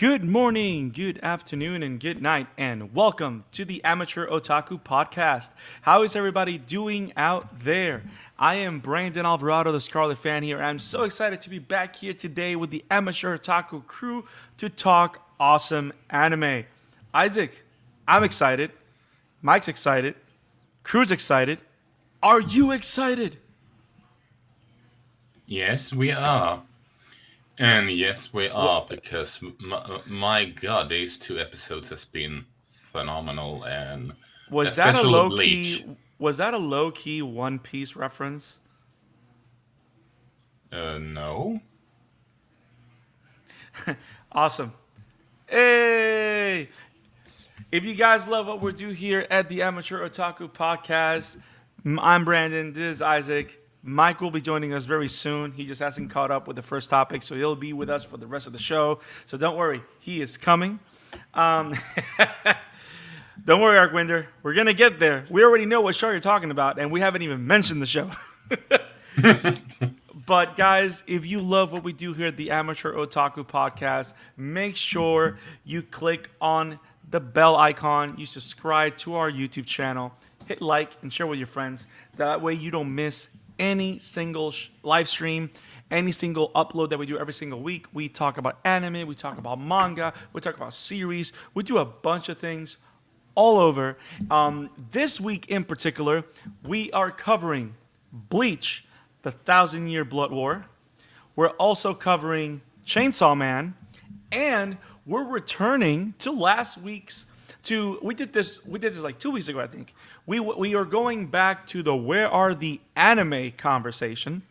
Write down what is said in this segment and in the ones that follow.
Good morning, good afternoon, and good night, and welcome to the Amateur Otaku podcast. How is everybody doing out there? I am Brandon Alvarado, the Scarlet Fan here. I'm so excited to be back here today with the Amateur Otaku crew to talk awesome anime. Isaac, I'm excited. Mike's excited. Crew's excited. Are you excited? Yes, we are. And yes, we are, because my god, these two episodes has been phenomenal, and Was that a especially low Bleach. key? Was that a low key One Piece reference? No. Awesome. Hey! If you guys love what we do here at the Amateur Otaku Podcast, I'm Brandon. This is Isaac. Mike will be joining us very soon. He just hasn't caught up with the first topic, so he'll be with us for the rest of the show. So don't worry, he is coming. Don't worry, Arkwinder. We're going to get there. We already know what show you're talking about, and we haven't even mentioned the show. But guys, if you love what we do here at the Amateur Otaku Podcast, make sure you click on the bell icon. You subscribe to our YouTube channel. Hit like and share with your friends. That way you don't miss any single live stream, any single upload that we do every single week. We talk about anime, we talk about manga, we talk about series. We do a bunch of things all over. This week in particular, we are covering Bleach, the Thousand-Year Blood War. We're also covering Chainsaw Man, and we're returning to last week's. We did this like 2 weeks ago, I think. We are going back to the where are the anime conversation,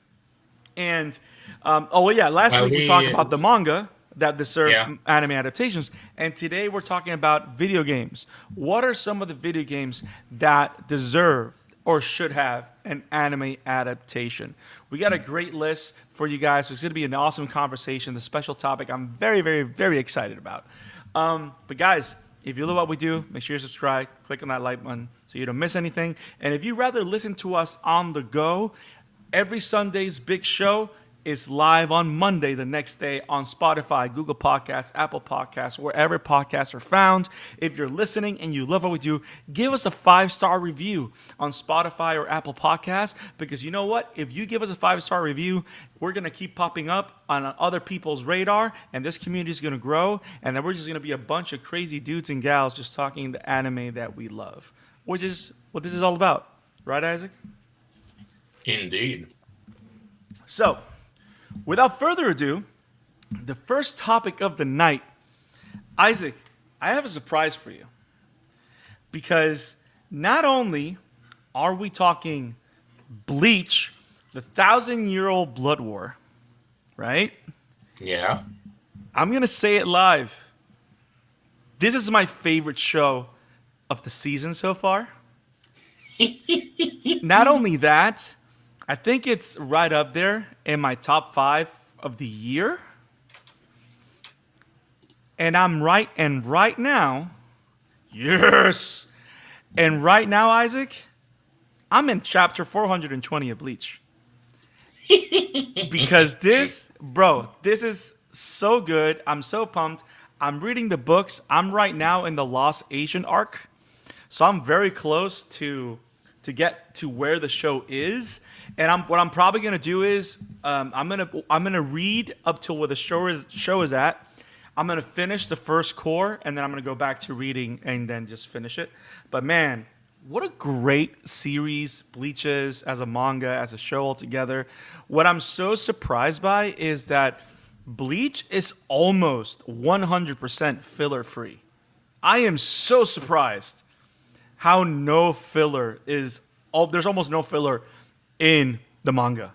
and last week we talked about the manga that deserve anime adaptations, and today we're talking about video games. What are some of the video games that deserve or should have an anime adaptation? We got a great list for you guys, so it's going to be an awesome conversation. The special topic I'm very, very, very excited about. But guys, if you love what we do, make sure you subscribe, click on that like button so you don't miss anything. And if you rather listen to us on the go, every Sunday's big show is live on Monday the next day on Spotify, Google Podcasts, Apple Podcasts, wherever podcasts are found. If you're listening and you love what we do, give us a 5-star review on Spotify or Apple Podcasts, because you know what? If you give us a 5-star review, we're going to keep popping up on other people's radar, and this community is going to grow, and then we're just going to be a bunch of crazy dudes and gals just talking the anime that we love, which is what this is all about. Right, Isaac? Indeed. So, without further ado, the first topic of the night. Isaac, I have a surprise for you. Because not only are we talking Bleach, the 1,000-year-old blood war, right? Yeah. I'm going to say it live. This is my favorite show of the season so far. Not only that, I think it's right up there in my top 5 of the year. And right now, yes. And right now, Isaac, I'm in chapter 420 of Bleach. Because this is so good. I'm so pumped. I'm reading the books. I'm right now in the Lost Asian arc. So I'm very close to get to where the show is. And what I'm probably gonna do is I'm gonna read up till where the show is at. I'm gonna finish the first core, and then I'm gonna go back to reading and then just finish it. But man, what a great series Bleach is as a manga, as a show altogether. What I'm so surprised by is that Bleach is almost 100% filler free. I am so surprised how no filler is. There's almost no filler in the manga.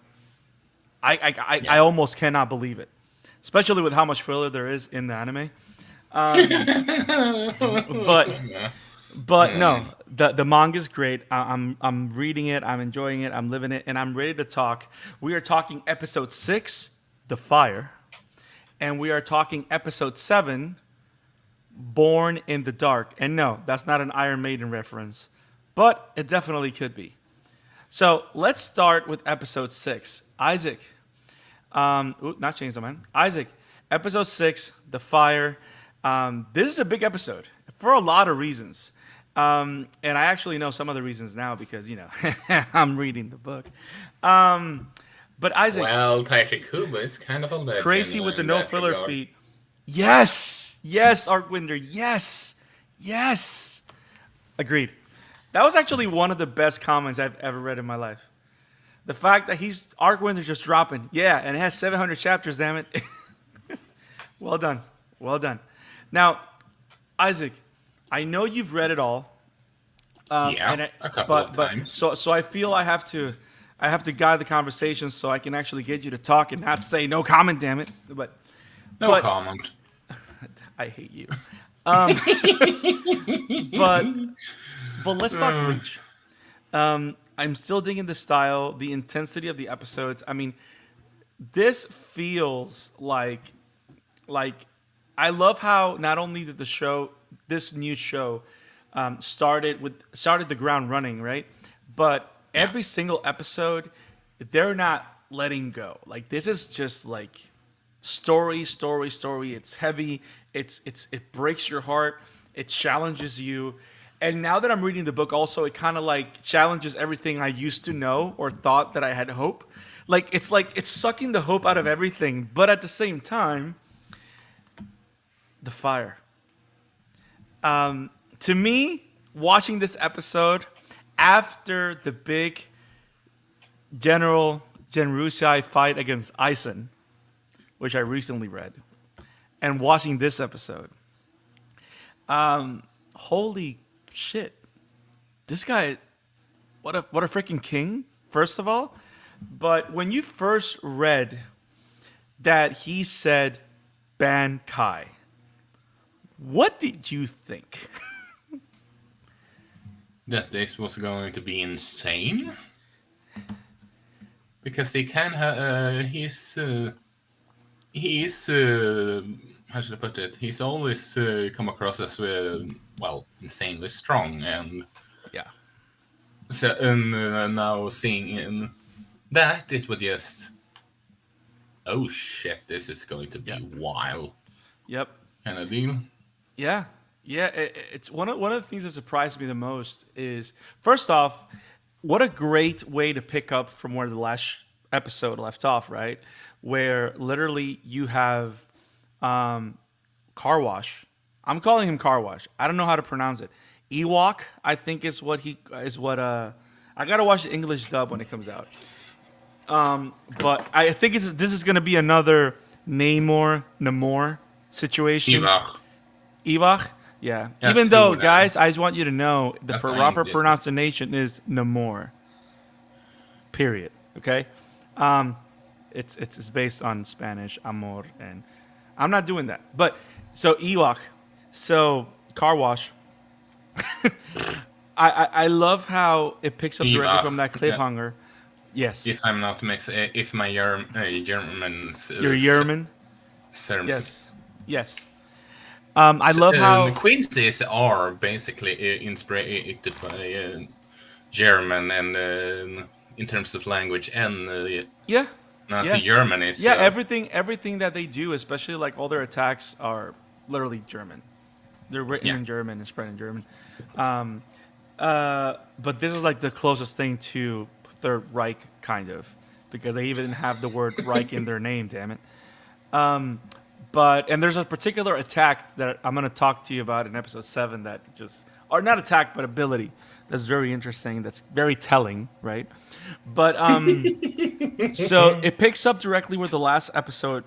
I almost cannot believe it, especially with how much filler there is in the anime. But no, the manga is great. I'm reading it. I'm enjoying it. I'm living it, and I'm ready to talk. We are talking episode 6, The Fire, and we are talking episode 7, Born in the Dark. And no, that's not an Iron Maiden reference, but it definitely could be. So let's start with episode 6. Isaac, not Chainsaw Man. Isaac, episode 6, The Fire. This is a big episode for a lot of reasons. And I actually know some of the reasons now because, I'm reading the book. But Isaac, Well, Taichikuba is kind of a legend. crazy with the in no that filler regard. feat. Yes, Arkwinder, yes. Agreed. That was actually one of the best comments I've ever read in my life. The fact that Arkwinder's just dropping, and it has 700 chapters. Damn it. Well done. Now, Isaac, I know you've read it all. A couple of times. So I feel I have to guide the conversation so I can actually get you to talk and not say no comment. Damn it. No comment. I hate you. But let's talk Bleach. I'm still digging the style, the intensity of the episodes. I mean, this feels like I love how not only did this new show started the ground running, right? But every single episode, they're not letting go. Like, this is just like story. It's heavy. It breaks your heart. It challenges you. And now that I'm reading the book, also, it kind of like challenges everything I used to know or thought that I had hope. Like it's sucking the hope out of everything, but at the same time, the fire. To me, watching this episode after the big General Genryusai fight against Isak, which I recently read, and watching this episode, holy shit, this guy, what a freaking king, first of all. But when you first read that he said Bankai, what did you think? That this was going to be insane? Because he can he's how should I put it? He's always come across as insanely strong, and so now seeing in that, it would just, oh shit, this is going to be wild. Yep. Kind of deal. Yeah. It's one of the things that surprised me the most is, first off, what a great way to pick up from where the last episode left off, right? Where literally you have Car Wash. I'm calling him Car Wash. I don't know how to pronounce it. Yhwach, I think is what I gotta watch the English dub when it comes out. But I think this is gonna be another Namor situation. Yhwach. Yeah. Even though, guys, I just want you to know the proper pronunciation is Namor. Period. Okay. It's based on Spanish, amor, and I'm not doing that. But so Yhwach, so Car Wash. I love how it picks up directly from that cliffhanger. Yes. If I'm not if my German your German. Yes. I love how Quincy's are basically inspired by German, and in terms of language and Nazi German is everything that they do, especially like all their attacks, are literally German. They're written in German and spread in German. But this is like the closest thing to Third Reich, kind of, because they even have the word Reich in their name. Damn it. And there's a particular attack that I'm going to talk to you about in episode 7 that or not attack, but ability that's very interesting. That's very telling, right? But so it picks up directly where the last episode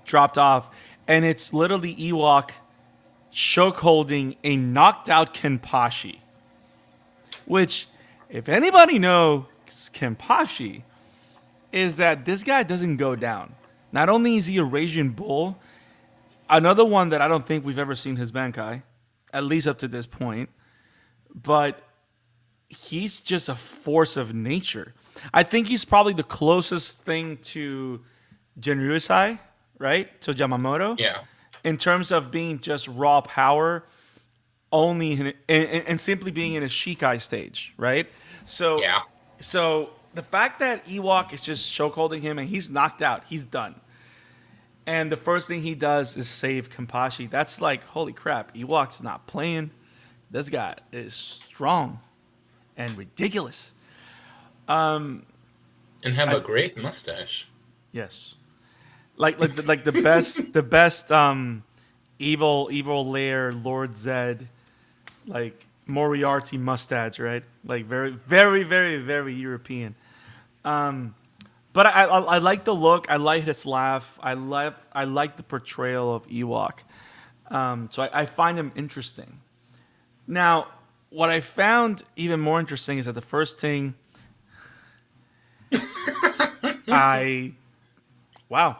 dropped off, and it's literally Yhwach choke holding a knocked out Kenpachi, which, if anybody knows Kenpachi, is that this guy doesn't go down. Not only is he a Raging Bull, another one that I don't think we've ever seen his Bankai, at least up to this point, but he's just a force of nature. I think he's probably the closest thing to Genryusai, right? To Yamamoto. Yeah. In terms of being just raw power, only and simply being in a Shikai stage, right? So the fact that Yhwach is just choke holding him and he's knocked out, he's done. And the first thing he does is save Kenpachi. That's like, holy crap, Yhwach's not playing. This guy is strong and ridiculous. And have I a great mustache. Yes, like the best evil lair Lord Zed, like Moriarty mustache, right? Like very European. But I like the look. I like his laugh. I like the portrayal of Yhwach. So I find him interesting. Now, what I found even more interesting is that the first thing I wow,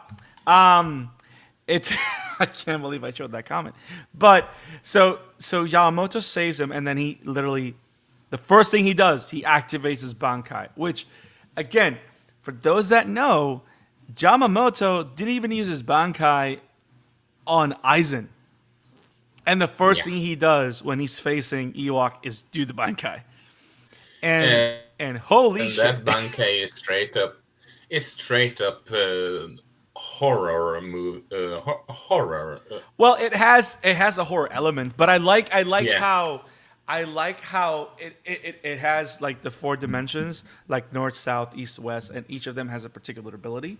it's I can't believe I showed that comment. But so Yamamoto saves him, and then he literally the first thing he does, he activates his Bankai, which again, for those that know, Yamamoto didn't even use his Bankai on Aizen. And the first thing he does when he's facing Yhwach is do the Bankai. And and holy and shit. that Bankai is straight up horror move horror. Well, it has a horror element, but I like Yeah. how it has like the 4 dimensions, like north, south, east, west, and each of them has a particular ability.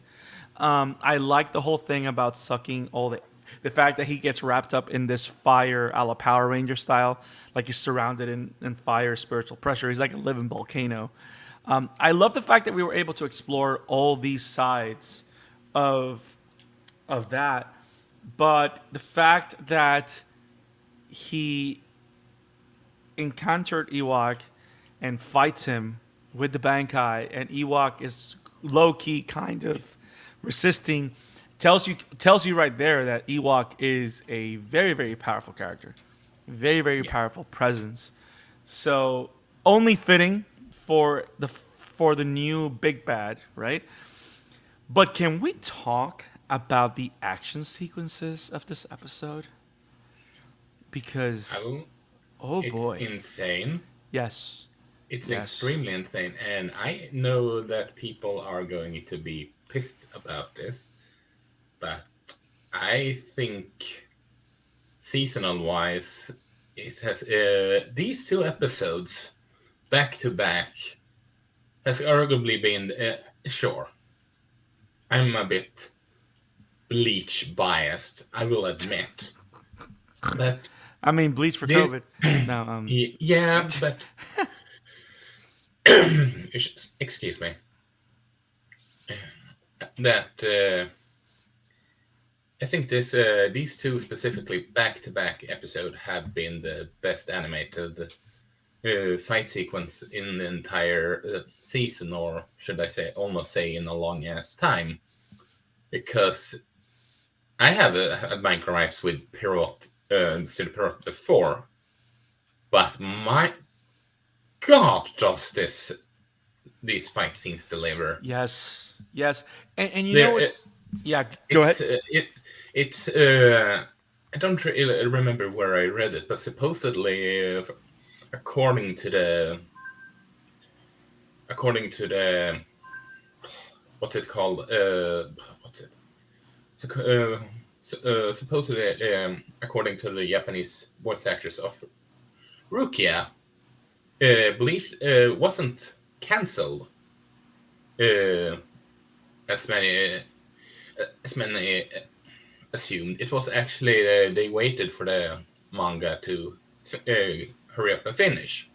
I like the whole thing about sucking all the fact that he gets wrapped up in this fire a la Power Ranger style, like he's surrounded in fire, spiritual pressure. He's like a living volcano. I love the fact that we were able to explore all these sides of that, but the fact that he encountered Yhwach and fights him with the Bankai, and Yhwach is low key kind of resisting, tells you right there that Yhwach is a very powerful character, very powerful presence. So only fitting for the new big bad, right? But can we talk about the action sequences of this episode? Because oh It's boy, insane. yes, It's yes, extremely insane, and I know that people are going to be pissed about this, but I think seasonal-wise, it has these 2 episodes back to back has arguably been sure. I'm a bit Bleach biased, I will admit, but I mean Bleach for this, COVID. No, yeah, but excuse me. That I think these 2 specifically back-to-back episode have been the best animated fight sequence in the entire season, or should I say, almost say in a long ass time, because I have had my gripes with Pirate, Studio Pirate before, but my God, does these fight scenes deliver? yes, and you There, know it's yeah. Go ahead. it's I don't really remember where I read it, but supposedly, according to the what's it called? What's it? Supposedly, according to the Japanese voice actress of Rukia, Bleach wasn't cancelled as many assumed. It was actually they waited for the manga to hurry up and finish.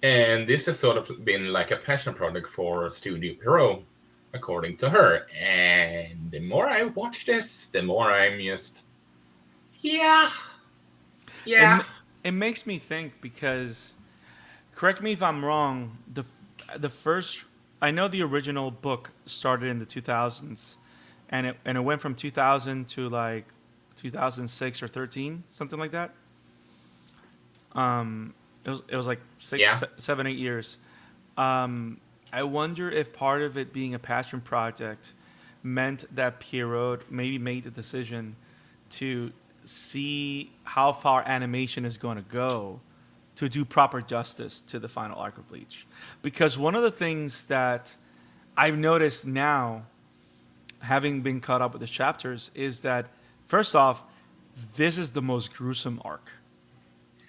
And this has sort of been like a passion project for Studio Pierrot, according to her. And the more I watch this, the more I'm just, yeah. It makes me think because, correct me if I'm wrong. The first, I know the original book started in the 2000s, and it went from 2000 to like 2006 or 13, something like that. It was like 7, 8 years. I wonder if part of it being a passion project meant that Pierrot maybe made the decision to see how far animation is going to go to do proper justice to the final arc of Bleach. Because one of the things that I've noticed now having been caught up with the chapters, is that first off, this is the most gruesome arc.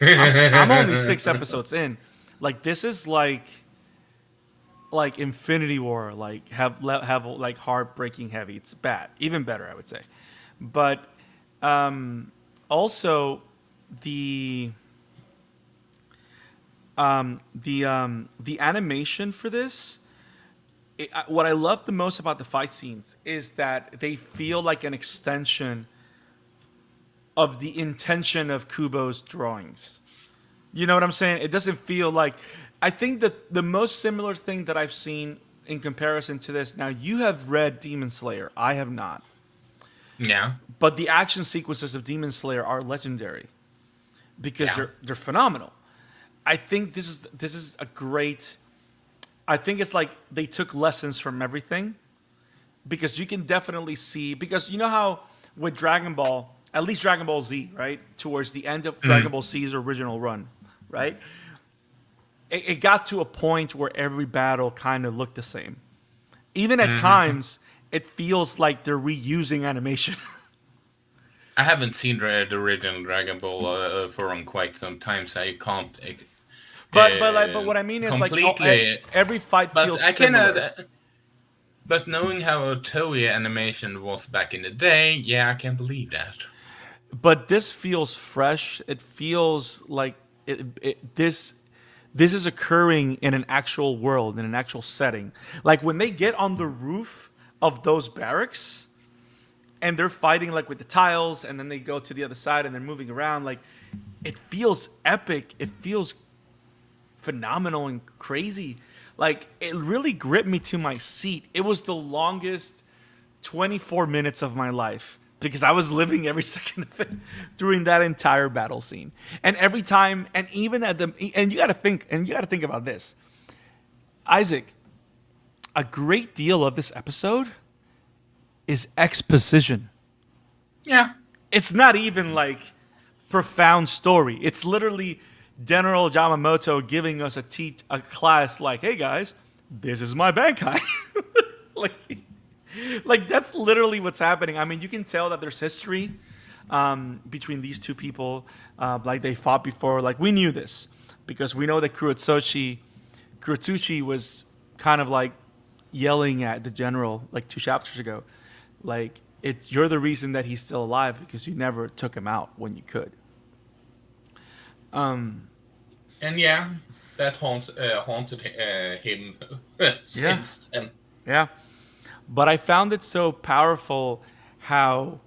I'm only 6 episodes in. Like this is like Infinity War, like have like heartbreaking heavy. It's bad, even better, I would say. But also the animation for this. What I love the most about the fight scenes is that they feel like an extension of the intention of Kubo's drawings. You know what I'm saying? It doesn't feel like... I think that the most similar thing that I've seen in comparison to this... Now, you have read Demon Slayer. I have not. Yeah. But the action sequences of Demon Slayer are legendary. Because they're phenomenal. I think this is a great... I think it's like they took lessons from everything, because you can definitely see, because you know how with Dragon Ball, at least Dragon Ball Z, right, towards the end of Dragon Ball Z's original run, right, it got to a point where every battle kind of looked the same. Even at times, it feels like they're reusing animation. I haven't seen the original Dragon Ball for quite some time, so I can't. But what I mean is every fight feels similar. But knowing how Toei animation was back in the day, yeah, I can believe that. But this feels fresh. It feels like this is occurring in an actual world, in an actual setting. Like when they get on the roof of those barracks and they're fighting like with the tiles, and then they go to the other side and they're moving around, like it feels epic. It feels phenomenal and crazy. Like it really gripped me to my seat. It was the longest 24 minutes of my life because I was living every second of it during that entire battle scene. And every time, and even at and you got to think about this. Isaac, a great deal of this episode is exposition. Yeah. It's not even like profound story. It's literally General Yamamoto giving us a class like, hey guys, this is my Bankai. like that's literally what's happening. I mean, you can tell that there's history between these two people. Like they fought before. Like we knew this because we know that Kuratsuchi was kind of like yelling at the general like 2 chapters ago. Like you're the reason that he's still alive because you never took him out when you could. And yeah, that haunted him since then. Yeah. But I found it so powerful how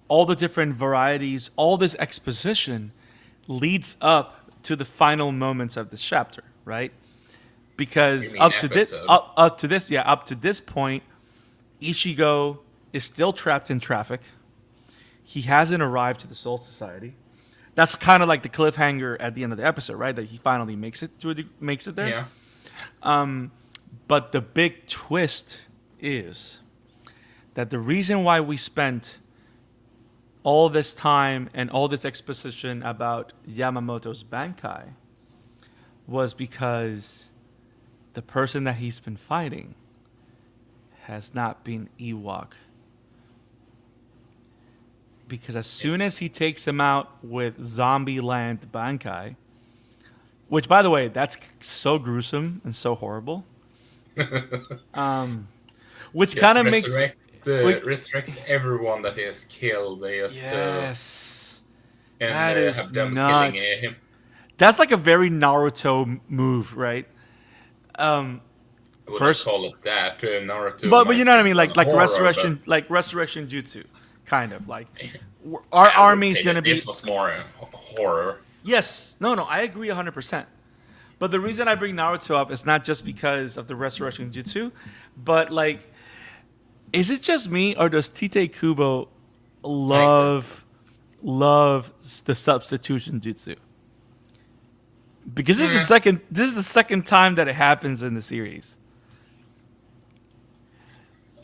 all the different varieties, all this exposition leads up to the final moments of this chapter, right? Because up to this point, Ichigo is still trapped in traffic. He hasn't arrived to the Soul Society. That's kind of like the cliffhanger at the end of the episode, right? That he finally makes it there. Yeah. But the big twist is that the reason why we spent all this time and all this exposition about Yamamoto's Bankai was because the person that he's been fighting has not been Yhwach. Because as soon as he takes him out with Zombie Land Bankai, which, by the way, that's so gruesome and so horrible. Which kind of makes... resurrect everyone that he has killed. Yes. And that is have them nuts. killing him. That's like a very Naruto move, right? First call it that, Naruto. But you know what I mean? Like resurrection, like resurrection jutsu. Kind of like our army's going to be... This was more horror. Yes. No, I agree 100%. But the reason I bring Naruto up is not just because of the resurrection jutsu, but like, is it just me or does Tite Kubo love the substitution jutsu? Because this is the second time that it happens in the series.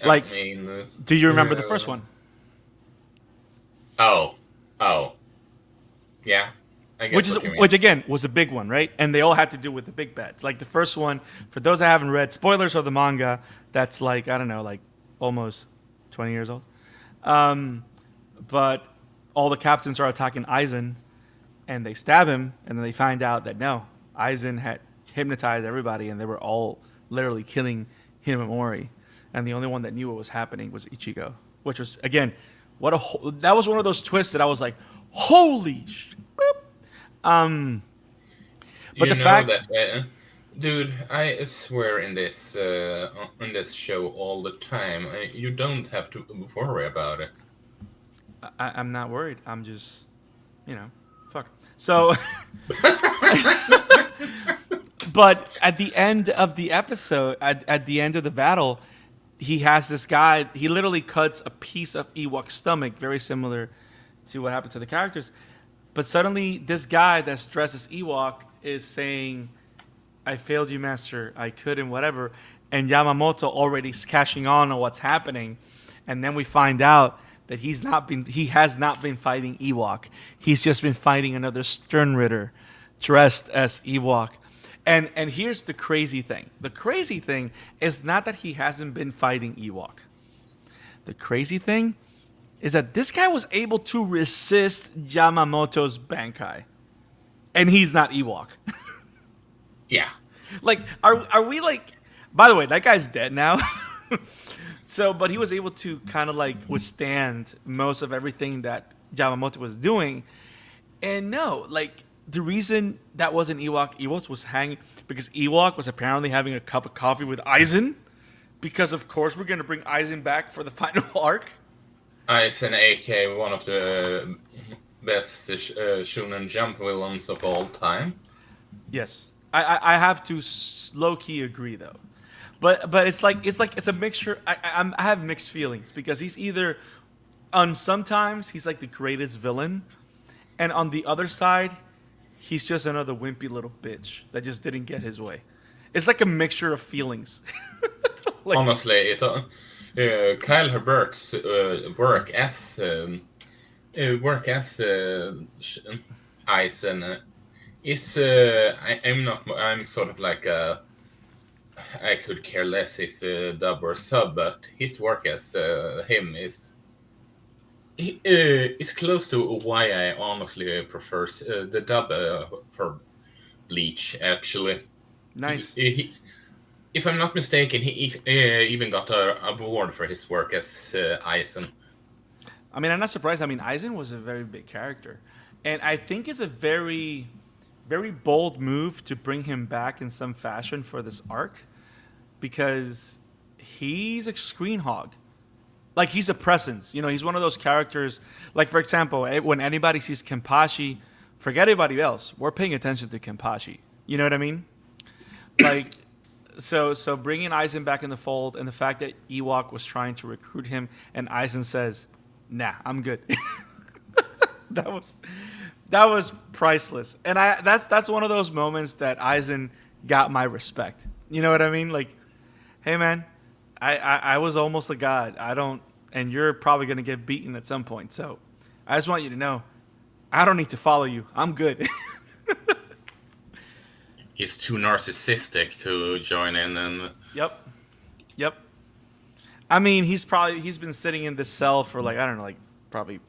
Like, do you remember the first one? Oh, yeah. Which again was a big one, right? And they all had to do with the big bets. Like the first one, for those that haven't read, spoilers of the manga. That's like, I don't know, like almost 20 years old. But all the captains are attacking Aizen, and they stab him, and then they find out that no, Aizen had hypnotized everybody, and they were all literally killing Himamori, and the only one that knew what was happening was Ichigo, which was, again, that was one of those twists that I was like, holy shit. But you the know fact that, dude, I swear in this show all the time, you don't have to worry about it. I'm not worried. I'm just, fuck. So, but at the end of the episode, at the end of the battle, he has this guy. He literally cuts a piece of Yhwach's stomach, very similar to what happened to the characters. But suddenly, this guy that's dressed as Yhwach is saying, "I failed you, master. I couldn't, whatever." And Yamamoto already is cashing on what's happening, and then we find out that he has not been fighting Yhwach. He's just been fighting another Sternritter dressed as Yhwach. And here's the crazy thing. The crazy thing is not that he hasn't been fighting Yhwach. The crazy thing is that this guy was able to resist Yamamoto's Bankai. And he's not Yhwach. Yeah. Like, are we like... By the way, that guy's dead now. So, but he was able to kind of like withstand most of everything that Yamamoto was doing. And no, like, the reason that wasn't Yhwach was hanging because Yhwach was apparently having a cup of coffee with Aizen. Because, of course, we're going to bring Aizen back for the final arc. Aizen, a.k.a. one of the best Shonen Jump villains of all time. Yes. I have to low-key agree, though. But it's a mixture. I have mixed feelings because he's either sometimes he's like the greatest villain, and on the other side, he's just another wimpy little bitch that just didn't get his way. It's like a mixture of feelings. Like, honestly, Kyle Herbert's work as Aizen is I'm sort of like I could care less if dub or sub, but his work as him is close to why I honestly prefer the dub for Bleach. Actually, nice. If I'm not mistaken, he even got an award for his work as Aizen. I mean, I'm not surprised. I mean, Aizen was a very big character, and I think it's a very, very bold move to bring him back in some fashion for this arc. Because he's a screen hog. Like, he's a presence. He's one of those characters. Like, for example, when anybody sees Kenpachi, forget everybody else. We're paying attention to Kenpachi. You know what I mean? Like, so bringing Aizen back in the fold, and the fact that Yhwach was trying to recruit him, and Aizen says, "Nah, I'm good." That was priceless. And that's one of those moments that Aizen got my respect. You know what I mean? Like, hey man, I was almost a god. And you're probably gonna get beaten at some point. So I just want you to know, I don't need to follow you. I'm good. He's too narcissistic to join in, and Yep. I mean, he's been sitting in this cell for like, I don't know, like probably.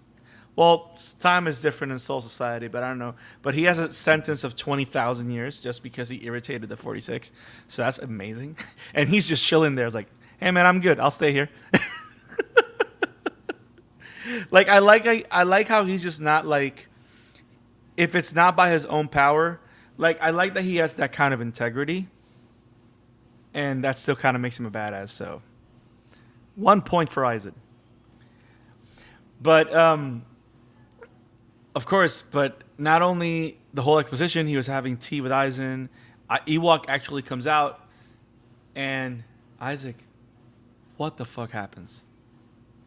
Well, time is different in Soul Society, but I don't know. But he has a sentence of 20,000 years just because he irritated the 46. So that's amazing. And he's just chilling there. It's like, hey, man, I'm good. I'll stay here. Like, I like how he's just not like, if it's not by his own power, like, I like that he has that kind of integrity. And that still kind of makes him a badass. So 1 point for Aizen. But, of course, but not only the whole exposition, he was having tea with Aizen. Yhwach actually comes out, and Isaac, what the fuck happens?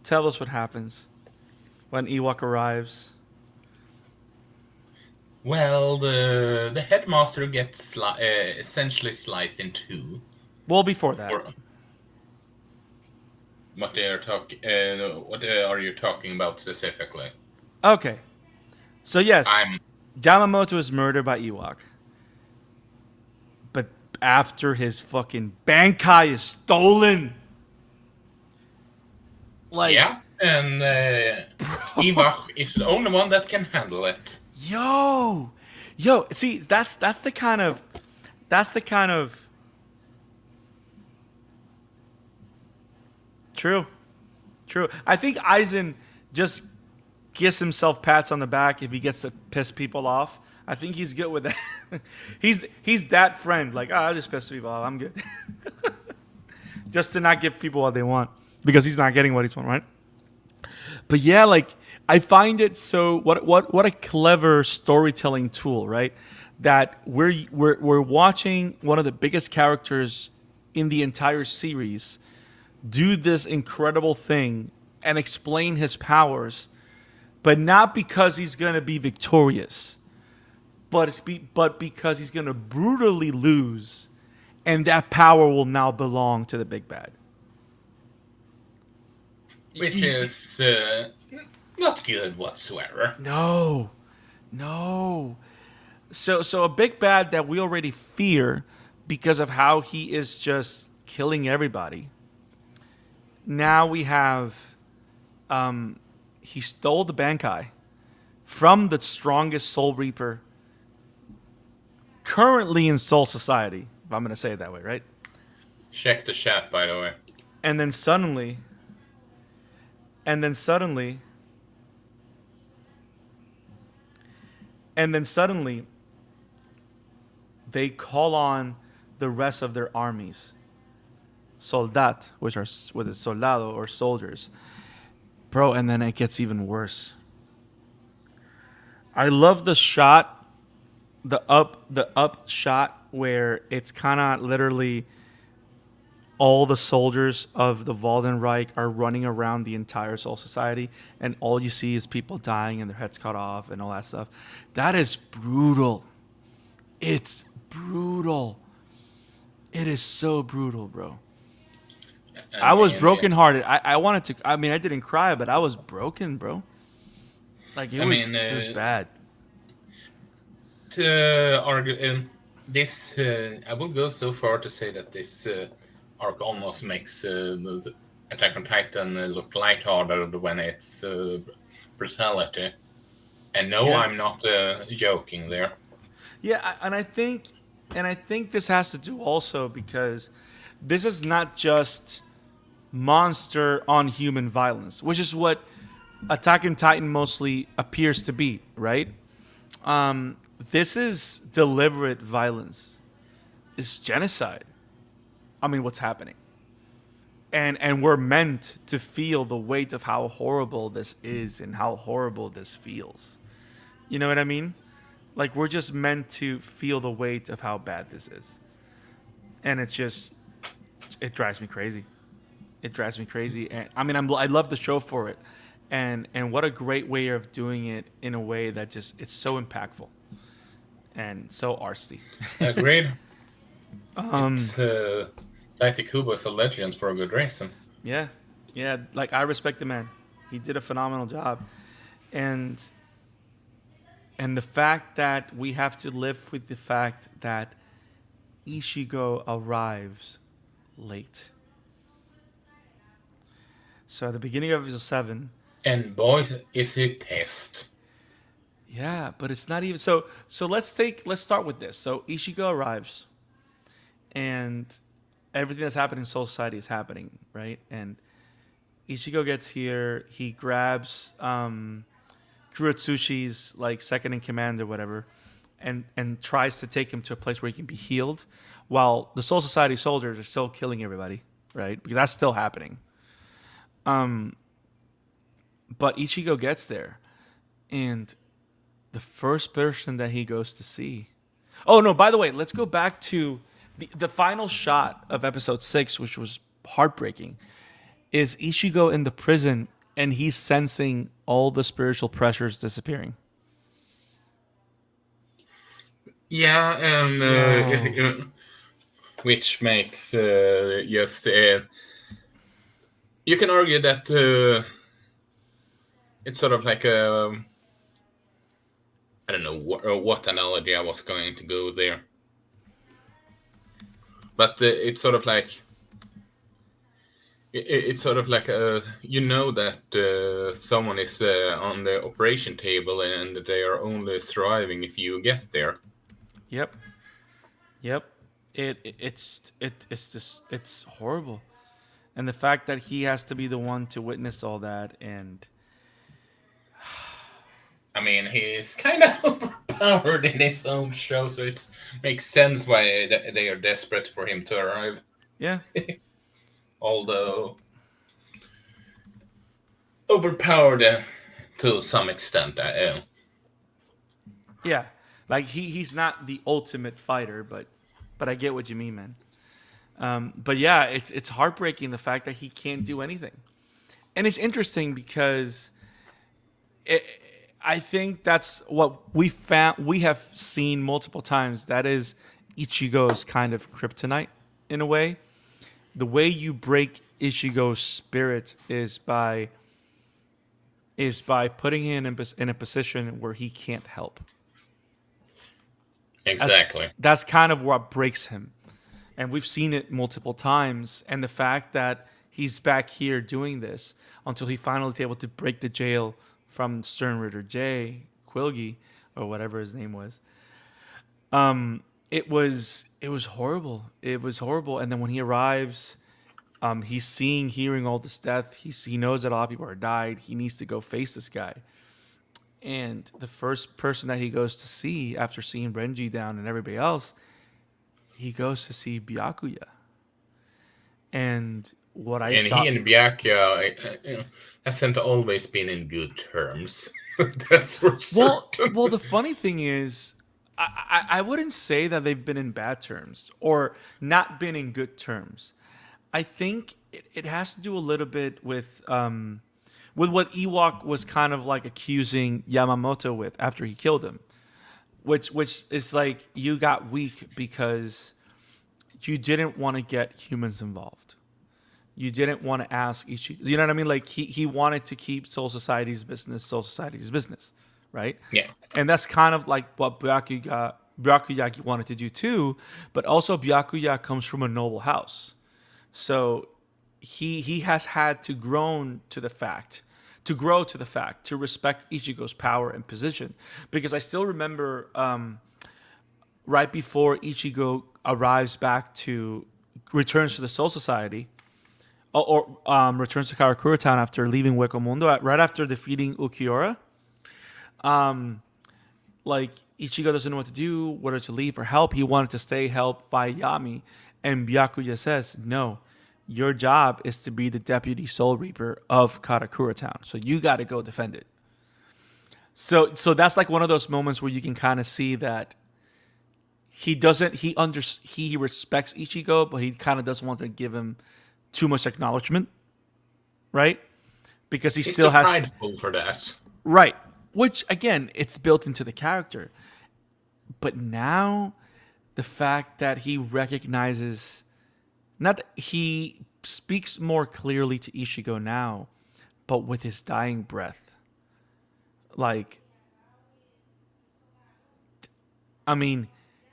Tell us what happens when Yhwach arrives. Well, the headmaster gets essentially sliced in two. Well, before that. What are you talking about specifically? Okay. So yes, Yamamoto is murdered by Yhwach. But after his fucking Bankai is stolen, Like, yeah, and Yhwach is the only one that can handle it. yo, see, that's the kind of true. I think Aizen just gives himself pats on the back if he gets to piss people off. I think he's good with that. he's that friend. Like, I'll just piss people off. I'm good. Just to not give people what they want because he's not getting what he's want, right? But yeah, like I find it so what a clever storytelling tool, right? That we're watching one of the biggest characters in the entire series do this incredible thing and explain his powers, but not because he's going to be victorious, but because he's going to brutally lose, and that power will now belong to the big bad. Which is not good whatsoever. No. So a big bad that we already fear because of how he is just killing everybody. Now we have, he stole the Bankai from the strongest Soul Reaper currently in Soul Society, if I'm going to say it that way, right? Check the chat, by the way. And then suddenly, they call on the rest of their armies. Soldat, which are soldado or soldiers. Bro, and then it gets even worse. I love the shot, the up shot where it's kind of literally all the soldiers of the Waldenreich are running around the entire Soul Society, and all you see is people dying and their heads cut off and all that stuff. That is brutal. It's brutal. It is so brutal, bro. I was brokenhearted. I wanted to. I mean, I didn't cry, but I was broken, bro. Like it was bad. To argue this, I will go so far to say that this arc almost makes Attack on Titan look lighthearted when it's brutality. And no, yeah. I'm not joking there. Yeah, and I think this has to do also because this is not just monster on human violence, which is what Attack on Titan mostly appears to be, right? This is deliberate violence. It's genocide. I mean, what's happening? And we're meant to feel the weight of how horrible this is and how horrible this feels. You know what I mean? Like, we're just meant to feel the weight of how bad this is. And it drives me crazy. It drives me crazy. And I mean, I love the show for it. And what a great way of doing it in a way that just, it's so impactful. And so arsy. Agreed. Taichi Kubo is a legend for a good reason. Yeah. Like, I respect the man. He did a phenomenal job. And the fact that we have to live with the fact that Ichigo arrives late. So at the beginning of episode 7. And boy, is he pissed. Yeah, but it's not even so let's start with this. So Ichigo arrives and everything that's happening in Soul Society is happening, right? And Ichigo gets here, he grabs Kurotsushi's like second in command or whatever, and tries to take him to a place where he can be healed, while the Soul Society soldiers are still killing everybody, right? Because that's still happening. But Ichigo gets there, and the first person that he goes to see. Oh no! By the way, let's go back to the final shot of episode 6, which was heartbreaking. Is Ichigo in the prison and he's sensing all the spiritual pressures disappearing. Yeah, and which makes just you can argue that it's sort of like a I don't know what analogy I was going to go there, but it's sort of like It's sort of like that someone is on the operation table and they are only surviving if you get there. Yep. Yep. It's just it's horrible. And the fact that he has to be the one to witness all that, and I mean, he is kind of overpowered in his own show, so it makes sense why they are desperate for him to arrive. yeah. Although overpowered to some extent. Yeah. Like he's not the ultimate fighter, but I get what you mean, man. But yeah, it's heartbreaking the fact that he can't do anything. And it's interesting because I think that's what we have seen multiple times. That is Ichigo's kind of kryptonite in a way. The way you break Ichigo's spirit is by putting him in a position where he can't help. Exactly. That's kind of what breaks him. And we've seen it multiple times. And the fact that he's back here doing this until he finally is able to break the jail from Sternritter J, Quilgi, or whatever his name was. It was horrible. It was horrible. And then when he arrives, he's hearing all this death. He knows that a lot of people are died. He needs to go face this guy. And the first person that he goes to see after seeing Renji down and everybody else, he goes to see Byakuya. And what I and thought, he and Byakuya hasn't always been in good terms. That's for certain. well, the funny thing is, I wouldn't say that they've been in bad terms or not been in good terms. I think it has to do a little bit with what Yhwach was kind of like accusing Yamamoto with after he killed him, which is like you got weak because you didn't want to get humans involved. You didn't want to ask Ichigo. You know what I mean? Like he wanted to keep Soul Society's business, right? Yeah. And that's kind of like what Byakuya wanted to do too. But also Byakuya comes from a noble house, so he has had to grow to the fact to respect Ichigo's power and position. Because I still remember right before Ichigo returns to the Soul Society, or returns to Karakura Town after leaving Hueco Mundo, right after defeating Ukiura. Like Ichigo doesn't know what to do, whether to leave or help. He wanted to stay, help fight Yami, and Byakuya says, "No, your job is to be the deputy Soul Reaper of Karakura Town. So you got to go defend it." So that's like one of those moments where you can kind of see that he respects Ichigo, but he kind of doesn't want to give him too much acknowledgement, right? Because he's still has prideful for that, right? Which again, it's built into the character. But now, the fact that he recognizes, not that he speaks more clearly to Ichigo now, but with his dying breath, like, I mean,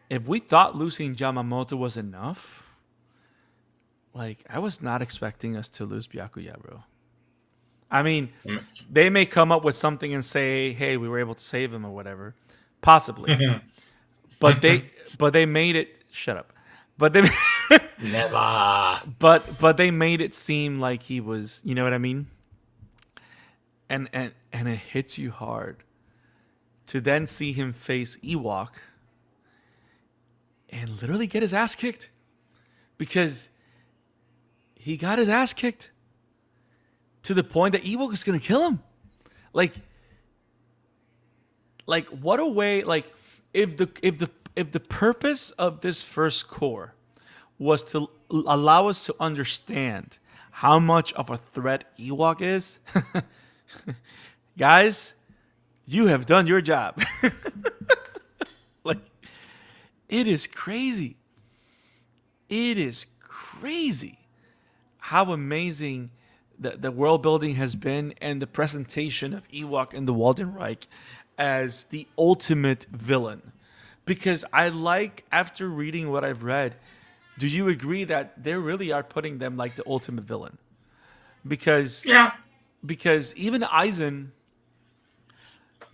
if we thought losing Yamamoto was enough, like, I was not expecting us to lose Byakuya, bro. I mean, they may come up with something and say, "Hey, we were able to save him" or whatever, possibly. but they made it. Shut up. But they never. But they made it seem like he was. You know what I mean? And it hits you hard to then see him face Yhwach and literally get his ass kicked, because he got his ass kicked to the point that Yhwach is going to kill him. Like what a way, like if the purpose of this first core was to allow us to understand how much of a threat Yhwach is, guys, you have done your job. Like, it is crazy. It is crazy how amazing the world building has been, and the presentation of Yhwach and the Waldenreich as the ultimate villain. Because after reading what I've read, do you agree that they really are putting them like the ultimate villain? because Yeah. even Aizen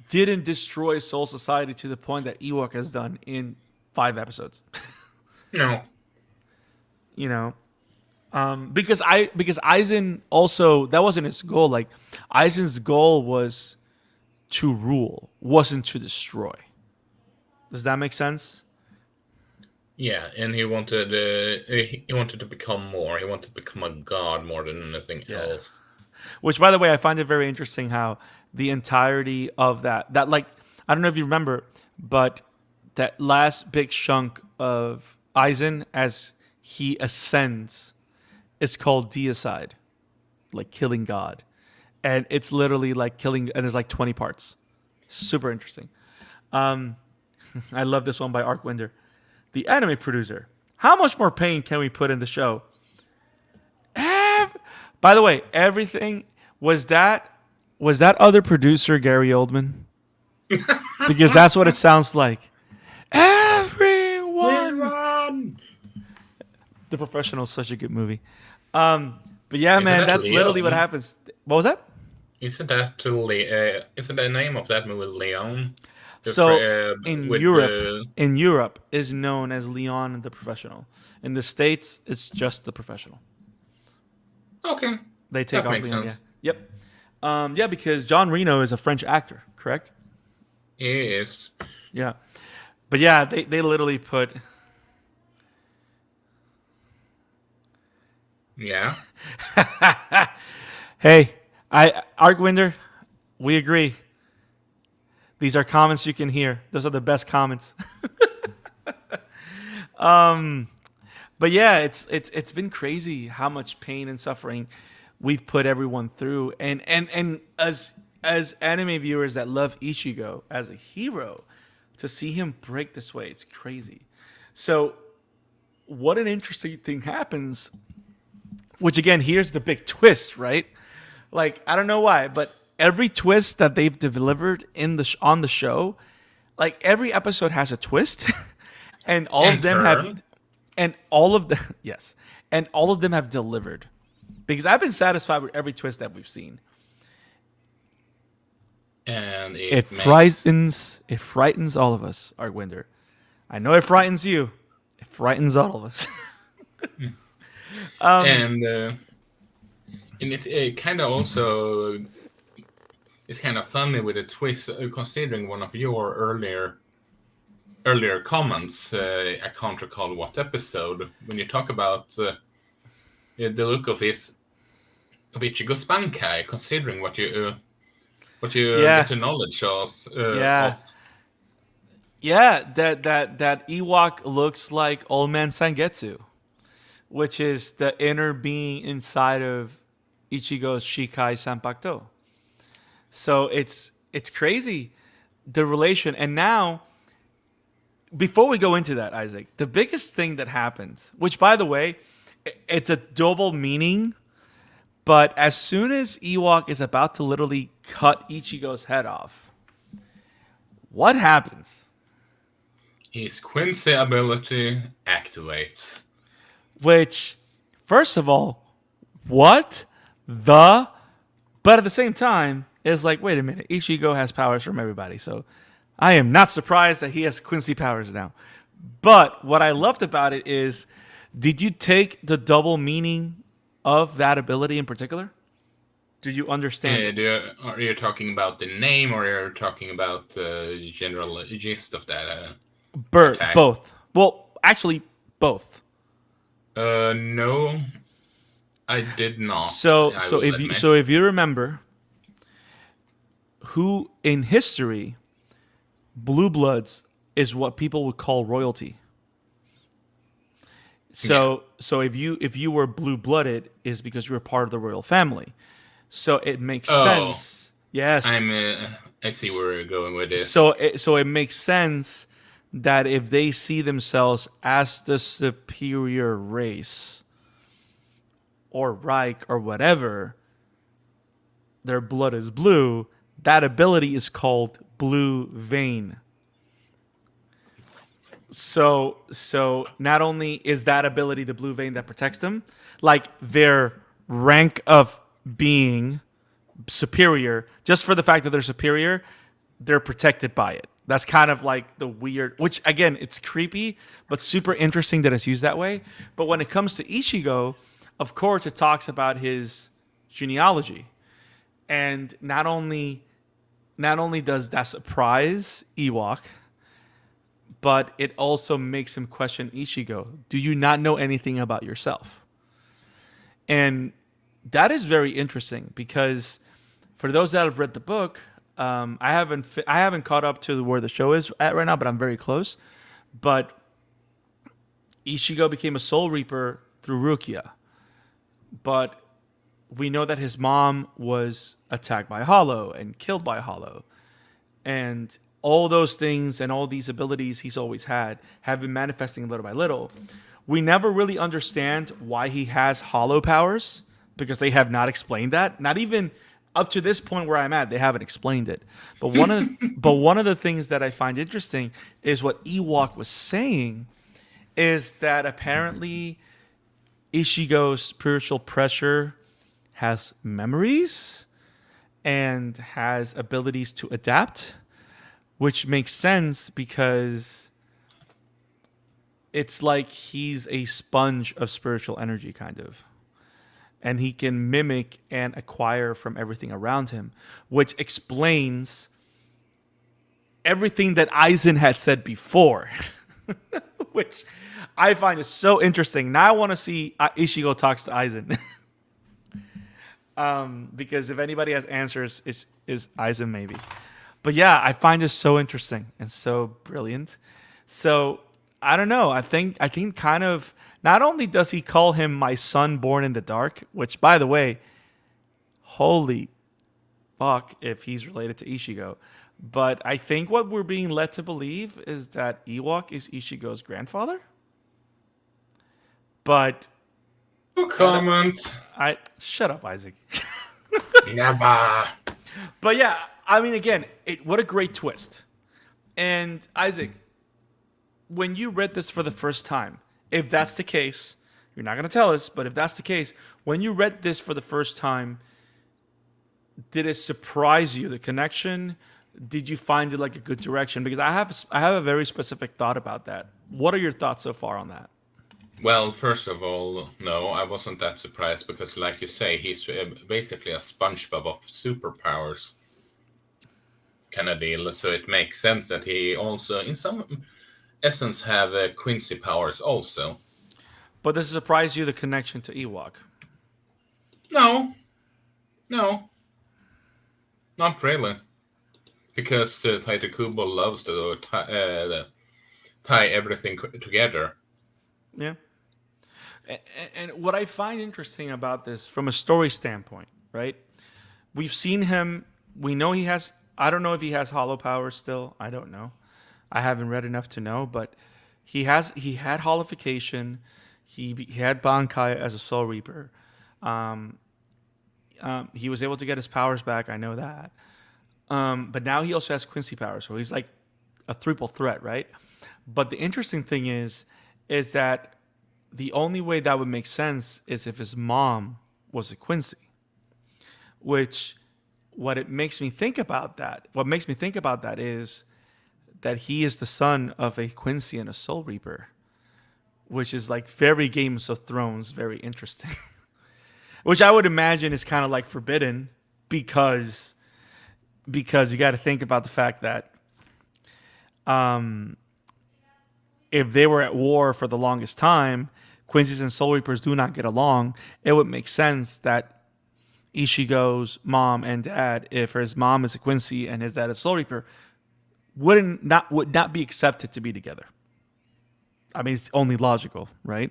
didn't destroy Soul Society to the point that Yhwach has done in 5 episodes. No. You know, because Aizen also, that wasn't his goal. Like, Aizen's goal was to rule, wasn't to destroy. Does that make sense? Yeah, and he wanted to become more. He wanted to become a god more than anything else. Which, by the way, I find it very interesting how the entirety of that like, I don't know if you remember, but that last big chunk of Aizen as he ascends, it's called deicide, like killing God, and it's literally like killing, and there's like 20 parts. Super interesting. I love this one by Arcwinder. The anime producer. How much more pain can we put in the show? By the way, everything was that other producer Gary Oldman? Because that's what it sounds like. Everyone. The Professional is such a good movie. But yeah, man, that's literally what happens. What was that? Isn't that the name of that movie Leon? So in Europe is known as Leon the Professional. In the States, it's just The Professional. Okay. They take that off makes Leon. sense. Yeah. Yep. Yeah, because John Reno is a French actor, correct? He is. Yeah. But yeah, they literally put. Yeah. Hey, Arcwinder, we agree. These are comments you can hear. Those are the best comments. But yeah, it's been crazy how much pain and suffering we've put everyone through, and as anime viewers that love Ichigo as a hero, to see him break this way, it's crazy. So, what an interesting thing happens. Which again, here's the big twist, right? Like, I don't know why, but every twist that they've delivered on the show, like every episode has a twist, and all of them have delivered. Because I've been satisfied with every twist that we've seen. And it frightens all of us, Arcwinder. I know it frightens you. It frightens all of us. And it kind of also is kind of funny with a twist, considering one of your earlier comments. I can't recall what episode, when you talk about the look of Ichigo's Bankai, considering what you get to knowledge of. Yeah, that Yhwach looks like Old Man Sangetsu, which is the inner being inside of Ichigo's Shikai Zanpakutō. So it's crazy, the relation. And now, before we go into that, Isaac, the biggest thing that happened, which, by the way, it's a double meaning, but as soon as Yhwach is about to literally cut Ichigo's head off, what happens? His Quincy ability activates. Which, first of all, what the... But at the same time, it's like, wait a minute, Ichigo has powers from everybody, so I am not surprised that he has Quincy powers now. But what I loved about it is, did you take the double meaning of that ability in particular? Did you understand? Are you talking about the name, or are you talking about the general gist of that? Both. Well, actually, both. No, I did not. So if you remember, who in history, blue bloods is what people would call royalty. So if you were blue blooded, is because you were part of the royal family. So it makes sense. Yes, I see where you're going with this. So it makes sense that if they see themselves as the superior race, or Reich, or whatever, their blood is blue. That ability is called blue vein. So not only is that ability the blue vein that protects them, like their rank of being superior, just for the fact that they're superior, they're protected by it. That's kind of like the weird, which again, it's creepy, but super interesting that it's used that way. But when it comes to Ichigo, of course, it talks about his genealogy. And not only does that surprise Yhwach, but it also makes him question Ichigo. Do you not know anything about yourself? And that is very interesting because for those that have read the book, I haven't caught up to where the show is at right now, but I'm very close. But Ichigo became a Soul Reaper through Rukia, but we know that his mom was attacked by Hollow and killed by Hollow, and all those things and all these abilities he's always had have been manifesting little by little. We never really understand why he has Hollow powers because they have not explained that. Not even up to this point where I'm at, they haven't explained it. But one of the things that I find interesting is what Yhwach was saying is that apparently Ichigo's spiritual pressure has memories and has abilities to adapt, which makes sense because it's like he's a sponge of spiritual energy, kind of. And he can mimic and acquire from everything around him, which explains everything that Aizen had said before, which I find is so interesting. Now I want to see Ichigo talks to Aizen. Because if anybody has answers, is Aizen maybe. But yeah, I find this so interesting and so brilliant. So I don't know. I think kind of not only does he call him my son born in the dark, which by the way, holy fuck if he's related to Ichigo. But I think what we're being led to believe is that Yhwach is Ichigo's grandfather. But no comment. I shut up, Isaac. Never. But yeah, I mean, again, what a great twist. And Isaac, when you read this for the first time, if that's the case, you're not going to tell us, but if that's the case, when you read this for the first time, did it surprise you, the connection? Did you find it like a good direction? Because I have a very specific thought about that. What are your thoughts so far on that? Well, first of all, no, I wasn't that surprised because, like you say, he's basically a SpongeBob of superpowers kind of deal. So it makes sense that he also, in some essence, have Quincy powers also. But does it surprise you, the connection to Yhwach? No, not really. Because Taitakubo loves to tie everything together. Yeah. And what I find interesting about this from a story standpoint, right? We've seen him. We know he has. I don't know if he has hollow powers still. I don't know. I haven't read enough to know, but he had hollification. He had Bankai as a Soul Reaper. He was able to get his powers back. I know that. But now he also has Quincy powers, so he's like a triple threat, right? But the interesting thing is that the only way that would make sense is if his mom was a Quincy. What makes me think about that is that he is the son of a Quincy and a Soul Reaper, which is like very Games of Thrones, very interesting. Which I would imagine is kind of like forbidden because you got to think about the fact that if they were at war for the longest time, Quincy's and Soul Reapers do not get along. It would make sense that Ichigo's mom and dad, if his mom is a Quincy and his dad is a Soul Reaper, would not be accepted to be together. I mean, it's only logical, right?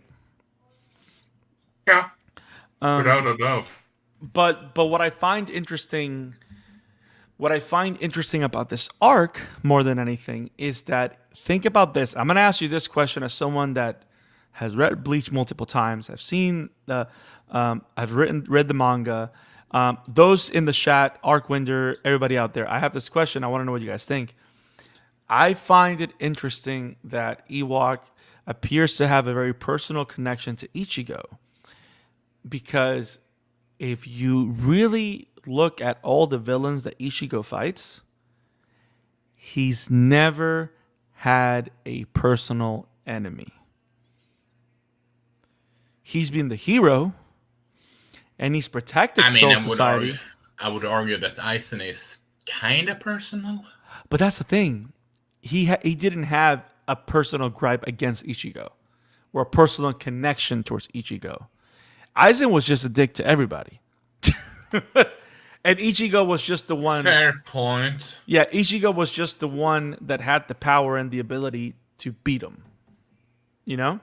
Yeah, without a doubt. But what I find interesting about this arc more than anything is that, think about this. I'm going to ask you this question as someone that has read Bleach multiple times. I've seen I've read the manga. Those in the chat, Arcwinder, everybody out there, I have this question. I want to know what you guys think. I find it interesting that Yhwach appears to have a very personal connection to Ichigo, because if you really look at all the villains that Ichigo fights, he's never had a personal enemy. He's been the hero, and he's protected Soul Society. I would argue that Aizen is kind of personal. But that's the thing. He didn't have a personal gripe against Ichigo or a personal connection towards Ichigo. Aizen was just a dick to everybody. And Ichigo was just the one. Fair point. Yeah, Ichigo was just the one that had the power and the ability to beat him. You know?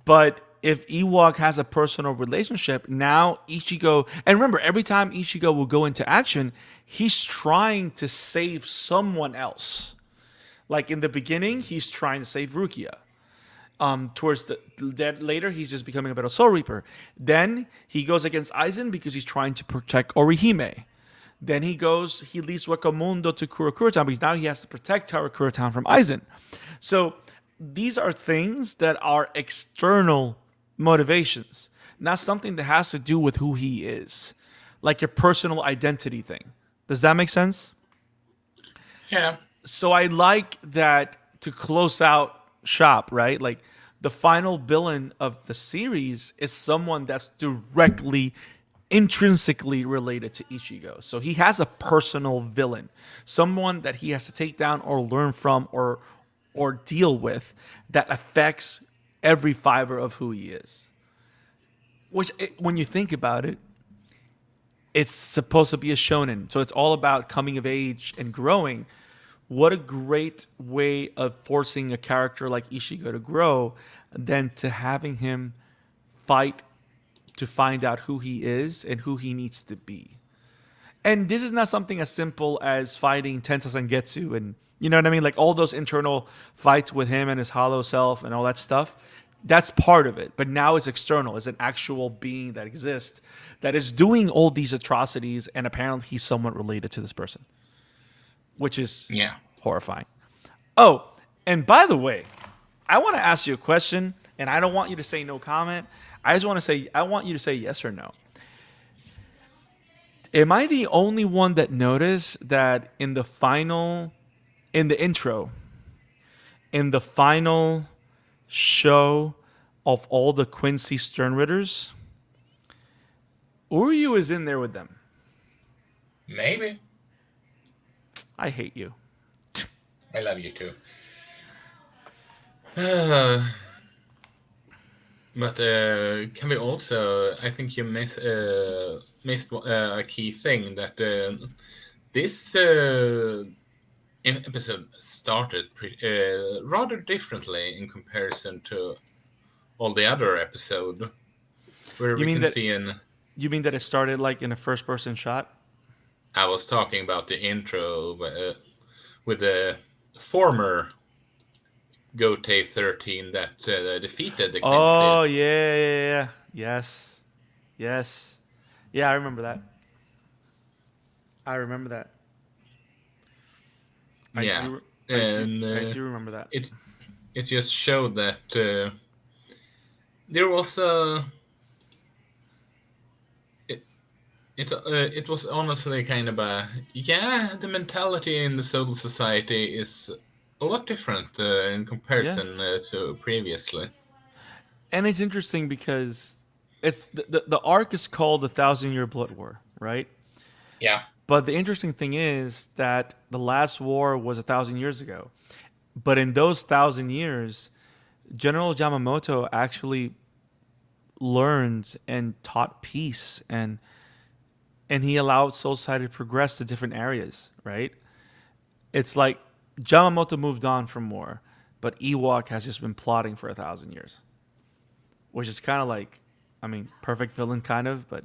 But if Yhwach has a personal relationship, now Ichigo... And remember, every time Ichigo will go into action, he's trying to save someone else. Like in the beginning, he's trying to save Rukia. Later, he's just becoming a better Soul Reaper. Then he goes against Aizen because he's trying to protect Orihime. Then he leads Wakamundo to Kurakura Town because now he has to protect Karakura Town from Aizen. So these are things that are external motivations, not something that has to do with who he is, like your personal identity thing. Does that make sense? Yeah. So I like that to close out shop, right? Like the final villain of the series is someone that's directly, intrinsically related to Ichigo. So he has a personal villain, someone that he has to take down or learn from or deal with that affects every fiber of who he is. Which, when you think about it, it's supposed to be a shonen. So it's all about coming of age and growing. What a great way of forcing a character like Ichigo to grow than to having him fight to find out who he is and who he needs to be. And this is not something as simple as fighting Tensa Sangetsu and, you know what I mean? Like all those internal fights with him and his hollow self and all that stuff. That's part of it. But now it's external. It's an actual being that exists that is doing all these atrocities, and apparently he's somewhat related to this person. Which is horrifying. Oh, and by the way, I want to ask you a question, and I don't want you to say no comment. I want you to say yes or no. Am I the only one that noticed that in the final show of all the Quincy Sternritters, Uryu is in there with them? Maybe. I hate you. I love you too. But can we also? I think you missed a key thing that this episode started rather differently in comparison to all the other episodes. Where You we mean can that- see You mean that it started like in a first-person shot? I was talking about the intro with the former Gote 13 that defeated the Quincy. Oh, yeah. Yes. Yeah, I remember that. I do remember that. It just showed that there was a... It was honestly kind of the mentality in the Soul Society is a lot different in comparison to previously. And it's interesting because it's the arc is called the 1,000-Year Blood War, right? Yeah. But the interesting thing is that the last war was 1,000 years ago. But in those 1,000 years, General Yamamoto actually learned and taught peace, and he allowed Soul Society to progress to different areas, right? It's like Yamamoto moved on from war, but Yhwach has just been plotting for 1,000 years. Which is kind of like, I mean, perfect villain kind of, but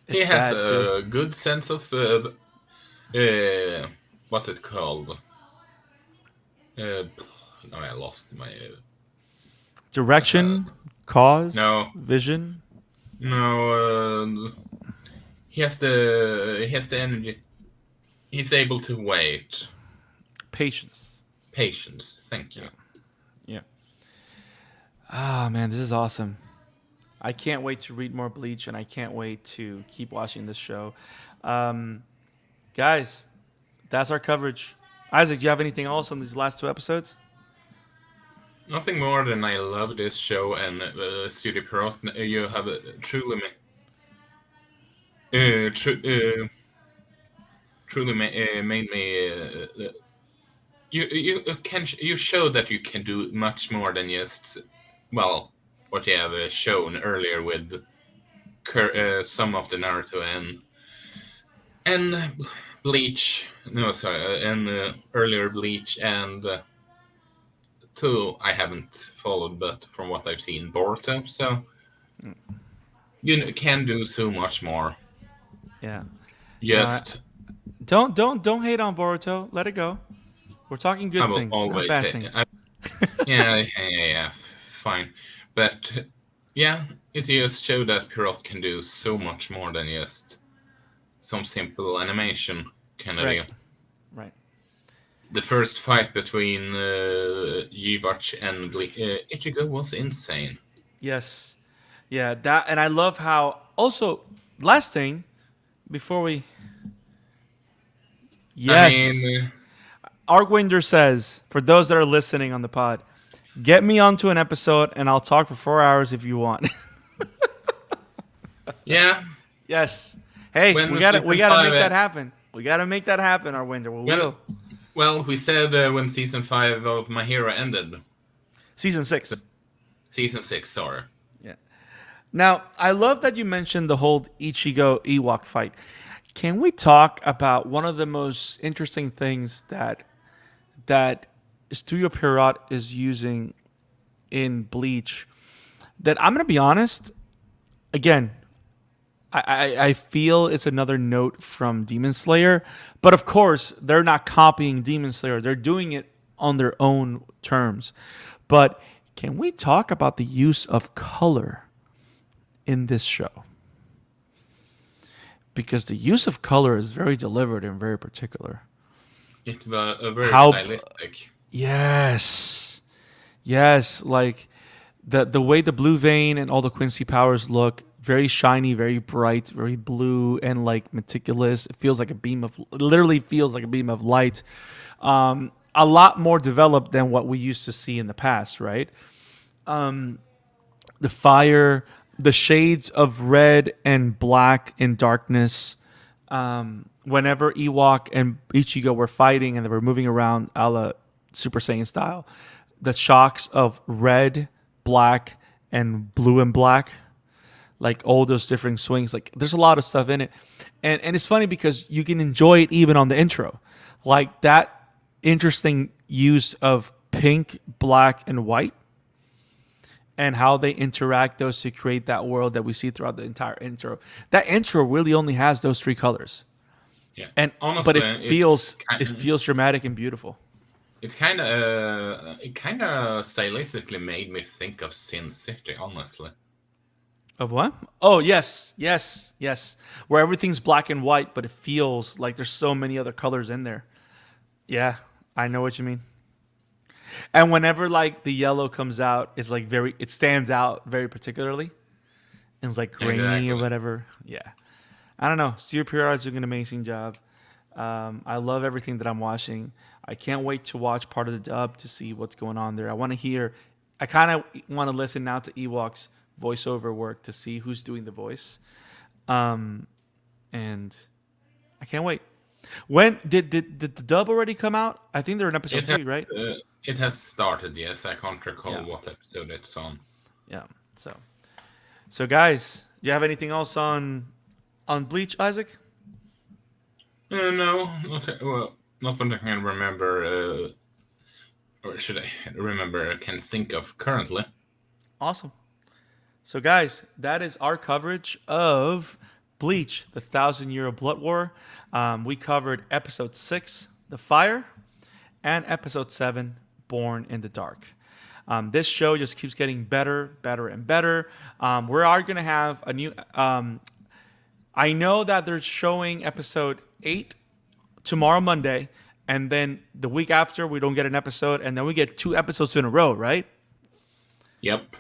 he has a good sense of what's it called? No, I lost my direction, cause, no, vision. No, he has the energy. He's able to wait. Patience. Thank you. Yeah. Ah, man, this is awesome. I can't wait to read more Bleach, and I can't wait to keep watching this show. Guys, that's our coverage. Isaac, do you have anything else on these last 2 episodes? Nothing more than I love this show, and Studio Pierrot, you have truly made me. You show that you can do much more than just what you have shown earlier with some of the Naruto and Bleach. No, sorry, and earlier Bleach and. Two I haven't followed, but from what I've seen, Boruto. So you can do so much more. Yeah. Just don't hate on Boruto. Let it go. We're talking good things, not bad things. Yeah, fine. But yeah, it just showed that Pierrot can do so much more than just some simple animation kind of deal. Right. The first fight between Yhwach and Ichigo was insane. Yes. Yeah, that, and I love how also last thing before we Argwinder says, for those that are listening on the pod, get me onto an episode and I'll talk for 4 hours if you want. Yeah. Yes. Hey, we gotta make that happen. We gotta make that happen, Argwinder. We will. Well, we said when season 5 of My Hero ended. Season 6. Season 6, sorry. Yeah. Now, I love that you mentioned the whole Ichigo Yhwach fight. Can we talk about one of the most interesting things that Studio Pierrot is using in Bleach? That I'm going to be honest, again, I feel it's another note from Demon Slayer, but of course they're not copying Demon Slayer. They're doing it on their own terms. But can we talk about the use of color in this show? Because the use of color is very deliberate and very particular. It's very stylistic. Yes, like the way the blue vein and all the Quincy powers look. Very shiny, very bright, very blue, and like meticulous. It feels like literally feels like a beam of light. A lot more developed than what we used to see in the past, right? The fire, the shades of red and black in darkness. Whenever Yhwach and Ichigo were fighting and they were moving around a la Super Saiyan style, the shocks of red, black, and blue and black. Like all those different swings, like there's a lot of stuff in it, and it's funny because you can enjoy it even on the intro, like that interesting use of pink, black, and white, and how they interact those to create that world that we see throughout the entire intro. That intro really only has those 3 colors, and honestly, but it feels dramatic and beautiful. It kind of stylistically made me think of Sin City, honestly. Of what? Oh, yes. Where everything's black and white, but it feels like there's so many other colors in there. Yeah, I know what you mean. And whenever like the yellow comes out, it's like it stands out very particularly. And it's like grainy or whatever. Yeah. I don't know. Studio Pierrot's doing an amazing job. I love everything that I'm watching. I can't wait to watch part of the dub to see what's going on there. I kind of want to listen now to Yhwach's voiceover work to see who's doing the voice, and I can't wait. When did the dub already come out? I think they're in episode 3, right? It has started. Yes, I can't recall what episode it's on. Yeah. So guys, do you have anything else on Bleach, Isaac? No, not what I can remember. Or should I remember? I can think of currently. Awesome. So, guys, that is our coverage of Bleach, the 1,000-year Blood War. We covered episode 6, The Fire, and episode 7, Born in the Dark. This show just keeps getting better, and better. We are going to have a new... I know that they're showing episode 8 tomorrow, Monday, and then the week after, we don't get an episode, and then we get 2 episodes in a row, right? Yep.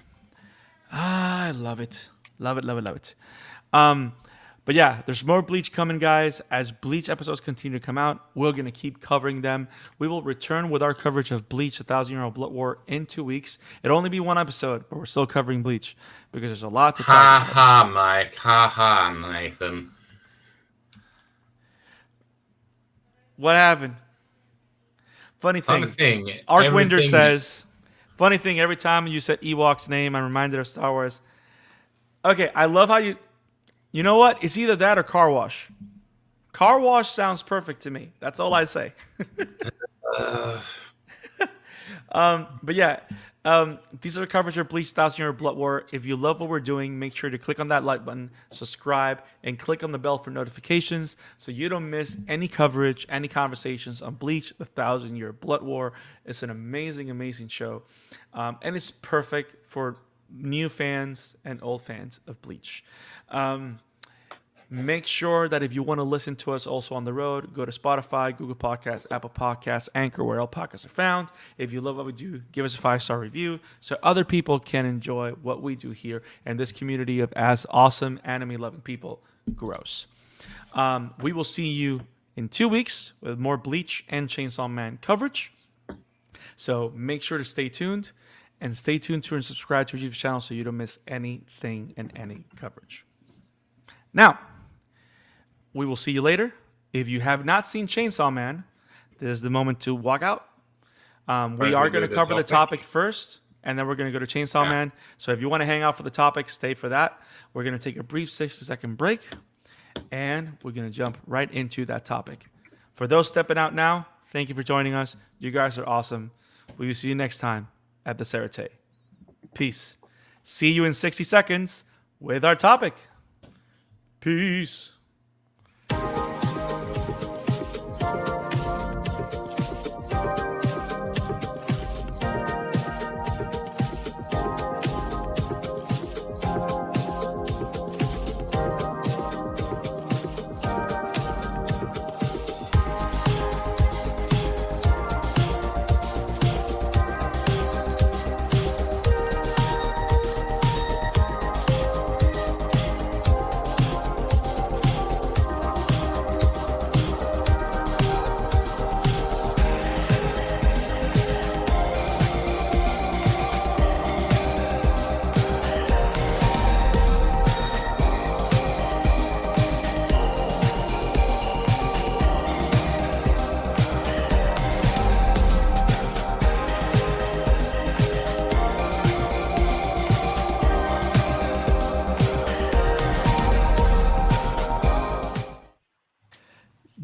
I love it. Love it, love it, love it. But yeah, there's more Bleach coming, guys. As Bleach episodes continue to come out, we're going to keep covering them. We will return with our coverage of Bleach, the Thousand-Year Blood War, in 2 weeks. It'll only be one episode, but we're still covering Bleach because there's a lot to talk about. Ha ha, Mike. Ha ha, Nathan. What happened? Funny thing. Arcwinder says, funny thing, every time you said Yhwach's name, I'm reminded of Star Wars. Okay, I love how you know what? It's either that or car wash. Car wash sounds perfect to me. That's all I say. But yeah, these are the coverage of Bleach, Thousand-Year Blood War. If you love what we're doing, make sure to click on that like button, subscribe, and click on the bell for notifications so you don't miss any coverage, any conversations on Bleach, the Thousand-Year Blood War. It's an amazing, amazing show. And it's perfect for new fans and old fans of Bleach. Make sure that if you want to listen to us also on the road, go to Spotify, Google Podcasts, Apple Podcasts, Anchor, where all podcasts are found. If you love what we do, give us a 5-star review so other people can enjoy what we do here and this community of as awesome anime-loving people grows. We will see you in 2 weeks with more Bleach and Chainsaw Man coverage. So make sure to stay tuned. And stay tuned to and subscribe to our YouTube channel so you don't miss anything and any coverage. Now, we will see you later. If you have not seen Chainsaw Man, this is the moment to walk out. We are going to cover the topic first, and then we're going to go to Chainsaw Man. So if you want to hang out for the topic, stay for that. We're going to take a brief 60-second break, and we're going to jump right into that topic. For those stepping out now, thank you for joining us. You guys are awesome. We will see you next time at the Sarate. Peace. See you in 60 seconds with our topic. Peace.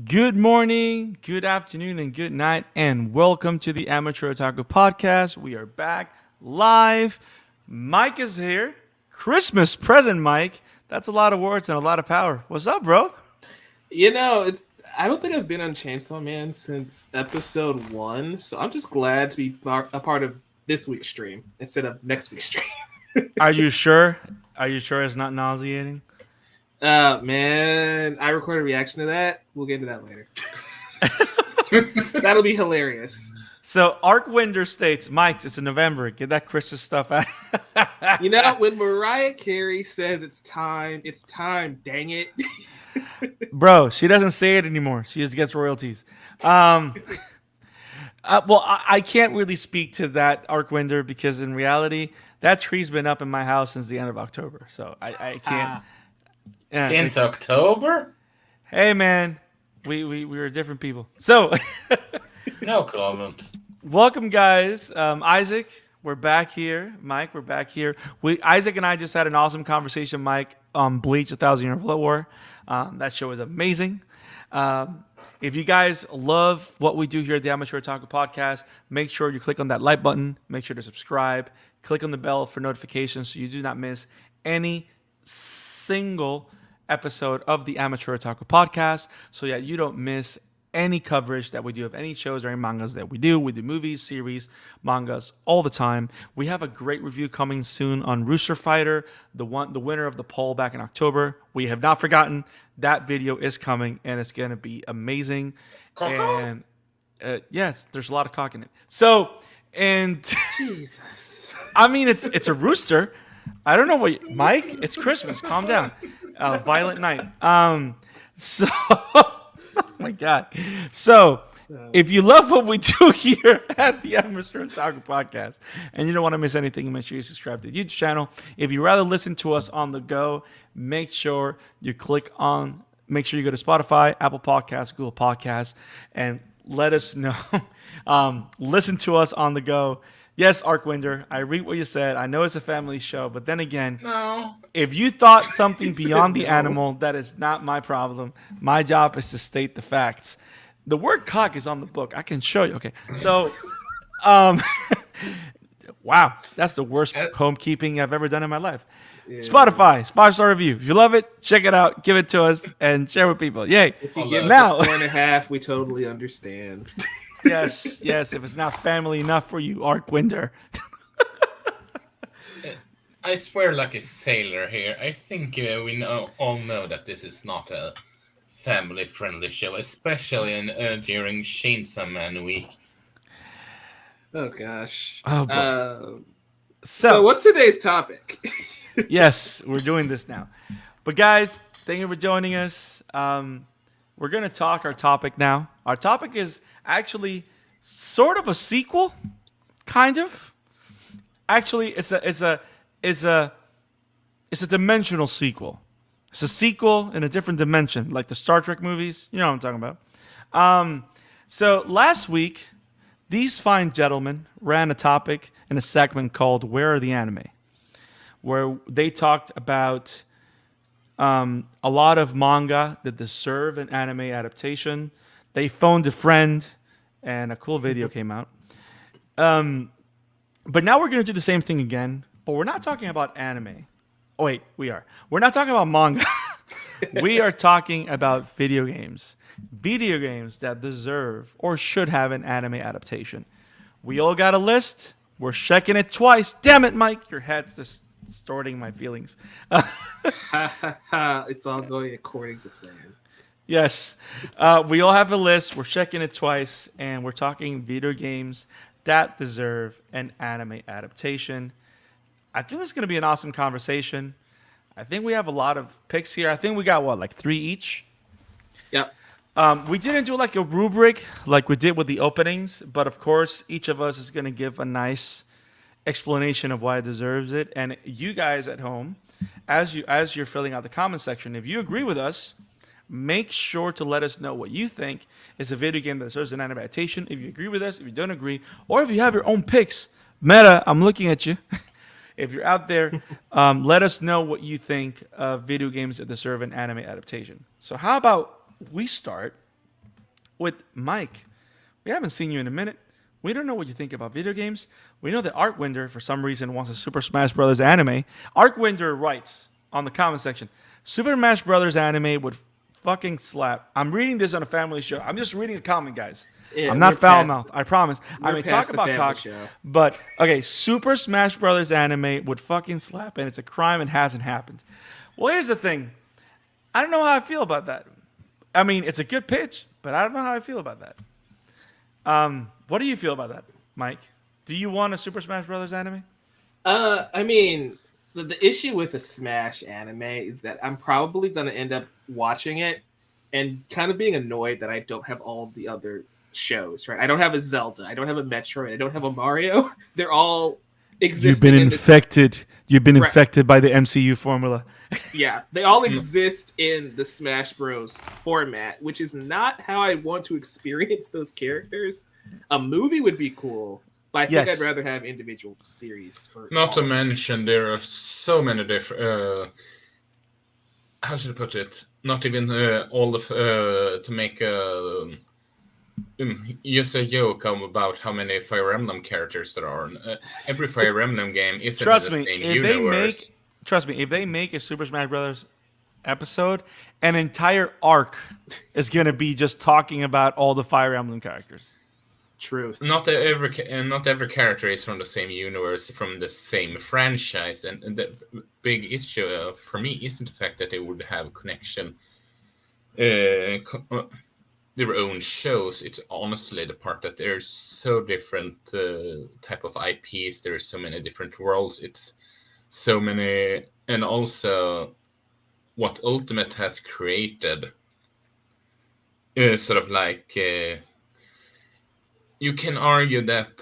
Good morning, good afternoon, and good night, and welcome to the Amateur Otaku podcast. We are back live. Mike is here. Christmas present, Mike. That's a lot of words and a lot of power. What's up, bro? You know, I don't think I've been on Chainsaw Man since episode 1, so I'm just glad to be a part of this week's stream instead of next week's stream. Are you sure? Are you sure it's not nauseating? Man, I recorded a reaction to that. We'll get into that later. That'll be hilarious. So Arcwinder states, Mike, it's in November. Get that Christmas stuff out. You know, when Mariah Carey says it's time, dang it. Bro, she doesn't say it anymore. She just gets royalties. Well, I can't really speak to that Arcwinder because in reality, that tree's been up in my house since the end of October. So I can't. Since October? Hey, man. We were different people. So, no comment. Welcome, guys. Isaac, we're back here. Mike, we're back here. Isaac and I just had an awesome conversation, Mike, on Bleach, 1,000-Year Blood War. That show was amazing. If you guys love what we do here at the Amateur Otaku podcast, make sure you click on that like button. Make sure to subscribe. Click on the bell for notifications so you do not miss any single episode of the Amateur Otaku podcast, so that you don't miss any coverage that we do of any shows or any mangas that we do. We do movies, series, mangas all the time. We have a great review coming soon on Rooster Fighter, the winner of the poll back in October. We have not forgotten. That video is coming, and it's going to be amazing. And yes, there's a lot of cock in it. So, and Jesus, I mean, it's a rooster. I don't know what Mike. It's Christmas. Calm down. Violent night. So, oh my God. So, if you love what we do here at the Amateur Otaku Podcast, and you don't want to miss anything, make sure you subscribe to the YouTube channel. If you rather listen to us on the go, make sure you click on. Make sure you go to Spotify, Apple Podcasts, Google Podcasts, and let us know. Listen to us on the go. Yes, Arcwinder, I read what you said. I know it's a family show, but then again, No. if you thought something beyond the animal, that is not my problem. My job is to state the facts. The word cock is on the book. I can show you. Okay, so, wow, that's the worst homekeeping I've ever done in my life. Yeah. Spotify, 5-star review. If you love it, check it out, give it to us, and share with people. Yay! If you give us a 4.5, we totally understand. Yes. If it's not family enough for you, Arcwinder. I swear like a sailor here. I think we all know that this is not a family-friendly show, especially during Chainsaw Man week. Oh, gosh. So what's today's topic? Yes, we're doing this now. But guys, thank you for joining us. We're going to talk our topic now. Our topic is actually sort of a sequel, kind of. Actually, it's a dimensional sequel. It's a sequel in a different dimension, like the Star Trek movies. You know what I'm talking about. So last week, these fine gentlemen ran a topic in a segment called "Where Are the Anime?", where they talked about a lot of manga that deserve an anime adaptation. They phoned a friend, and a cool video came out. But now we're going to do the same thing again, but we're not talking about anime. Oh, wait, we are. We're not talking about manga. We are talking about video games. Video games that deserve or should have an anime adaptation. We all got a list. We're checking it twice. Damn it, Mike. Your head's distorting my feelings. It's all going according to plan. Yes. We all have a list. We're checking it twice. And we're talking video games that deserve an anime adaptation. I think this is going to be an awesome conversation. I think we have a lot of picks here. I think we got, like 3 each? Yep. We didn't do like a rubric like we did with the openings. But, of course, each of us is going to give a nice explanation of why it deserves it. And you guys at home, as you're filling out the comment section, if you agree with us, make sure to let us know what you think is a video game that deserves an anime adaptation. If you agree with us, if you don't agree, or if you have your own picks. Meta, I'm looking at you. If you're out there, let us know what you think of video games that deserve an anime adaptation. So how about we start with Mike? We haven't seen you in a minute. We don't know what you think about video games. We know that Arcwinder, for some reason, wants a Super Smash Bros. Anime. Arcwinder writes on the comment section, Super Smash Bros. Anime would fucking slap. I'm reading this on a family show. I'm just reading a comment, guys. Yeah, I'm not foul mouth. I promise. I may talk about cock, but okay. Super Smash Bros. Anime would fucking slap, and it's a crime and hasn't happened. Well, here's the thing. I don't know how I feel about that. I mean, it's a good pitch, but I don't know how I feel about that. What do you feel about that, Mike? Do you want a Super Smash Bros. Anime? I mean, the issue with a Smash anime is that I'm probably going to end up watching it and kind of being annoyed that I don't have all the other shows, right? I don't have a Zelda. I don't have a Metroid. I don't have a Mario. They're all existing. You've been infected. You've been infected by the MCU formula. Yeah, they all exist in the Smash Bros. Format, which is not how I want to experience those characters. A movie would be cool, but I think I'd rather have individual series. Not to mention, there are so many different. How should I put it? Not even all of to make just a joke about how many Fire Emblem characters there are. Every Fire Emblem game isn't in the same universe. Trust me, if they make a Super Smash Bros. Episode, an entire arc is going to be just talking about all the Fire Emblem characters. Truth. Not every character is from the same universe, from the same franchise, and the big issue for me isn't the fact that they would have a connection, their own shows. It's honestly the part that there's so different type of IPs. There's so many different worlds. It's so many, and also what Ultimate has created is sort of like you can argue that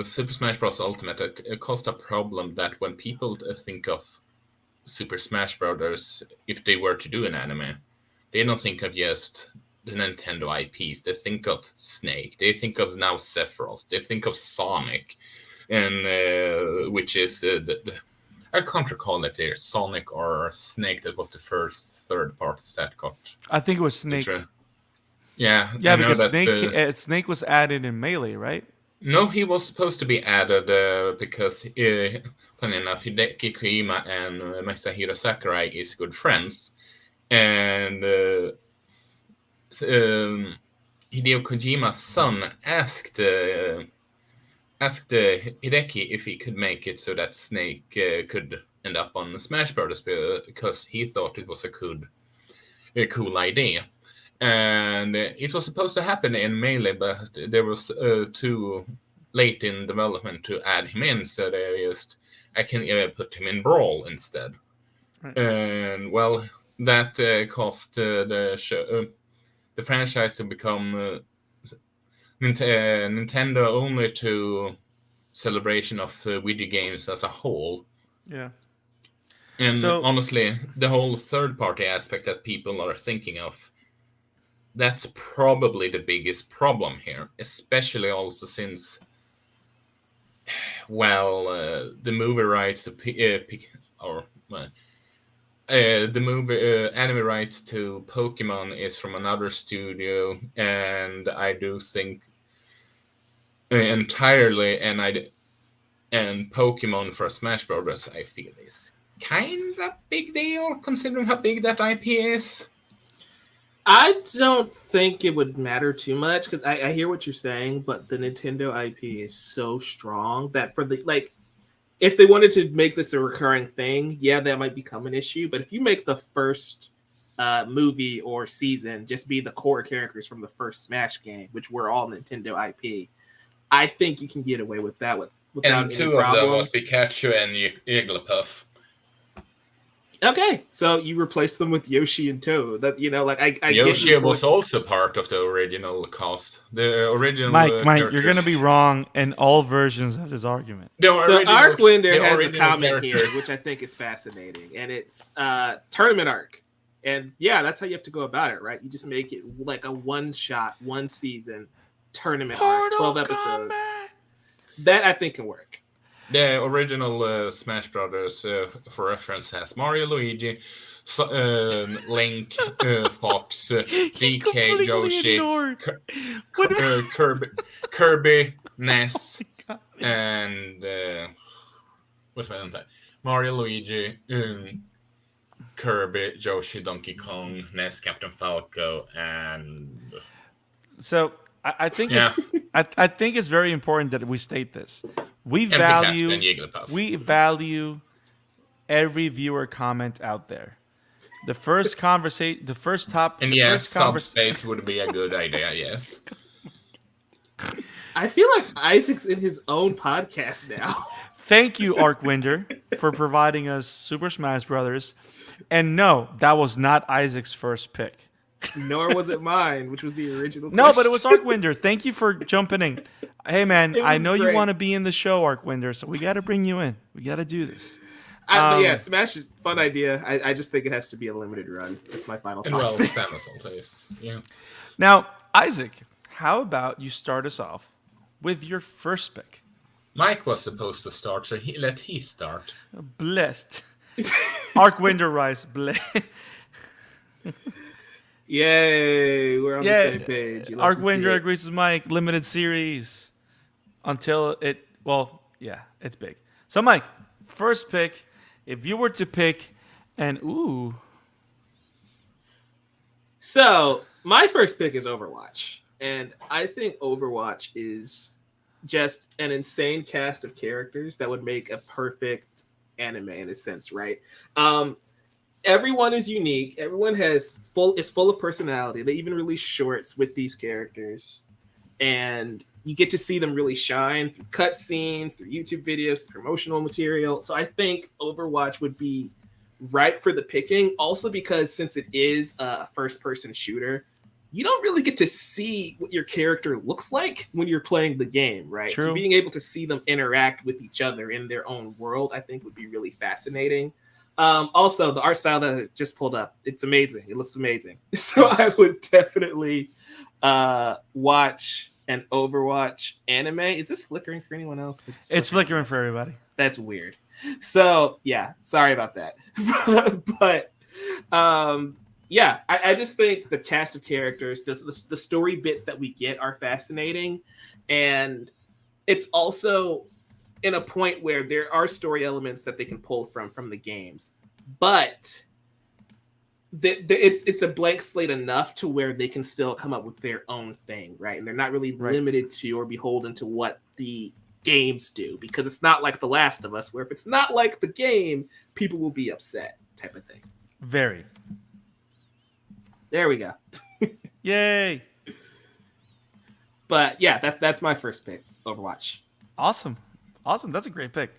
Super Smash Bros. Ultimate caused a problem that when people think of Super Smash Brothers, if they were to do an anime, they don't think of just the Nintendo IPs. They think of Snake. They think of now Sephiroth. They think of Sonic, and which is I can't recall if there's Sonic or Snake that was the first third part that got. I think it was Snake. Yeah, yeah, because Snake was added in Melee, right? No, he was supposed to be added because, funny enough, Hideki Kojima and Masahiro Sakurai is good friends, and Hideo Kojima's son asked Hideki if he could make it so that Snake could end up on Smash Bros. Because he thought it was a cool idea. And it was supposed to happen in Melee, but there was too late in development to add him in, so I can put him in Brawl instead. Right. And well, that caused the franchise to become Nintendo only to celebration of video games as a whole. Yeah. And honestly, the whole third-party aspect that people are thinking of, that's probably the biggest problem here, especially also since, the movie rights to the movie anime rights to Pokemon is from another studio, and I do think entirely, and Pokemon for Smash Bros. I feel is kind of big deal considering how big that IP is. I don't think it would matter too much because I hear what you're saying, but the Nintendo IP is so strong that for if they wanted to make this a recurring thing, yeah, that might become an issue. But if you make the first movie or season just be the core characters from the first Smash game, which were all Nintendo IP, I think you can get away with that without any problem. And 2 of them would be Pikachu and Jigglypuff. Okay, so you replace them with Yoshi and Toad. That I Yoshi was also part of the original cast. The original Mike, you're gonna be wrong in all versions of this argument. So Arcwinder has a comment here, which I think is fascinating, and it's tournament arc, and yeah, that's how you have to go about it, right? You just make it like a one-shot, one season tournament arc, 12 episodes. That I think can work. The original Smash Brothers, for reference, has Mario, Luigi, Link, Fox, DK, Yoshi, Kirby, Ness, and what was that? Mario, Luigi, Kirby, Yoshi, Donkey Kong, Ness, Captain Falco, and so I think I think it's very important that we state this. We value every viewer comment out there. The first conversation, the first top, and yes, subspace would be a good idea. Yes. I feel like Isaac's in his own podcast now. Thank you, Arcwinder, for providing us Super Smash Brothers. And no, that was not Isaac's first pick. Nor was it mine, which was the original question. No, but it was Arcwinder. Thank you for jumping in. Hey, man, I know great. You want to be in the show, Arcwinder, so we got to bring you in. We got to do this. But yeah, Smash is fun idea. I just think it has to be a limited run. That's my final thoughts. Yeah. Now, Isaac, how about you start us off with your first pick? Mike was supposed to start, so let he start. Blessed. Arcwinder Rice, blessed. Yay, we're on the same page. Arcwinder agrees with Mike. Limited series until it. Well, yeah, it's big. So, Mike, first pick. If you were to pick, So my first pick is Overwatch, and I think Overwatch is just an insane cast of characters that would make a perfect anime in a sense, right? Everyone is unique. Everyone is full of personality. They even release shorts with these characters. And you get to see them really shine through cutscenes, through YouTube videos, through promotional material. So I think Overwatch would be ripe for the picking. Also because since it is a first-person shooter, you don't really get to see what your character looks like when you're playing the game, right? True. So being able to see them interact with each other in their own world, I think would be really fascinating. Also, the art style that I just pulled up, it's amazing. It looks amazing. So I would definitely watch an Overwatch anime. Is this flickering for anyone else? It's flickering for everybody. That's weird. So yeah, sorry about that. but yeah, I just think the cast of characters, the story bits that we get are fascinating, and it's also in a point where there are story elements that they can pull from the games, but it's a blank slate enough to where they can still come up with their own thing, right? And they're not really limited to or beholden to what the games do, because it's not like The Last of Us, where if it's not like the game, people will be upset, type of thing. Very. There we go. Yay! But yeah, that's my first pick, Overwatch. Awesome. That's a great pick.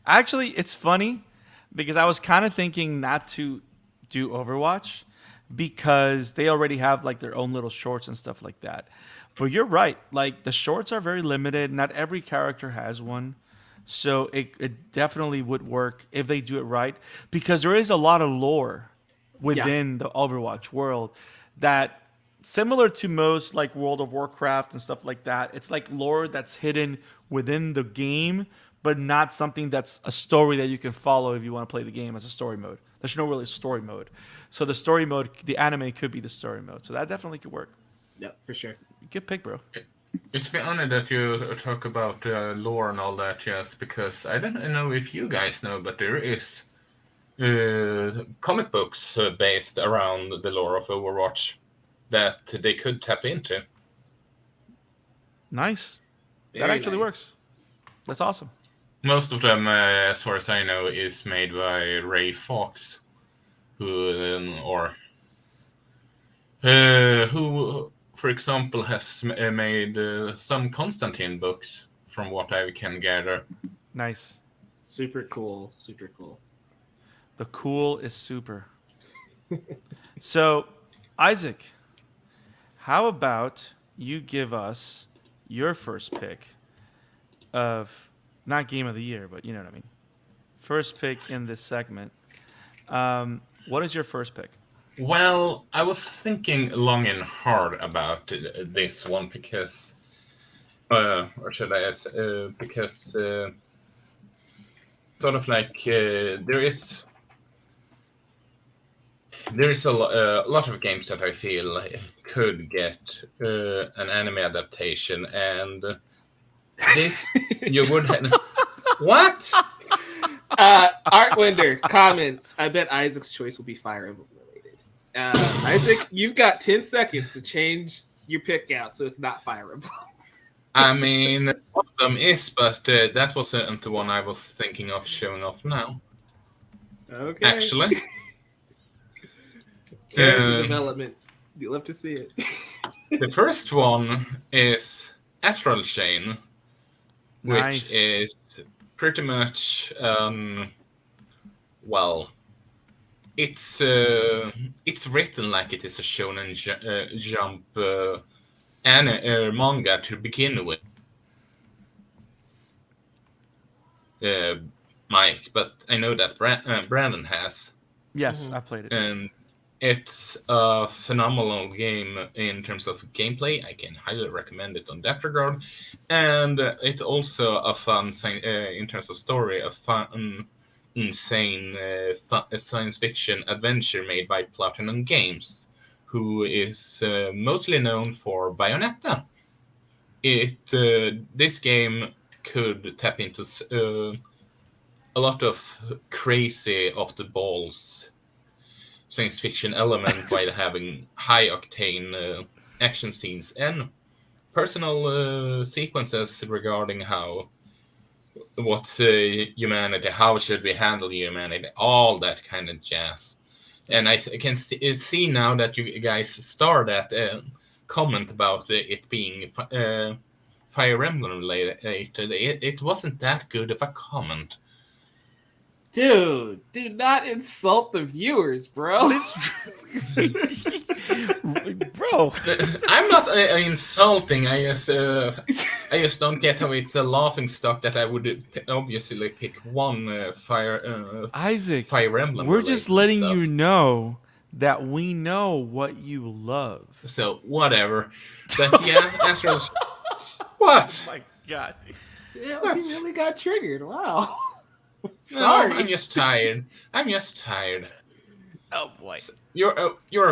Actually, it's funny because I was kind of thinking not to do Overwatch because they already have like their own little shorts and stuff like that. But you're right. Like the shorts are very limited. Not every character has one. So it definitely would work if they do it right, because there is a lot of lore within the Overwatch world that, similar to most like World of Warcraft and stuff like that, it's like lore that's hidden within the game, but not something that's a story that you can follow if you want to play the game as a story mode. There's no really story mode. So the story mode, the anime could be the story mode. So that definitely could work. Yeah, for sure. Good pick, bro. It's funny that you talk about lore and all that, yes, because I don't know if you guys know, but there is comic books based around the lore of Overwatch that they could tap into. Nice. Very that actually nice. works. That's awesome. Most of them, as far as I know, is made by Ray Fox, who, for example, has made some Constantine books, from what I can gather. Nice. Super cool. Super cool. The cool is super. So, Isaac, how about you give us your first pick of, not game of the year, but you know what I mean. First pick in this segment. What is your first pick? Well, I was thinking long and hard about this one because, or should I say, because sort of like there is a lot of games that I feel could get an anime adaptation, and this you would have. What? Artwinder comments. I bet Isaac's choice will be Fire Emblem related. Isaac, you've got 10 seconds to change your pick out so it's not Fire Emblem. I mean, one of them is, but that wasn't the one I was thinking of showing off now. Okay. Actually. Character development. You'll have to see it. The first one is Astral Chain, which is pretty much, well, it's written like it is a Shonen Jump manga to begin with, Mike, but I know that Brandon has. Yes, I've played it. And it's a phenomenal game in terms of gameplay. I can highly recommend it on that regard. And it's also a fun, in terms of story, a fun, insane science fiction adventure made by Platinum Games, who is mostly known for Bayonetta. This game could tap into a lot of crazy off-the-balls science fiction element while having high octane action scenes and personal sequences regarding what's humanity, how should we handle humanity, all that kind of jazz. And I can see now that you guys started that comment about it being Fire Fire Emblem related. It wasn't that good of a comment. Dude, do not insult the viewers, bro. Bro, I'm not insulting. I just don't get how it's a laughing stock that I would obviously pick one Isaac, Fire Emblem. we're just letting stuff. you know that we know what you love. So whatever. But yeah, Astral. What? Oh my God. Yeah, he really got triggered. Wow. Sorry. Sorry. No, I'm just tired. Oh boy. You're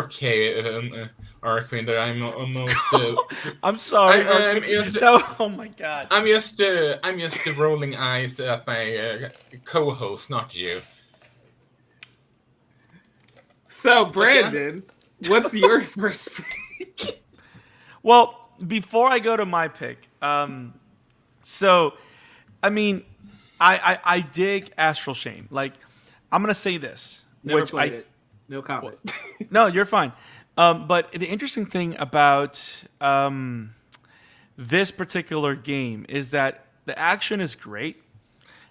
okay, Arquinder. I'm almost. I'm sorry. No. Oh my God. I'm just rolling eyes at my co-host, not you. So, Brandon, what's your first pick? Well, before I go to my pick, so, I mean, I dig Astral Chain. Like, I'm gonna say this, Never which played it. No comment. No, you're fine. But the interesting thing about this particular game is that the action is great,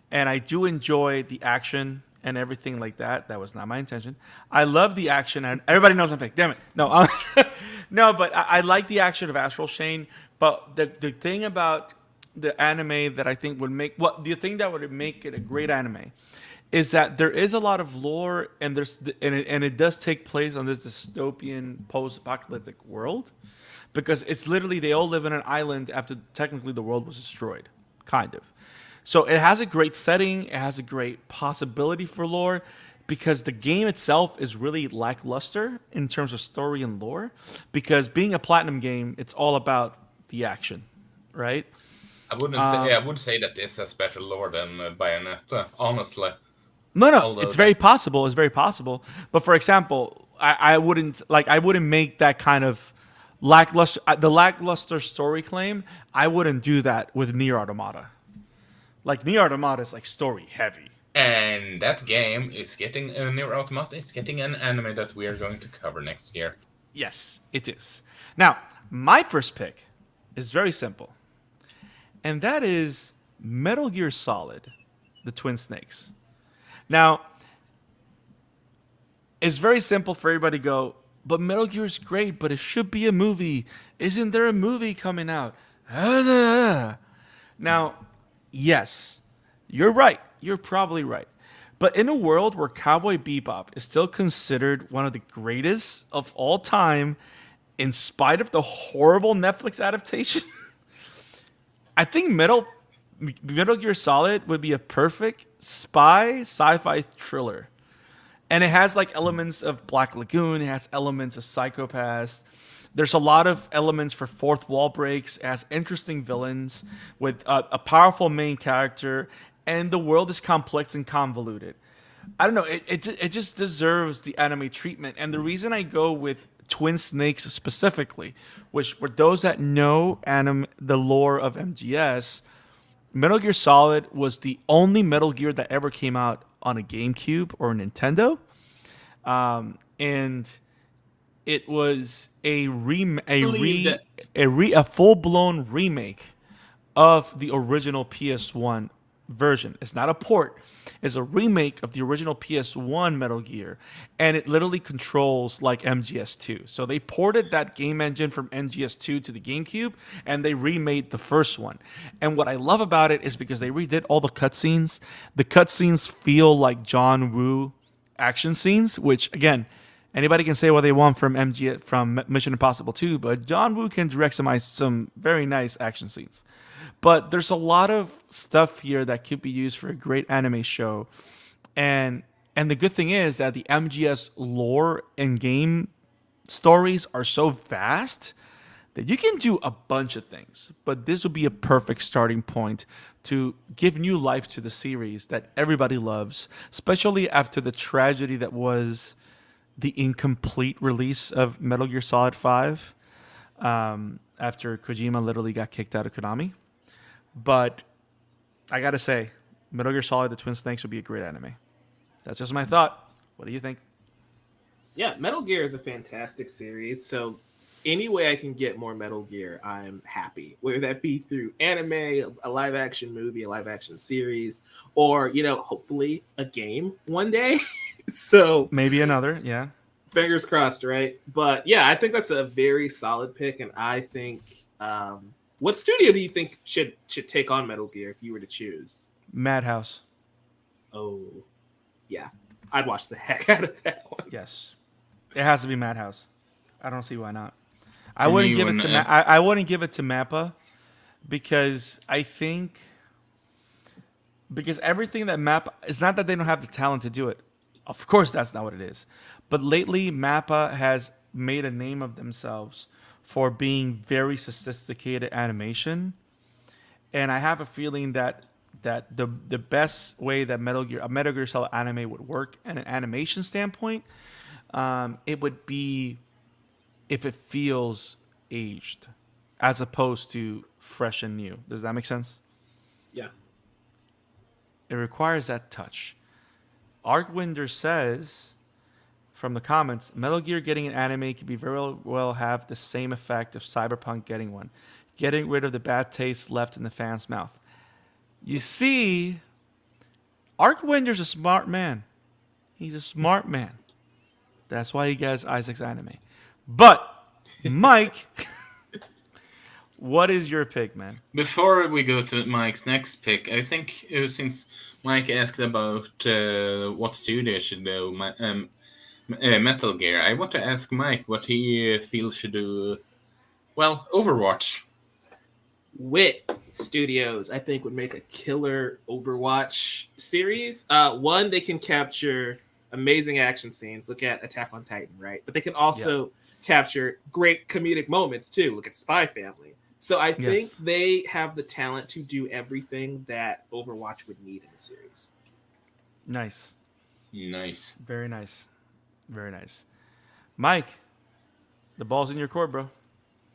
and I do enjoy the action and everything like that. That was not my intention. I love the action, and everybody knows my pick. Damn it. No, no, but I like the action of Astral Chain. But the thing about the anime that I think would make the thing that would make it a great anime is that there is a lot of lore, and it does take place on this dystopian post-apocalyptic world, because it's literally they all live in an island after technically the world was destroyed, kind of. So it has a great setting, it has a great possibility for lore, because the game itself is really lackluster in terms of story and lore, because being a platinum game, it's all about the action, right? I would say that this has better lore than Bayonetta, honestly. No, it's very possible. It's very possible. But for example, I wouldn't make that kind of lackluster story claim. I wouldn't do that with Nier Automata. Like, Nier Automata is like story heavy. And that game is getting Nier Automata. It's getting an anime that we are going to cover next year. Yes, it is. Now, my first pick is very simple, and that is Metal Gear Solid: The Twin Snakes. Now, it's very simple for everybody to go, but Metal Gear is great, but it should be a movie. Isn't there a movie coming out? Now, yes, you're right. You're probably right. But in a world where Cowboy Bebop is still considered one of the greatest of all time, in spite of the horrible Netflix adaptation, I think Metal Gear Solid would be a perfect sci-fi thriller. And it has like elements of Black Lagoon, it has elements of Psycho-Pass. There's a lot of elements for fourth wall breaks. It has interesting villains with a powerful main character, and the world is complex and convoluted. I don't know, it just deserves the anime treatment. And the reason I go with Twin Snakes specifically, which for those that know the lore of MGS, Metal Gear Solid was the only Metal Gear that ever came out on a GameCube or a Nintendo, and it was a full-blown remake of the original PS1 version. It's not a port. It's a remake of the original PS1 Metal Gear, and it literally controls like MGS2. So they ported that game engine from MGS2 to the GameCube, and they remade the first one. And what I love about it is because they redid all the cutscenes. The cutscenes feel like John Woo action scenes, which again, anybody can say what they want from Mission Impossible 2, but John Woo can direct some very nice action scenes. But there's a lot of stuff here that could be used for a great anime show. And the good thing is that the MGS lore and game stories are so vast that you can do a bunch of things. But this would be a perfect starting point to give new life to the series that everybody loves, especially after the tragedy that was the incomplete release of Metal Gear Solid 5 after Kojima literally got kicked out of Konami. But I gotta say, Metal Gear Solid: The Twin Snakes would be a great anime. That's just my thought. What do you think? Yeah, Metal Gear is a fantastic series. So any way I can get more Metal Gear, I'm happy. Whether that be through anime, a live action movie, a live action series, or hopefully a game one day. So Maybe another, yeah. fingers crossed, right? But yeah, I think that's a very solid pick, and I think what studio do you think should take on Metal Gear if you were to choose? Madhouse. Oh, yeah, I'd watch the heck out of that one. Yes, it has to be Madhouse. I don't see why not. I For wouldn't me, give it when, to I wouldn't give it to Mappa because I think everything that Mappa, it's not that they don't have the talent to do it. Of course, that's not what it is. But lately, Mappa has made a name of themselves for being very sophisticated animation, and I have a feeling that the best way that a Metal Gear Solid anime would work in an animation standpoint, it would be if it feels aged, as opposed to fresh and new. Does that make sense? Yeah. It requires that touch. Arkwinder says from the comments, Metal Gear getting an anime could be very well have the same effect of Cyberpunk getting one, getting rid of the bad taste left in the fans' mouth. You see, Arkwinder's a smart man. He's a smart man. That's why he gets Isaac's anime. But Mike, what is your pick, man? Before we go to Mike's next pick, I think since Mike asked about what studio should do Metal Gear, I want to ask Mike what he feels should do. Well, Overwatch. Wit Studios, I think, would make a killer Overwatch series. One, they can capture amazing action scenes. Look at Attack on Titan, right? But they can also capture great comedic moments too. Look at Spy Family. So I think they have the talent to do everything that Overwatch would need in a series. Nice. Nice. Very nice. Very nice. Mike, the ball's in your court, bro.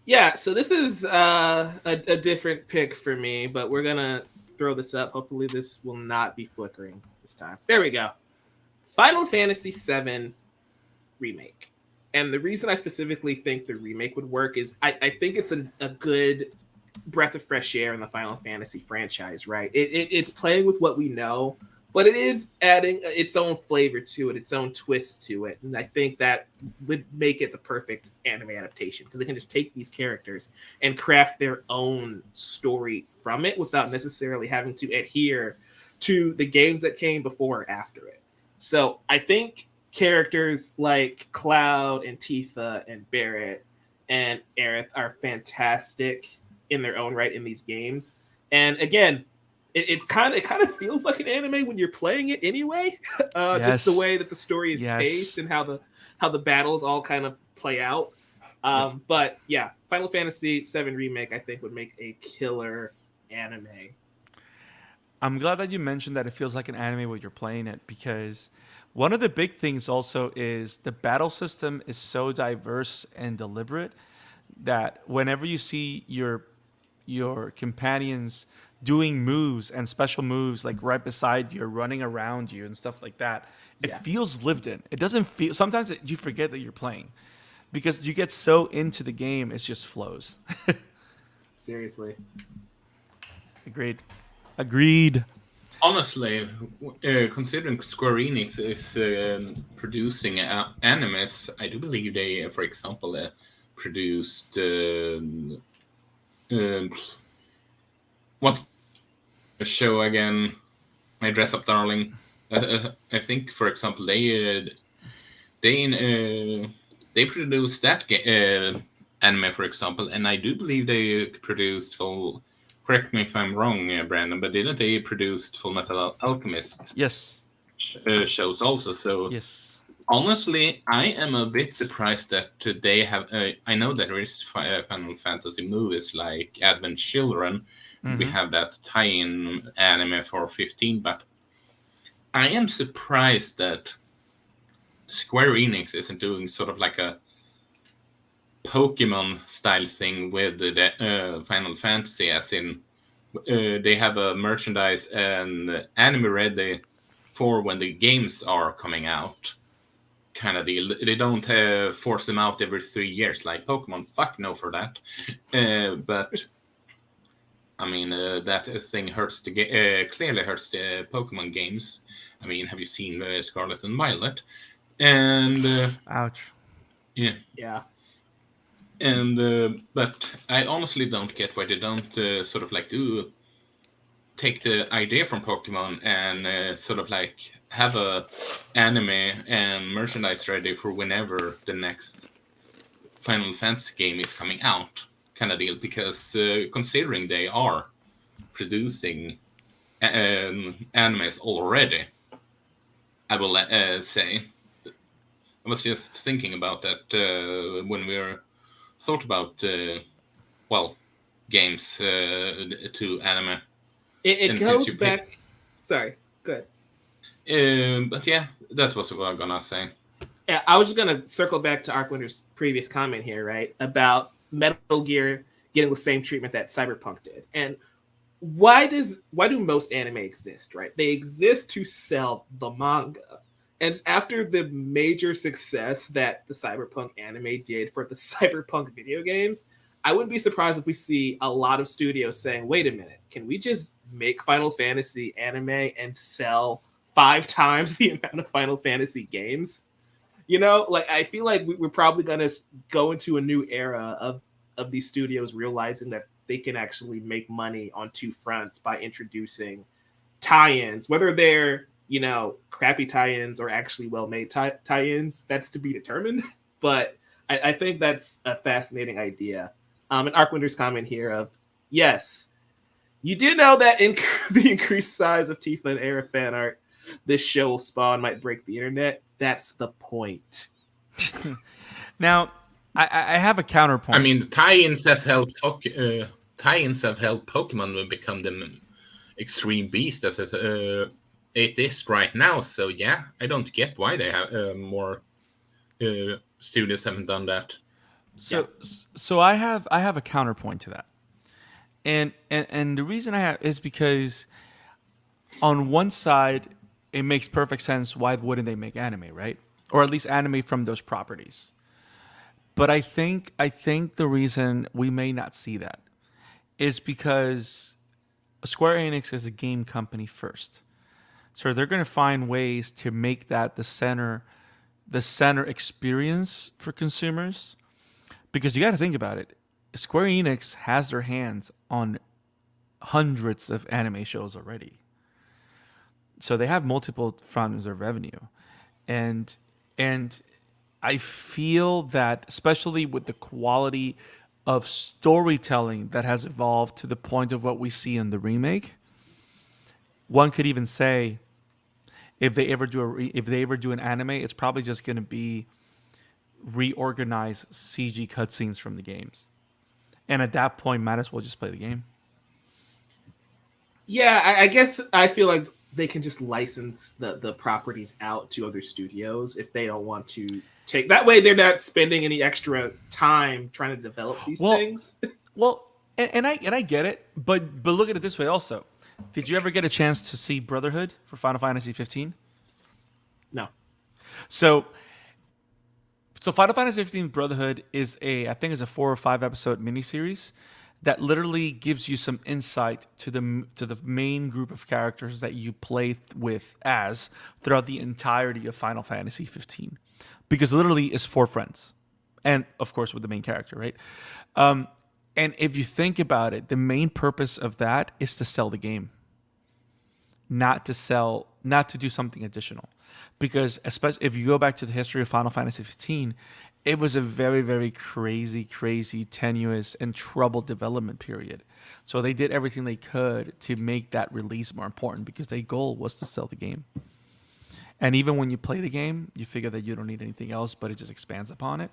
Yeah, so this is a different pick for me, but we're going to throw this up. Hopefully this will not be flickering this time. There we go. Final Fantasy VII Remake. And the reason I specifically think the remake would work is I think it's a good breath of fresh air in the Final Fantasy franchise, right? It's playing with what we know, but it is adding its own flavor to it, its own twist to it. And I think that would make it the perfect anime adaptation because they can just take these characters and craft their own story from it without necessarily having to adhere to the games that came before or after it. So I think characters like Cloud and Tifa and Barrett and Aerith are fantastic in their own right in these games. And again, it kind of feels like an anime when you're playing it anyway. Just the way that the story is paced and how the battles all kind of play out. But yeah, Final Fantasy VII Remake I think would make a killer anime. I'm glad that you mentioned that it feels like an anime when you're playing it because one of the big things also is the battle system is so diverse and deliberate that whenever you see your companions doing moves and special moves like right beside you, running around you and stuff like that, it feels lived in. It doesn't feel, sometimes you forget that you're playing because you get so into the game, it just flows. Seriously. Agreed. Honestly, considering Square Enix is producing animes, I do believe they, for example, produced what's the show again? My Dress Up Darling. I think, for example, they produced that anime, for example, and I do believe they produced full. Correct me if I'm wrong, Brandon, but didn't they produce Full Metal Alchemist? Yes. Shows also. So yes. Honestly, I am a bit surprised that they have. I know that there is Final Fantasy movies like Advent Children. Mm-hmm. We have that tie-in anime for 15, but I am surprised that Square Enix isn't doing sort of like a Pokemon style thing with the Final Fantasy, as in they have a merchandise and anime ready for when the games are coming out. kind of deal. They don't force them out every 3 years like Pokemon. Fuck no for that. But I mean, that thing hurts clearly hurts the Pokemon games. I mean, have you seen Scarlet and Violet? And ouch. Yeah. Yeah. And but I honestly don't get why they don't sort of like do take the idea from Pokemon and sort of like have a anime and merchandise ready for whenever the next Final Fantasy game is coming out, kind of deal. Because considering they are producing animes already, I will say. I was just thinking about that when we were thought about games to anime. It goes back. Sorry, good. But yeah, that was what I'm gonna say. Yeah, I was just gonna circle back to Arkwinter's previous comment here, right, about Metal Gear getting the same treatment that Cyberpunk did. And why do most anime exist, right? They exist to sell the manga. And after the major success that the Cyberpunk anime did for the Cyberpunk video games, I wouldn't be surprised if we see a lot of studios saying, wait a minute, can we just make Final Fantasy anime and sell 5 times the amount of Final Fantasy games? You know, like, I feel like we're probably going to go into a new era of these studios realizing that they can actually make money on 2 fronts by introducing tie-ins, whether they're, you know, crappy tie-ins or actually well-made tie-ins, that's to be determined. But I think that's a fascinating idea. And Arkwinter's comment here of, yes, you do know that the increased size of Tifa and Era fan art this show will spawn might break the internet. That's the point. Now, I have a counterpoint. I mean, tie-ins have helped Pokemon become the extreme beast as it is right now. So yeah, I don't get why they have more studios haven't done that. So I have a counterpoint to that, and the reason I have is because on one side it makes perfect sense. Why wouldn't they make anime, right? Or at least anime from those properties. But I think the reason we may not see that is because Square Enix is a game company first. So they're going to find ways to make that the center experience for consumers. Because you got to think about it. Square Enix has their hands on hundreds of anime shows already. So they have multiple fronts of revenue. And I feel that, especially with the quality of storytelling that has evolved to the point of what we see in the remake, one could even say, if they ever do an anime, it's probably just going to be reorganize CG cutscenes from the games, and at that point, might as well just play the game. Yeah, I guess I feel like they can just license the properties out to other studios if they don't want to take. That way, they're not spending any extra time trying to develop these things. Well, and I get it, but look at it this way also. Did you ever get a chance to see Brotherhood for Final Fantasy 15? No. So Final Fantasy 15 Brotherhood is I think it's a 4 or 5 episode miniseries that literally gives you some insight to the main group of characters that you play with as throughout the entirety of Final Fantasy 15, because literally it's 4 friends, and of course with the main character, right? And if you think about it, the main purpose of that is to sell the game, not to do something additional. Because especially if you go back to the history of Final Fantasy 15, it was a very, very crazy, tenuous, and troubled development period. So they did everything they could to make that release more important, because their goal was to sell the game. And even when you play the game, you figure that you don't need anything else, but it just expands upon it.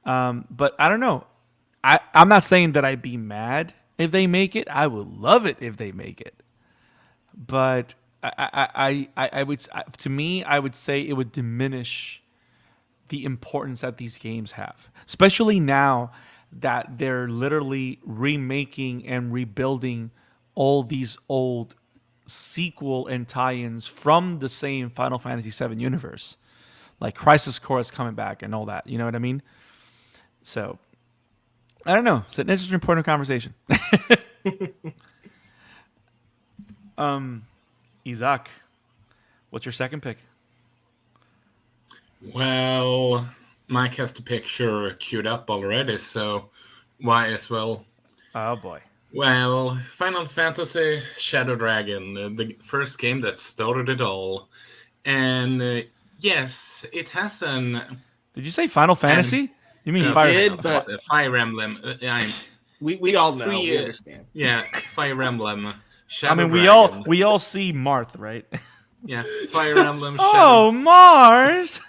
But I don't know. I'm not saying that I'd be mad if they make it. I would love it if they make it. But I would, to me, I would say it would diminish the importance that these games have, especially now that they're literally remaking and rebuilding all these old sequel and tie-ins from the same Final Fantasy VII universe. like Crisis Core is coming back and all that. You know what I mean? So I don't know. It's an interesting, important conversation. Isak, what's your second pick? Well, Mike has the picture queued up already, so why as well? Oh boy. Well, Final Fantasy Shadow Dragon, the first game that started it all. And yes, it has an... Did you say Final Fantasy? You mean No, Fire? did, but Fire Emblem. we all know. We understand. Yeah, Fire Emblem. Shadow I mean, Dragon. we all see Marth, right? Yeah, Fire Emblem. Oh, Mars!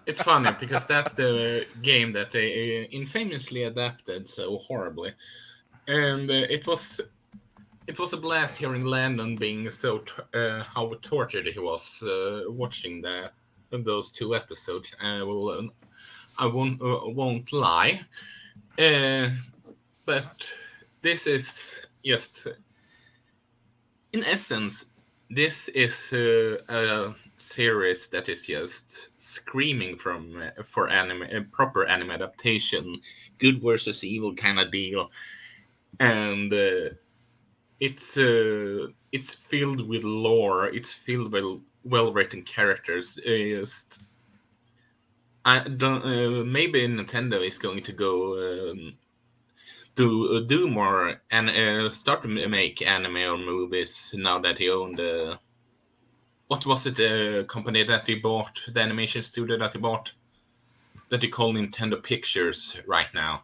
It's funny because that's the game that they infamously adapted so horribly, and it was a blast hearing Landon being so how tortured he was watching those 2 episodes. I won't lie, but this is just, in essence, this is a series that is just screaming for proper anime adaptation, good versus evil kind of deal, and it's filled with lore. It's filled with well-written characters. I don't. Maybe Nintendo is going to go to do more and start to make anime or movies now that he owned. What was it? The company that he bought, the animation studio that he bought, that he call Nintendo Pictures right now.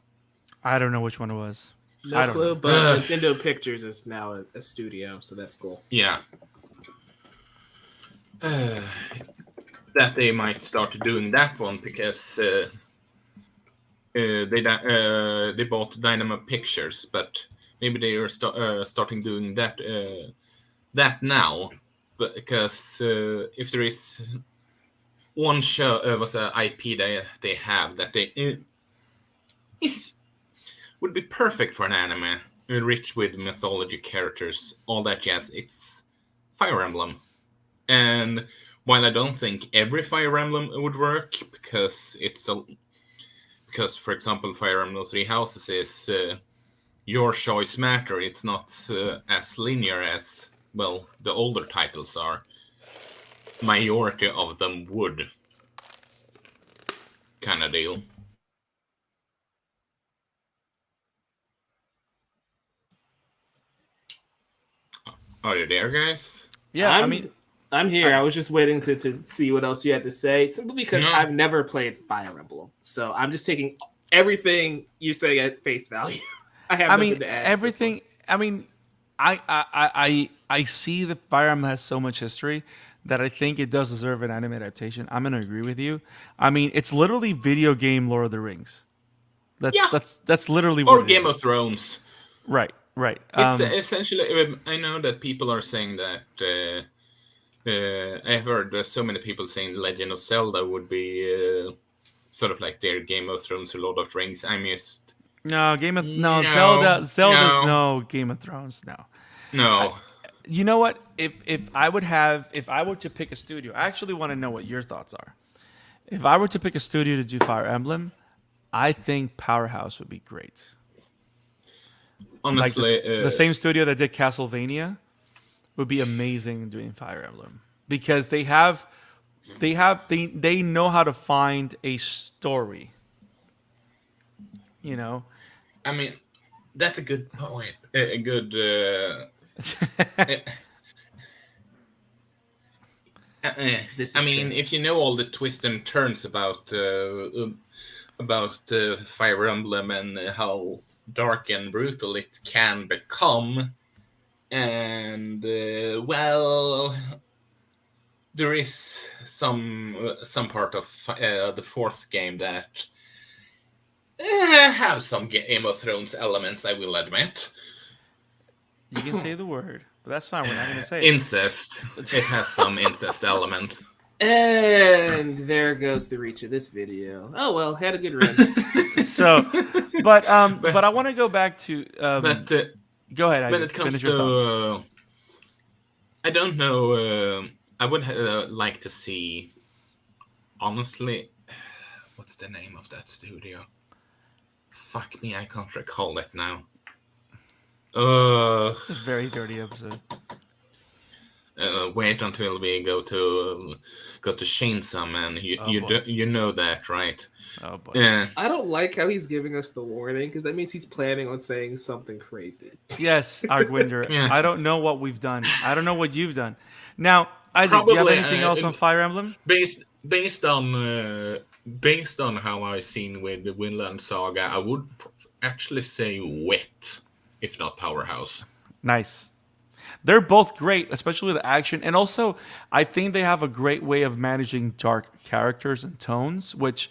I don't know which one it was. No clue, but Nintendo Pictures is now a studio, so that's cool. Yeah. That they might start doing that one because they bought Dynamo Pictures, but maybe they are starting doing that now. But because if there is one show was an IP they have that would be perfect for an anime, rich with mythology characters, all that jazz. It's Fire Emblem, and while I don't think every Fire Emblem would work because for example Fire Emblem Three Houses is your choice matter. It's not as linear as the older titles are. Majority of them would kind of deal. Are you there, guys? Yeah, I'm here. I was just waiting to see what else you had to say, simply because I've never played Fire Emblem, so I'm just taking everything you're saying at face value. I have nothing to add. Everything. I mean, I see that Fire Emblem has so much history that I think it does deserve an anime adaptation. I'm gonna agree with you. I mean, it's literally video game Lord of the Rings. That's literally what or Game of Thrones. Right. It's essentially. I know that people are saying that. I've heard so many people saying Legend of Zelda would be sort of like their Game of Thrones or Lord of the Rings. Zelda's no Game of Thrones. No. You know what? If I were to pick a studio, I actually want to know what your thoughts are. If I were to pick a studio to do Fire Emblem, I think Powerhouse would be great. Honestly, like the same studio that did Castlevania would be amazing doing Fire Emblem because they know how to find a story. You know, I mean, that's a good point. A good. If you know all the twists and turns about Fire Emblem and how dark and brutal it can become, and there is some part of the fourth game that have some Game of Thrones elements, I will admit. You can say the word, but that's fine. We're not going to say incest. It has some incest element. And there goes the reach of this video. Oh well, had a good run. But I want to go back to. Go ahead. When it comes to, I don't know. I would like to see honestly, what's the name of that studio? Fuck me, I can't recall it now. It's a very dirty episode. Wait until we go to Chainsaw Man. You know that, right? Oh boy. I don't like how he's giving us the warning because that means he's planning on saying something crazy. Yes, Argwinder. Yeah. I don't know what we've done. I don't know what you've done. Now, Isaac, do you have anything else on Fire Emblem? Based on how I've seen with the Vinland Saga, I would actually say wet, if not powerhouse. Nice. They're both great, especially the action. And also, I think they have a great way of managing dark characters and tones, which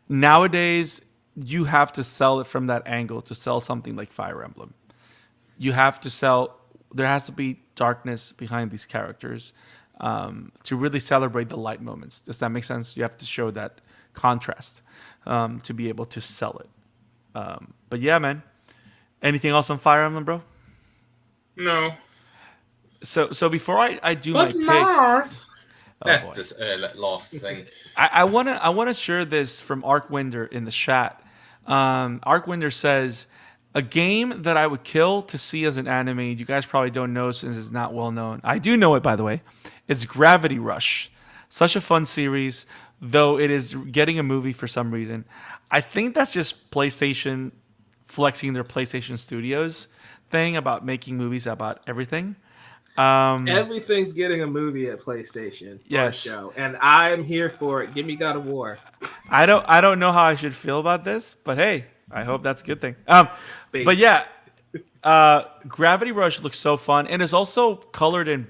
nowadays you have to sell it from that angle to sell something like Fire Emblem. You have to sell, there has to be darkness behind these characters to really celebrate the light moments. Does that make sense? You have to show that contrast to be able to sell it. But yeah, man. Anything else on Fire Emblem, bro? No. So before I do my pick, that's the last thing. I wanna share this from Arcwinder in the chat. Arcwinder says, a game that I would kill to see as an anime. You guys probably don't know since it's not well known. I do know it, by the way. It's Gravity Rush. Such a fun series, though it is getting a movie for some reason. I think that's just PlayStation flexing their PlayStation Studios thing about making movies about everything. Everything's getting a movie at PlayStation. Yes. Show, and I'm here for it. Give me God of War. I don't know how I should feel about this, but hey, I hope that's a good thing. But yeah, Gravity Rush looks so fun, and it's also colored and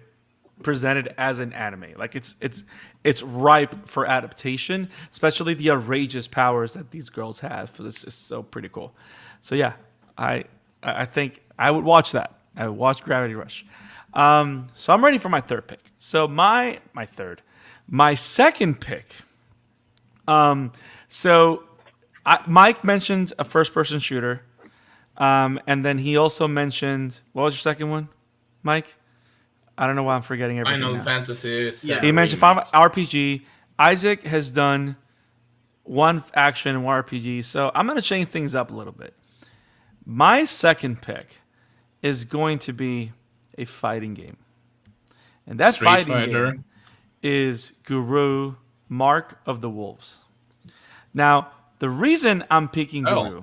presented as an anime. Like it's ripe for adaptation, especially the outrageous powers that these girls have. It's just so pretty cool. So yeah, I think I would watch that. I would watch Gravity Rush. So I'm ready for my third pick. So my second pick. Mike mentioned a first-person shooter, and then he also mentioned, what was your second one, Mike? I don't know why I'm forgetting everything. Final Fantasy. Yeah. He mentioned Final RPG. Isaac has done one action and one RPG, so I'm going to change things up a little bit. My second pick is going to be a fighting game. And that fighting game is Guru, Mark of the Wolves. Now, the reason I'm picking Guru,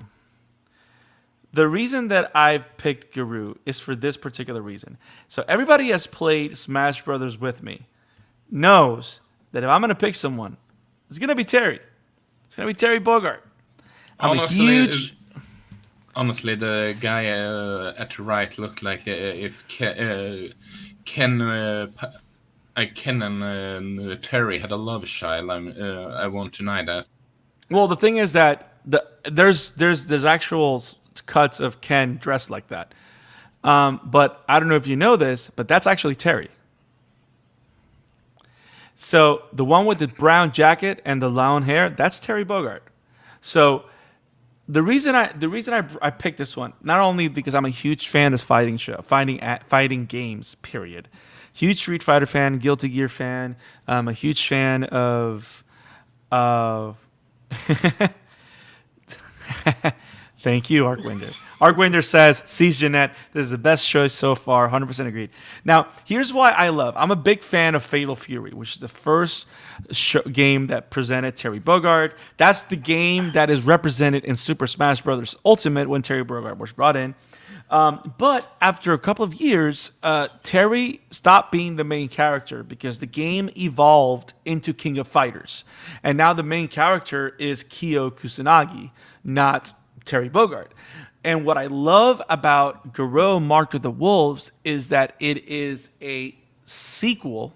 the reason that I've picked Guru is for this particular reason. So everybody has played Smash Brothers with me knows that if I'm going to pick someone, it's going to be Terry. It's going to be Terry Bogard. Honestly, the guy at the right looked like if Ken and Terry had a love child. I won't deny that. Well, the thing is that there's actual cuts of Ken dressed like that. But I don't know if you know this, but that's actually Terry. So the one with the brown jacket and the long hair, that's Terry Bogard. So the reason I picked this one, not only because I'm a huge fan of fighting games, period. Huge Street Fighter fan, Guilty Gear fan. I'm a huge fan of Thank you, Arcwinder. Arcwinder says, "Sees Jeanette. This is the best choice so far. 100% agreed." Now, here's why I'm a big fan of Fatal Fury, which is the first game that presented Terry Bogard. That's the game that is represented in Super Smash Bros. Ultimate when Terry Bogard was brought in. But after a couple of years, Terry stopped being the main character because the game evolved into King of Fighters. And now the main character is Kyo Kusanagi, not Terry Bogard. And what I love about Garo Mark of the Wolves is that it is a sequel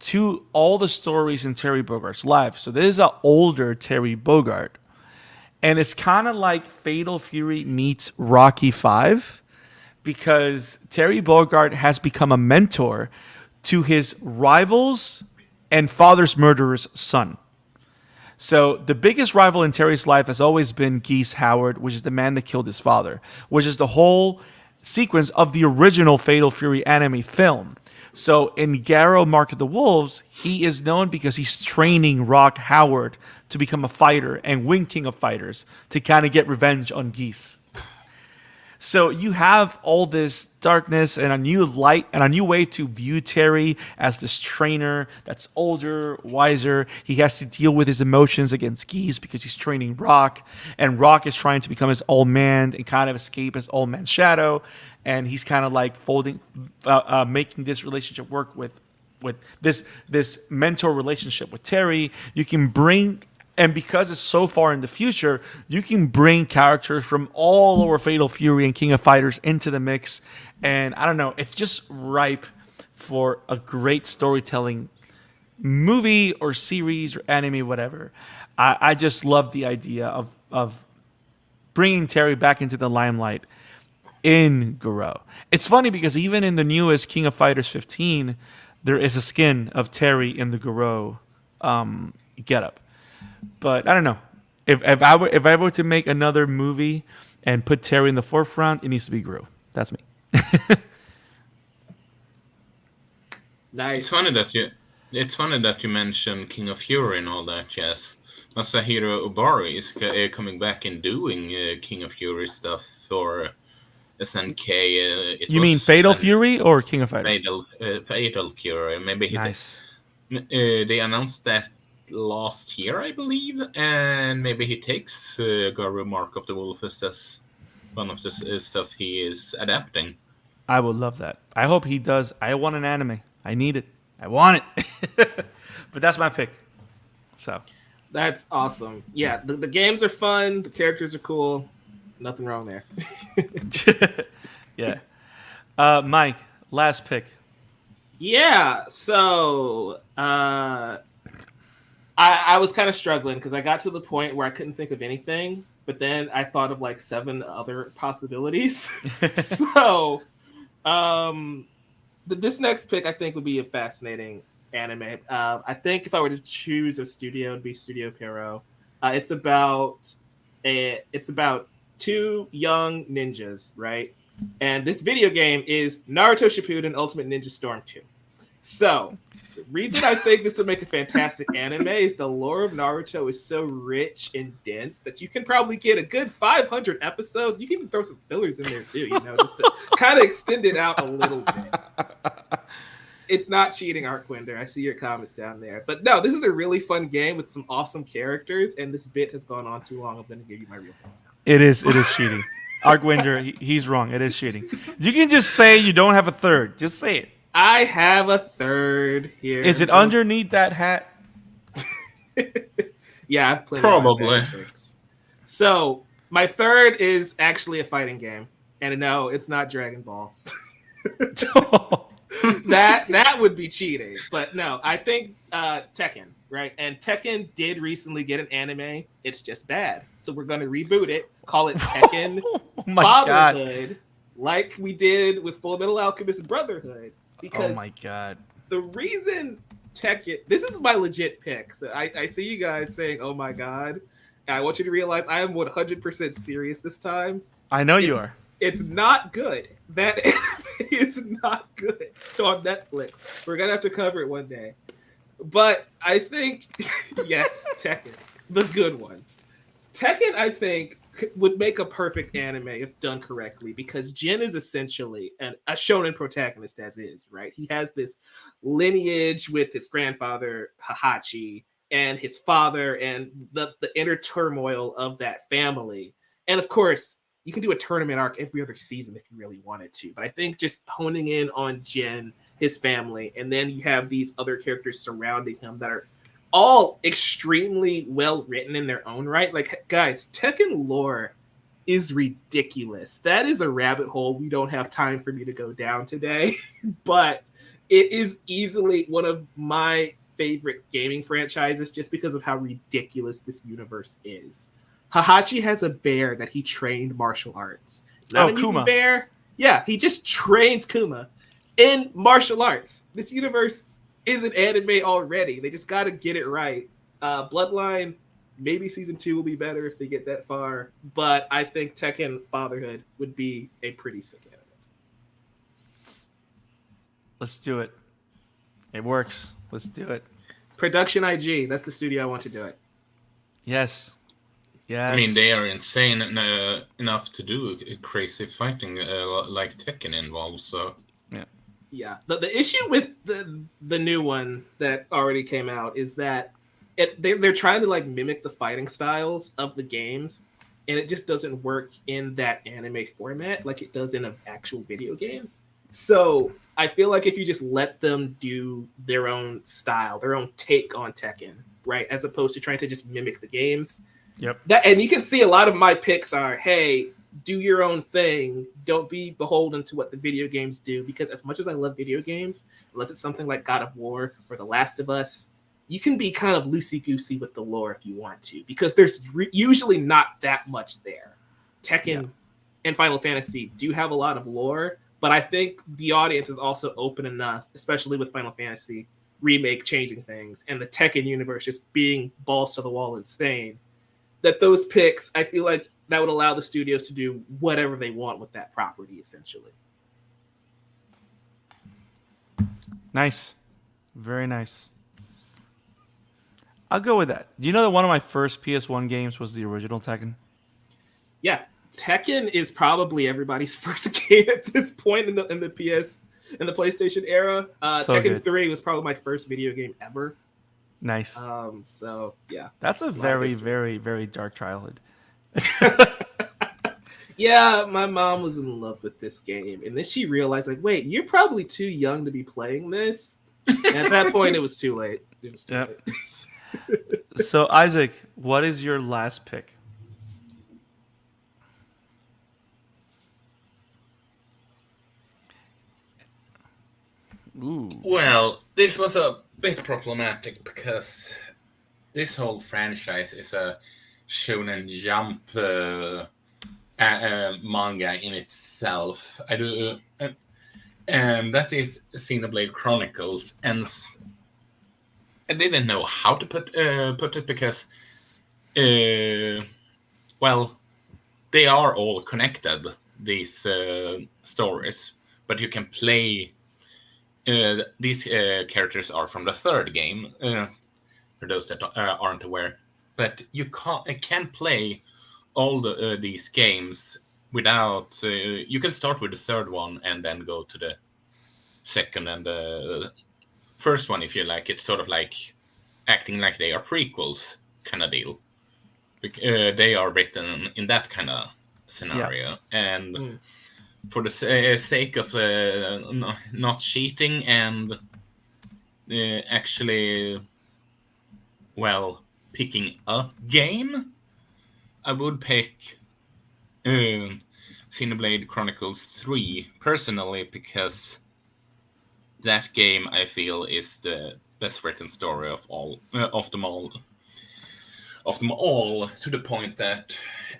to all the stories in Terry Bogard's life. So this is an older Terry Bogard. And it's kind of like Fatal Fury meets Rocky V because Terry Bogard has become a mentor to his rivals and father's murderer's son. So the biggest rival in Terry's life has always been Geese Howard, which is the man that killed his father, which is the whole sequence of the original Fatal Fury anime film. So in Garo Mark of the Wolves, he is known because he's training Rock Howard to become a fighter and win King of Fighters to kind of get revenge on Geese. So you have all this darkness and a new light and a new way to view Terry as this trainer that's older, wiser. He has to deal with his emotions against Geese because he's training Rock, and Rock is trying to become his old man and kind of escape his old man's shadow. And he's kind of like making this relationship work with this mentor relationship with Terry. You can bring. And because it's so far in the future, you can bring characters from all over Fatal Fury and King of Fighters into the mix. And I don't know, it's just ripe for a great storytelling movie or series or anime, whatever. I just love the idea of bringing Terry back into the limelight in Garo. It's funny because even in the newest King of Fighters 15, there is a skin of Terry in the Garo getup. But I don't know. If I were to make another movie and put Terry in the forefront, it needs to be Gru. That's me. Nice. It's funny that you mentioned King of Fury and all that. Yes, Masahiro Obari is coming back and doing King of Fury stuff for SNK. You mean Fatal Fury or King of Fighters? Fatal Fury. Maybe nice. They announced that last year, I believe, and maybe he takes Garo Mark of the Wolf as one of the stuff he is adapting. I would love that. I hope he does. I want an anime. I need it. I want it. But that's my pick. So that's awesome. Yeah, the games are fun. The characters are cool. Nothing wrong there. Yeah. Mike, last pick. Yeah. So I was kind of struggling because I got to the point where I couldn't think of anything, but then I thought of like 7 other possibilities. So, this next pick I think would be a fascinating anime. I think if I were to choose a studio, it'd be Studio Pierrot. It's about 2 young ninjas, right? And this video game is Naruto Shippuden Ultimate Ninja Storm 2. So, the reason I think this would make a fantastic anime is the lore of Naruto is so rich and dense that you can probably get a good 500 episodes. You can even throw some fillers in there too, just to kind of extend it out a little bit. It's not cheating, Arquinder. I see your comments down there. But no, this is a really fun game with some awesome characters, and this bit has gone on too long. I'm going to give you my real point. It is cheating. Arquinder, he's wrong. It is cheating. You can just say you don't have a third. Just say it. I have a third here. Is it underneath that hat? Yeah, I've played probably. So my third is actually a fighting game, and no, it's not Dragon Ball. that would be cheating, but no, I think Tekken, right? And Tekken did recently get an anime. It's just bad, so we're going to reboot it. Call it Tekken Fatherhood, God. Like we did with Full Metal Alchemist Brotherhood. Because oh my God. The reason Tekken, this is my legit pick. So I see you guys saying, oh my God. And I want you to realize I am 100% serious this time. I know you are. It's not good. That is not good on Netflix. We're going to have to cover it one day. But I think, yes, Tekken, the good one. Tekken, I think, would make a perfect anime if done correctly, because Jin is essentially a shonen protagonist as is, right? He has this lineage with his grandfather, Hahachi, and his father, and the inner turmoil of that family. And of course, you can do a tournament arc every other season if you really wanted to. But I think just honing in on Jin, his family, and then you have these other characters surrounding him that are all extremely well written in their own right. Like, guys, Tekken lore is ridiculous. That is a rabbit hole we don't have time for me to go down today, but it is easily one of my favorite gaming franchises just because of how ridiculous this universe is. Hahachi has a bear that he trained martial arts. Kuma. Bear? Yeah, he just trains Kuma in martial arts. This universe is an anime already. They just got to get it right. Bloodline, maybe season 2 will be better if they get that far. But I think Tekken Fatherhood would be a pretty sick Let's do it. It works. Let's do it. Production IG. That's the studio I want to do it. Yes. Yes. I mean, they are insane enough to do crazy fighting like Tekken involves. So yeah. The issue with the new one that already came out is that they're trying to like mimic the fighting styles of the games, and it just doesn't work in that anime format like it does in an actual video game. So I feel like if you just let them do their own style, their own take on Tekken, right, as opposed to trying to just mimic the games. Yep. And you can see a lot of my picks are, hey, do your own thing. Don't be beholden to what the video games do. Because as much as I love video games, unless it's something like God of War or The Last of Us, you can be kind of loosey-goosey with the lore if you want to. Because there's usually not that much there. Tekken and Final Fantasy do have a lot of lore, but I think the audience is also open enough, especially with Final Fantasy Remake changing things, and the Tekken universe just being balls to the wall insane, that those picks, I feel like that would allow the studios to do whatever they want with that property, essentially. Nice. Very nice. I'll go with that. Do you know that one of my first PS1 games was the original Tekken? Yeah, Tekken is probably everybody's first game at this point in the PlayStation era. So Tekken good. 3 was probably my first video game ever. Nice. So yeah. That's a very, very, very dark childhood. Yeah, my mom was in love with this game, and then she realized, like, wait, you're probably too young to be playing this. And at that point, it was too late. Yep. So, Isaac, what is your last pick? Ooh. Well, this was a bit problematic because this whole franchise is a Shonen Jump manga in itself. And that is Xenoblade Chronicles, and I didn't know how to put it because, well, they are all connected, these stories, but you can play. These characters are from the third game, for those that aren't aware. But you can play all these games without. You can start with the third one and then go to the second and the first one if you like. It's sort of like acting like they are prequels kind of deal. They are written in that kind of scenario, and for the sake of not cheating and actually, well, picking a game, I would pick Xenoblade Chronicles 3 personally, because that game I feel is the best written story of them all, to the point that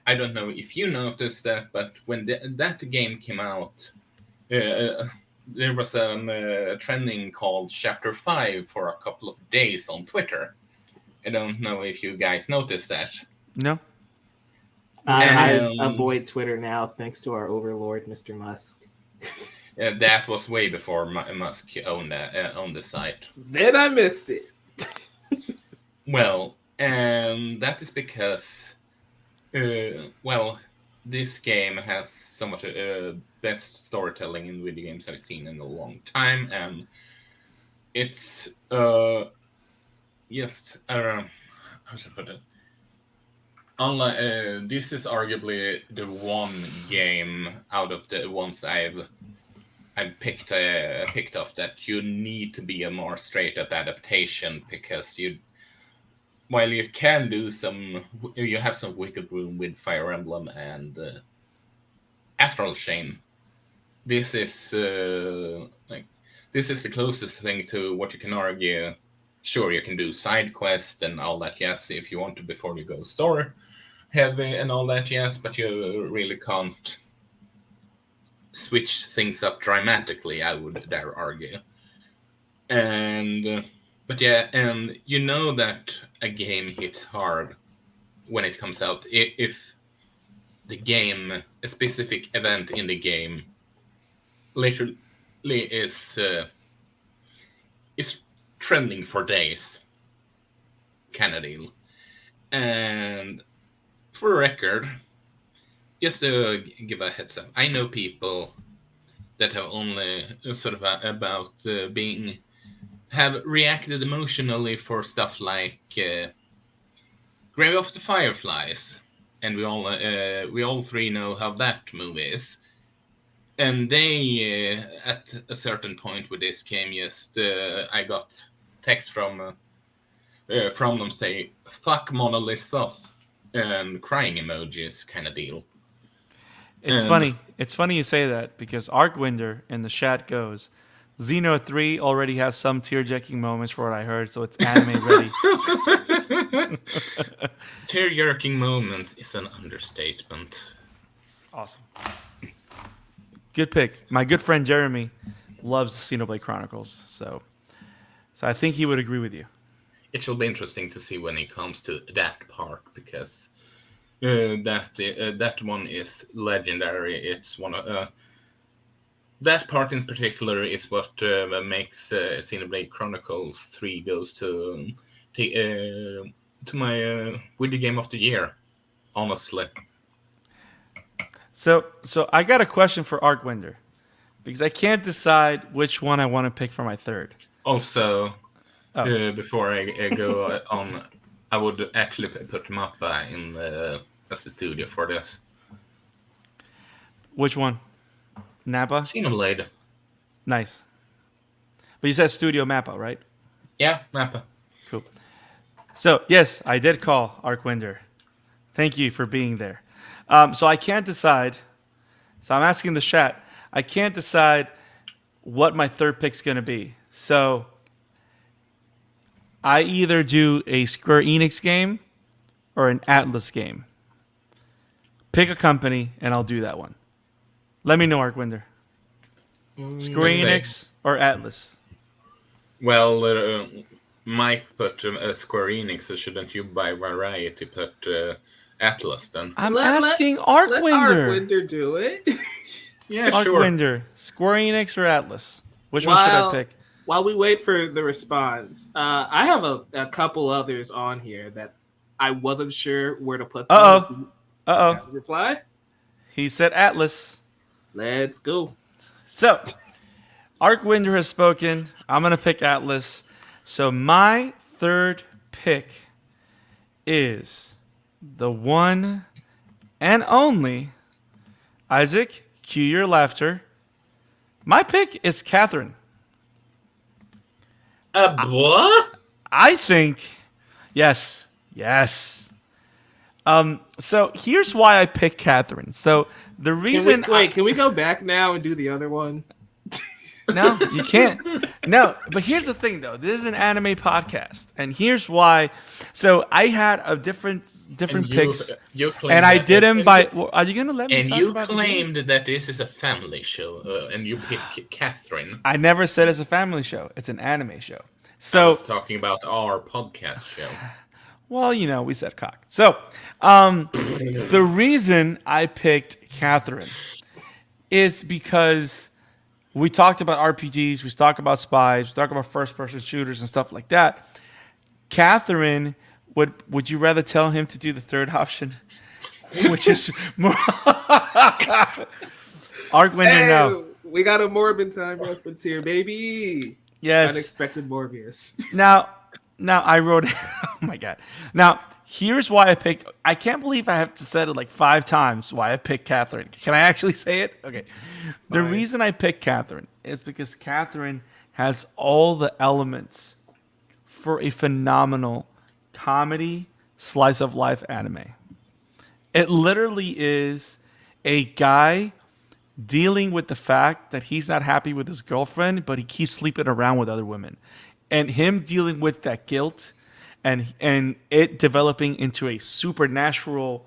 I don't know if you noticed that, but when that game came out, there was a trending called Chapter 5 for a couple of days on Twitter. I don't know if you guys noticed that. No. I avoid Twitter now, thanks to our overlord, Mr. Musk. That was way before Musk owned the site. Then I missed it. Well, that is because, well, this game has some of the best storytelling in video games I've seen in a long time, and it's just how should I put it? Unlike, this is arguably the one game out of the ones I've picked off that you need to be a more straight up adaptation, because while you can do you have some wiggle room with Fire Emblem and Astral Chain. This is the closest thing to what you can argue. Sure, you can do side quest and all that, yes, if you want to before you go story heavy and all that, yes, but you really can't switch things up dramatically, I would dare argue. But yeah, and you know that a game hits hard when it comes out if a specific event in the game literally is trending for days. Kind of deal. And for the record, just to give a heads up, I know people that have only sort of about have reacted emotionally for stuff like Grave of the Fireflies, and we all three know how that movie is. And they, at a certain point with this game, I got text from them say "fuck Mona Lisa" and crying emojis, kind of deal. It's funny. It's funny you say that because Arcwinder in the chat goes, Xeno 3 already has some tear-jerking moments for what I heard, so it's anime ready. Tear-jerking moments is an understatement. Awesome. Good pick. My good friend Jeremy loves Xenoblade Chronicles, so I think he would agree with you. It shall be interesting to see when it comes to that part, because that one is legendary. It's one of that part in particular is what makes Xenoblade Chronicles 3 goes to my video game of the year, honestly. So I got a question for Arcwinder, because I can't decide which one I want to pick for my third. Also, before I go on, I would actually put Mappa in as the studio for this. Which one? Nappa? Xenoblade. Nice. But you said Studio Mappa, right? Yeah, Mappa. Cool. So, yes, I did call Arcwinder. Thank you for being there. So I can't decide. So I'm asking the chat. I can't decide what my third pick's going to be. So I either do a Square Enix game or an Atlas game. Pick a company, and I'll do that one. Let me know, Arcwinder. Square Enix or Atlas? Well, Mike put Square Enix, so shouldn't you by variety put Atlas then? I'm asking Arcwinder. Let Arcwinder do it. Yeah, Arcwinder, sure. Square Enix or Atlas? Which one should I pick? While we wait for the response, I have a couple others on here that I wasn't sure where to put them. Reply? He said Atlas. Let's go. So, Arcwinder has spoken. I'm going to pick Atlas. So, my third pick is the one and only Isaac, cue your laughter. My pick is Catherine. What? I think, yes. So here's why I picked Catherine. So the reason... Can we go back now and do the other one? No, you can't. No, but here's the thing, though. This is an anime podcast, and here's why. So I had a different picks, and I did them by... Are you going to let me talk about it? And you claimed that this is a family show, and you picked Catherine. I never said it's a family show. It's an anime show. So I was talking about our podcast show. Well, we said cock. So the reason I picked Catherine is because we talked about RPGs, we talked about spies, we talked about first-person shooters and stuff like that. Catherine, would you rather tell him to do the third option, which is more... Arcwinder, no. We got a Morbin time reference here, baby. Yes. Unexpected Morbius. Now I wrote... Oh, my God. Now, here's why I picked... I can't believe I have to say it like 5 times why I picked Catherine. Can I actually say it? Okay. The reason I picked Catherine is because Catherine has all the elements for a phenomenal comedy slice-of-life anime. It literally is a guy dealing with the fact that he's not happy with his girlfriend, but he keeps sleeping around with other women. And him dealing with that guilt and it developing into a supernatural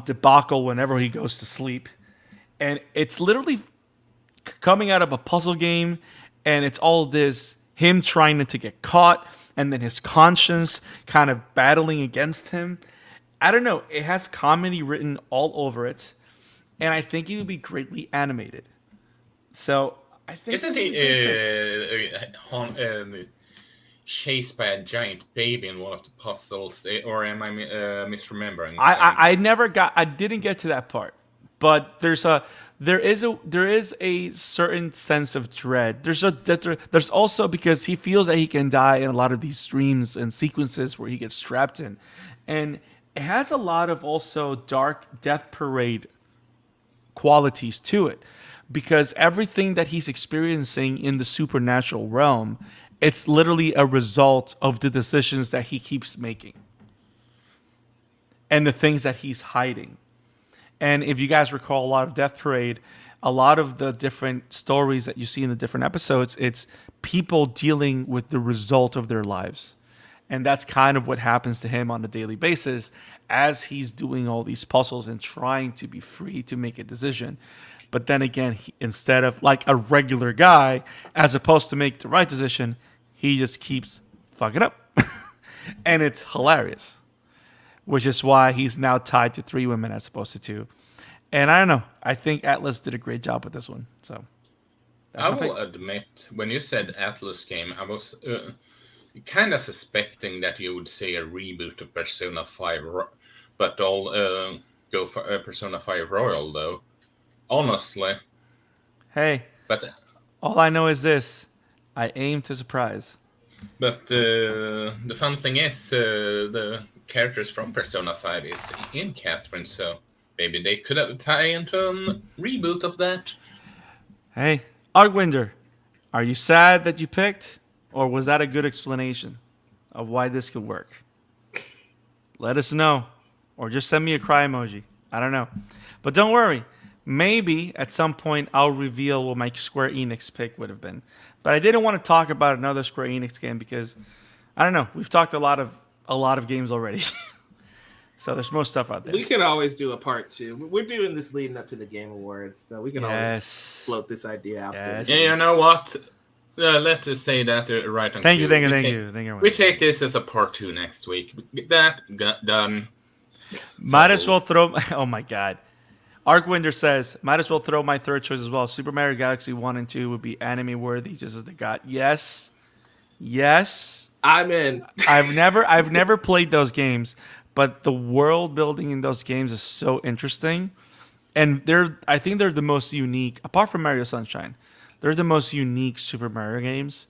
debacle whenever he goes to sleep. And it's literally coming out of a puzzle game, and it's all this, him trying not to get caught, and then his conscience kind of battling against him. I don't know. It has comedy written all over it, and I think it would be greatly animated. So I think... Isn't he chased by a giant baby in one of the puzzles, or am I misremembering? I didn't get to that part, but there is a certain sense of dread. There's also, because he feels that he can die in a lot of these streams and sequences where he gets strapped in, and it has a lot of also dark Death Parade qualities to it, because everything that he's experiencing in the supernatural realm, it's literally a result of the decisions that he keeps making and the things that he's hiding. And if you guys recall a lot of Death Parade, a lot of the different stories that you see in the different episodes, it's people dealing with the result of their lives. And that's kind of what happens to him on a daily basis as he's doing all these puzzles and trying to be free to make a decision. But then again, instead of like a regular guy, as opposed to make the right decision, he just keeps fucking up. And it's hilarious, which is why he's now tied to 3 women as opposed to 2. And I don't know. I think Atlas did a great job with this one. So I will admit, when you said Atlas game, I was kind of suspecting that you would say a reboot of Persona 5, but I'll go for Persona 5 Royal, though. Honestly. Hey, but all I know is this. I aim to surprise. But the fun thing is, the characters from Persona 5 is in Catherine, so maybe they could have tie into a reboot of that. Hey, Argwinder, are you sad that you picked, or was that a good explanation of why this could work? Let us know, or just send me a cry emoji. I don't know. But don't worry. Maybe at some point I'll reveal what my Square Enix pick would have been. But I didn't want to talk about another Square Enix game because, I don't know, we've talked a lot of games already. So there's more stuff out there. We can always do a part 2. We're doing this leading up to the Game Awards, so we can always float this idea out there. Yeah, you know what? Let's just say that right on Thank you. We take this as a part 2 next week. Get that done. Might as well throw... Oh, my God. Argwinder says, might as well throw my third choice as well. Super Mario Galaxy 1 and 2 would be anime worthy, just as they got. Yes. I'm in. I've never played those games, but the world building in those games is so interesting. And I think they're the most unique, apart from Mario Sunshine, they're the most unique Super Mario games.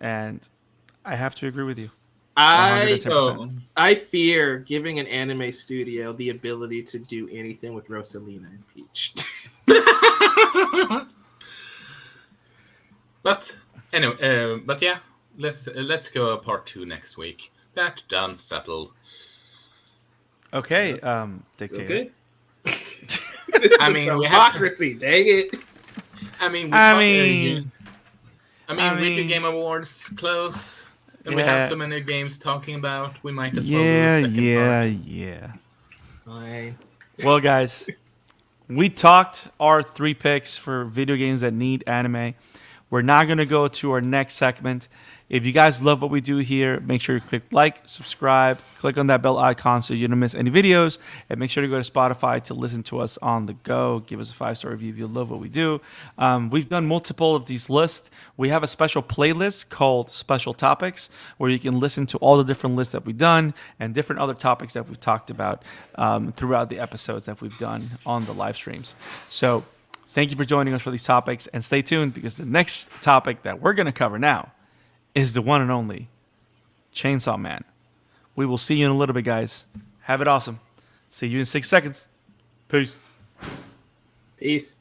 And I have to agree with you. 110%. I fear giving an anime studio the ability to do anything with Rosalina and Peach. But anyway, but yeah, let's go part 2 next week. That done, settled. Okay, Dictator. Okay. This is democracy, dang it. I mean, with the Game Awards close. And we have so many games talking about, we might as well do a second part. Fine. Well, guys, we talked our 3 picks for video games that need anime. We're now going to go to our next segment. If you guys love what we do here, make sure you click like, subscribe, click on that bell icon so you don't miss any videos, and make sure to go to Spotify to listen to us on the go. Give us a 5-star review if you love what we do. We've done multiple of these lists. We have a special playlist called Special Topics where you can listen to all the different lists that we've done and different other topics that we've talked about throughout the episodes that we've done on the live streams. So thank you for joining us for these topics, and stay tuned because the next topic that we're going to cover now is the one and only Chainsaw Man. We will see you in a little bit, guys. Have it awesome. See you in 6 seconds. Peace. Peace.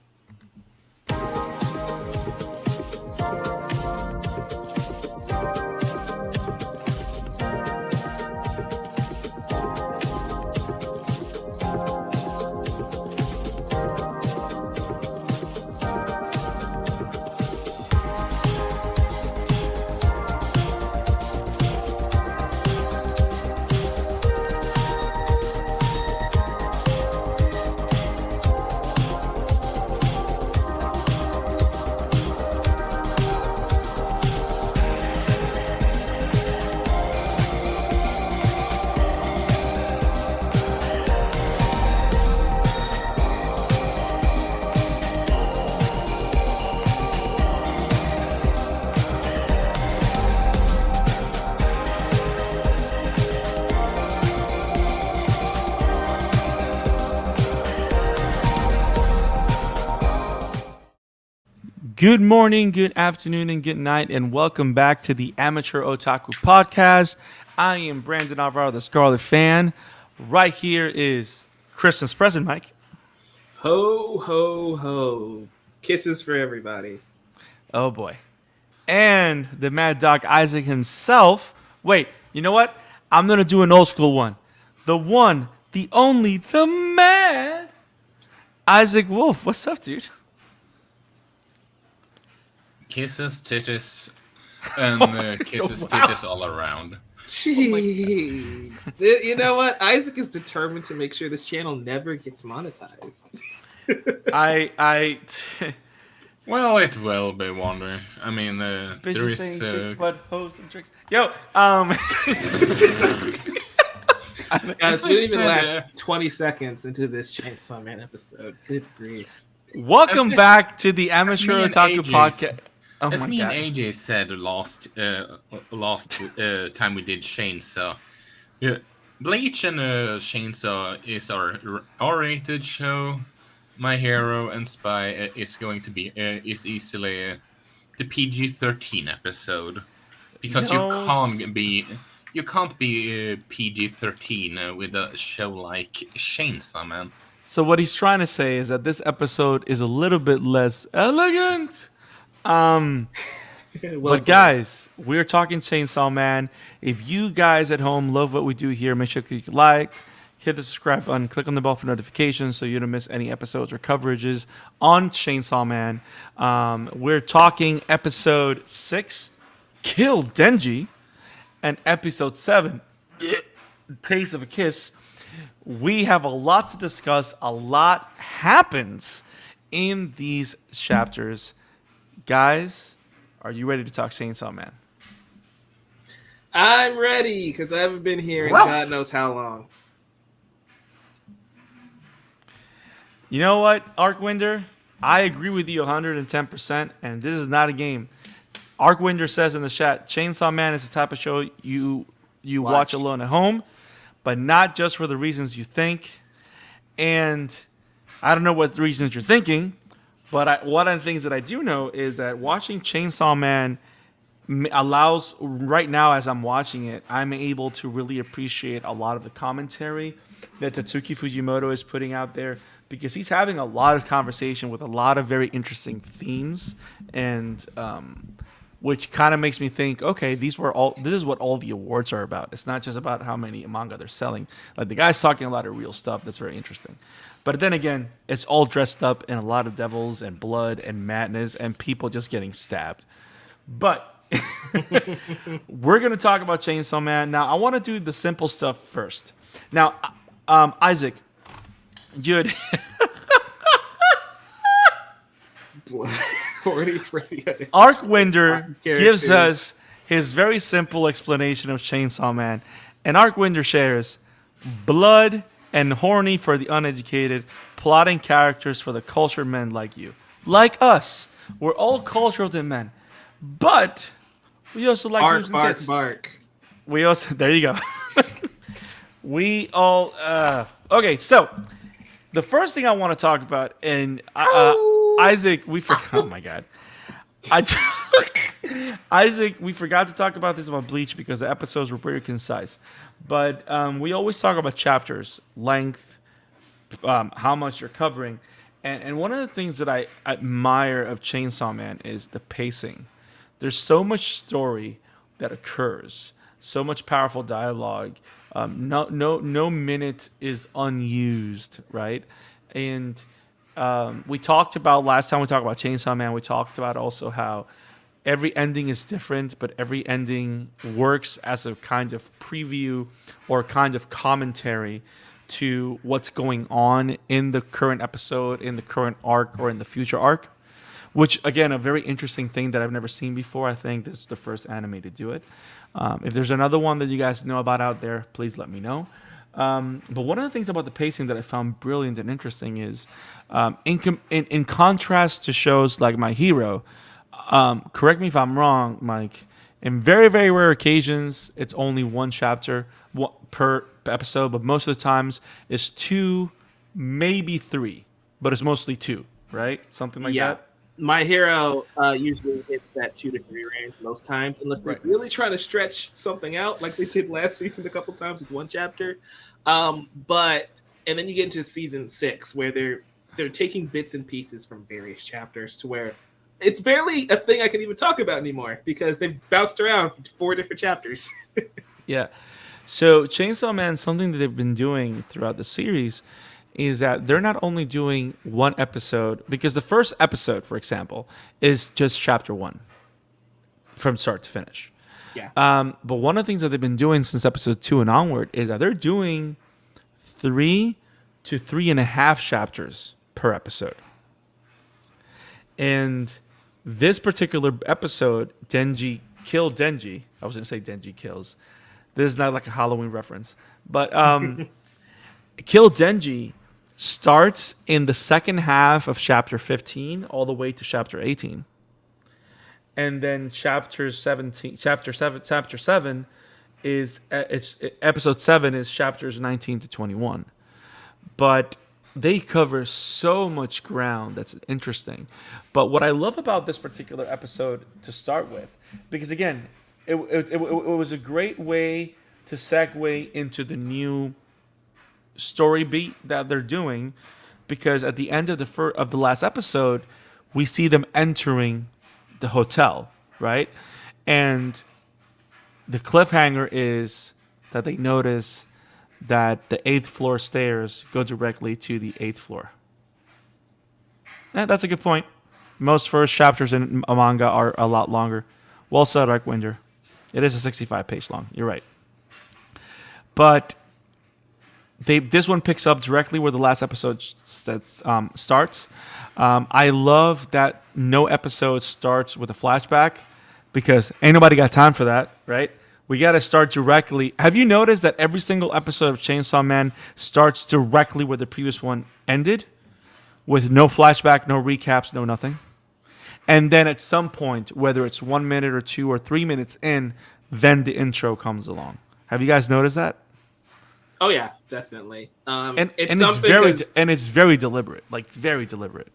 Good morning, good afternoon, and good night, and welcome back to the Amateur Otaku Podcast. I am Brandon Alvaro, the Scarlet Fan. Right here is Christmas present, Mike. Ho, ho, ho. Kisses for everybody. Oh, boy. And the Mad Dog Isaac himself. Wait, you know what? I'm going to do an old school one. The one, the only, the Mad Isaac Wolf. What's up, dude? Kisses, titties, and kisses, titties all around. Jeez. You know what? Isaac is determined to make sure this channel never gets monetized. Well, it will be wonder. I mean, there Bitches is. saying shit, but hoes and tricks. Yo, Guys, we didn't even last 20 seconds into this Chainsaw Man episode. Good grief. Welcome back to the Amateur Otaku Podcast. Oh As my me God. and AJ said last time we did Chainsaw, Bleach and Chainsaw is our R-rated show. My Hero and Spy is going to be is easily the PG-13 episode because you can't be PG-13 with a show like Chainsaw Man. So what he's trying to say is that this episode is a little bit less elegant. But guys, we're talking Chainsaw Man. If you guys at home love what we do here, make sure to click like, hit the subscribe button, click on the bell for notifications so you don't miss any episodes or coverages on Chainsaw Man. We're talking episode 6, Kill Denji, and episode 7, Taste of a Kiss. We have a lot to discuss. A lot happens in these chapters. Guys, are you ready to talk Chainsaw Man? I'm ready because I haven't been here in God knows how long. You know what, Arcwinder? I agree with you 110%, and this is not a game. Arcwinder says in the chat, Chainsaw Man is the type of show you watch alone at home, but not just for the reasons you think. And I don't know what reasons you're thinking, but one of the things that I do know is that watching Chainsaw Man allows, right now as I'm watching it, I'm able to really appreciate a lot of the commentary that Tatsuki Fujimoto is putting out there, because he's having a lot of conversation with a lot of very interesting themes, and which kind of makes me think, okay, this is what all the awards are about. It's not just about how many manga they're selling. Like, the guy's talking a lot of real stuff that's very interesting. But then again, it's all dressed up in a lot of devils and blood and madness and people just getting stabbed. But we're going to talk about Chainsaw Man. Now, I want to do the simple stuff first. Now, Isaac, you'd... Arcwinder gives us his very simple explanation of Chainsaw Man. And Arcwinder shares blood and horny for the uneducated, plotting characters for the cultured men like you. Like us. We're all cultured men. But we also like boobs and tits. Bark. We also... There you go. We all... okay, so... The first thing I want to talk about, and Isaac, we forgot... Oh, my God. Isaac, we forgot to talk about this about Bleach because the episodes were very concise. But we always talk about chapters, length, how much you're covering. And one of the things that I admire of Chainsaw Man is the pacing. There's so much story that occurs, so much powerful dialogue. No minute is unused, right? And we talked about, last time we talked about Chainsaw Man, we talked about also how every ending is different, but every ending works as a kind of preview or kind of commentary to what's going on in the current episode, in the current arc, or in the future arc. Which, again, a very interesting thing that I've never seen before. I think this is the first anime to do it. If there's another one that you guys know about out there, please let me know. But one of the things about the pacing that I found brilliant and interesting is, in contrast to shows like My Hero, correct me if I'm wrong, Mike, in very, very rare occasions, it's only one chapter per episode, but most of the times it's 2, maybe 3, but it's mostly 2, right? Something like that. My Hero usually hits that 2 to 3 range most times, unless they're really trying to stretch something out, like they did last season a couple times with one chapter. But and then you get into season 6 where they're taking bits and pieces from various chapters to where it's barely a thing I can even talk about anymore because they've bounced around for 4 different chapters. Yeah. So Chainsaw Man, something that they've been doing throughout the series is that they're not only doing one episode, because the first episode, for example, is just chapter 1 from start to finish. Yeah. But one of the things that they've been doing since episode 2 and onward is that they're doing 3 to 3.5 chapters per episode. And this particular episode, Denji killed Denji. I was going to say Denji kills. This is not like a Halloween reference. But Kill Denji starts in the second half of chapter 15 all the way to chapter 18. And then chapter 7 is episode 7 is chapters 19 to 21. But they cover so much ground that's interesting. But what I love about this particular episode to start with, because again, it was a great way to segue into the new story beat that they're doing, because at the end of the last episode, we see them entering the hotel, right? And the cliffhanger is that they notice that the 8th floor stairs go directly to the 8th floor. That's a good point. Most first chapters in a manga are a lot longer. Well said, Arcwinder. It is a 65-page long. You're right. But this one picks up directly where the last episode starts. I love that no episode starts with a flashback, because ain't nobody got time for that, right? We got to start directly. Have you noticed that every single episode of Chainsaw Man starts directly where the previous one ended, with no flashback, no recaps, no nothing? And then at some point, whether it's 1 minute or 2 or 3 minutes in, then the intro comes along. Have you guys noticed that? Oh yeah, definitely. It's very deliberate, like very deliberate.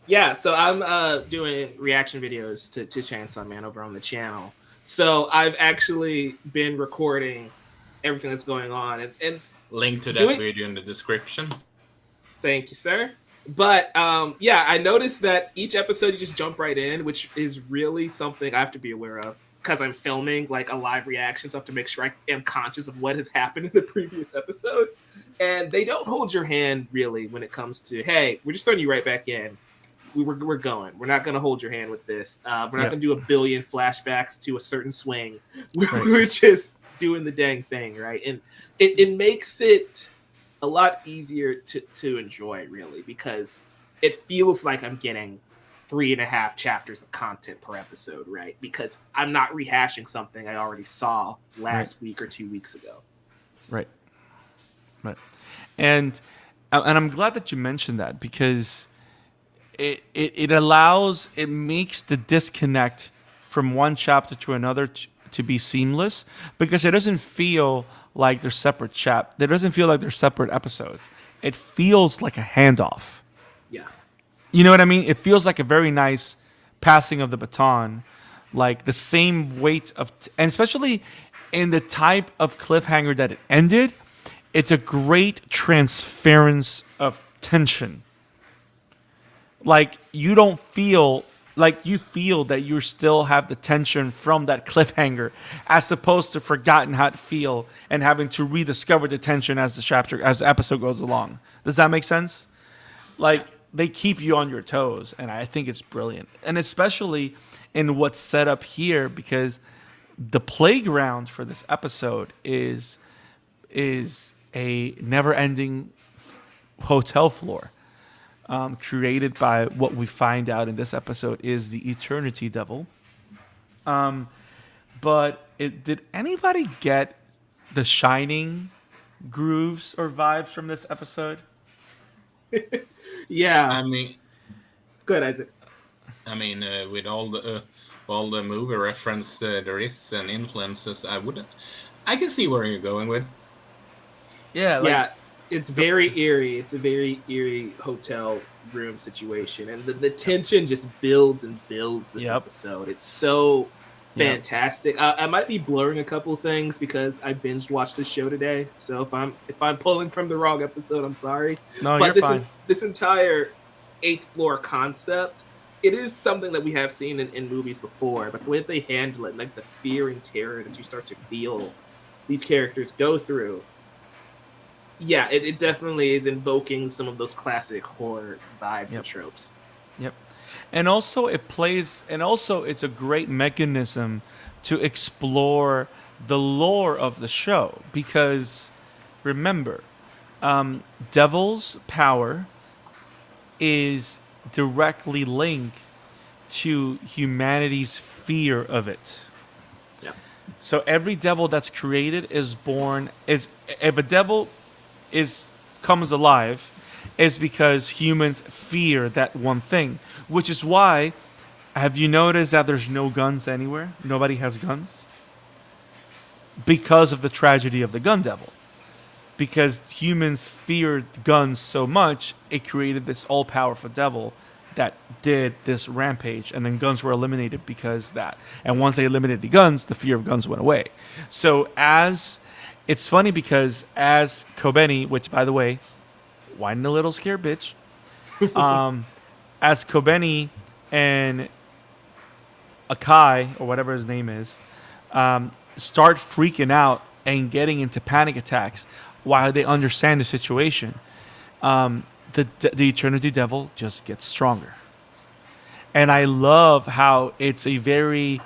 Yeah, so I'm doing reaction videos to Chainsaw Man over on the channel. So I've actually been recording everything that's going on, and link to that video in the description. Thank you, sir. But yeah, I noticed that each episode you just jump right in, which is really something I have to be aware of, because I'm filming like a live reaction, so I have to make sure I am conscious of what has happened in the previous episode. And they don't hold your hand really when it comes to, hey, we're just throwing you right back in. We're going. We're not going to hold your hand with this. We're not going to do a billion flashbacks to a certain swing. We're just doing the dang thing, right? And it makes it a lot easier to enjoy, really, because it feels like I'm getting 3.5 chapters of content per episode, right? Because I'm not rehashing something I already saw last week or 2 weeks ago. Right. And I'm glad that you mentioned that, because it makes the disconnect from one chapter to another to be seamless, because it doesn't feel like they're separate It doesn't feel like they're separate episodes. It feels like a handoff. Yeah. You know what I mean? It feels like a very nice passing of the baton, like the same weight of, and especially in the type of cliffhanger that it ended, it's a great transference of tension. Like you don't feel like you feel that you still have the tension from that cliffhanger, as opposed to forgotten how to feel and having to rediscover the tension as the episode goes along. Does that make sense? Like they keep you on your toes, and I think it's brilliant, and especially in what's set up here, because the playground for this episode is a never-ending hotel floor. Created by what we find out in this episode is the Eternity Devil. But did anybody get the Shining grooves or vibes from this episode? Yeah. I mean, good, Isaac. I mean, with all the movie reference there is and influences, I can see where you're going with. Yeah. It's very eerie. It's a very eerie hotel room situation, and the tension just builds and builds this episode. It's so fantastic. I might be blurring a couple of things because I binged watched this show today. So if I'm pulling from the wrong episode, I'm sorry. No, but you're fine. This entire 8th floor concept, it is something that we have seen in movies before, but the way that they handle it, like the fear and terror that you start to feel these characters go through, it definitely is invoking some of those classic horror vibes and tropes. Yep. And also it's a great mechanism to explore the lore of the show, because remember, Devil's power is directly linked to humanity's fear of it. Yeah. So every devil that's created if a devil comes alive, is because humans fear that one thing, which is why, have you noticed that there's no guns anywhere? Nobody has guns? Because of the tragedy of the gun devil. Because humans feared guns so much, it created this all-powerful devil that did this rampage, and then guns were eliminated because that. And once they eliminated the guns, the fear of guns went away. So it's funny because as Kobeni, which by the way, whining a little scared bitch, as Kobeni and Akai, or whatever his name is, start freaking out and getting into panic attacks while they understand the situation, the Eternity Devil just gets stronger. And I love how it's a very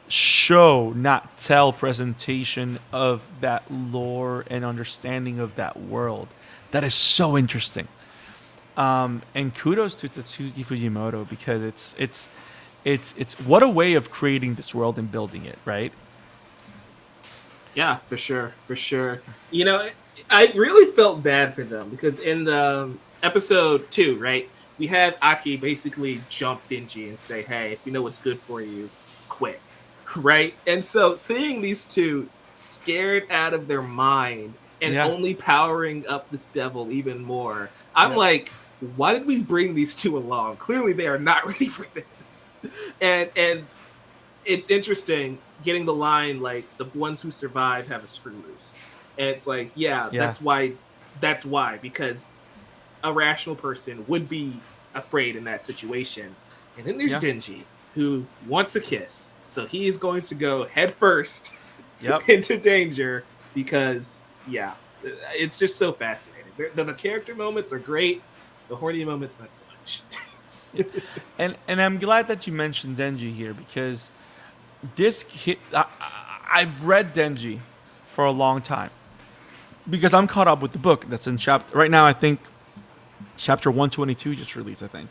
show, not tell presentation of that lore and understanding of that world. That is so interesting. And kudos to Tatsuki Fujimoto, because it's what a way of creating this world and building it, right? Yeah, for sure. You know, I really felt bad for them because in the episode 2, right, we had Aki basically jump Denji and say, "Hey, if you know what's good for you, quit." Right? And so seeing these two scared out of their mind and only powering up this devil even more, I'm like, why did we bring these two along? Clearly they are not ready for this. And it's interesting getting the line like, the ones who survive have a screw loose. And it's like, that's why, because a rational person would be afraid in that situation. And then there's Denji, who wants a kiss. So he is going to go head first into danger because, it's just so fascinating. The character moments are great. The horny moments, not so much. And I'm glad that you mentioned Denji here, because I've read Denji for a long time because I'm caught up with the book that's in chapter right now. I think chapter 122 just released, I think.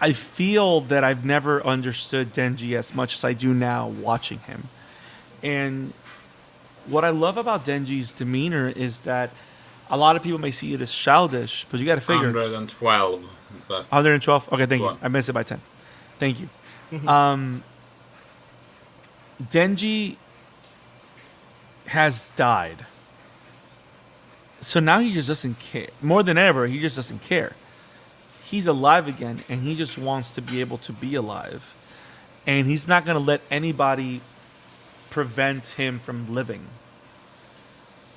I feel that I've never understood Denji as much as I do now watching him. And what I love about Denji's demeanor is that a lot of people may see it as childish, but you got to figure 112. 112. Okay, thank you. I missed it by 10. Thank you. Denji has died. So now he just doesn't care. More than ever, he just doesn't care. He's alive again, and he just wants to be able to be alive. And he's not going to let anybody prevent him from living.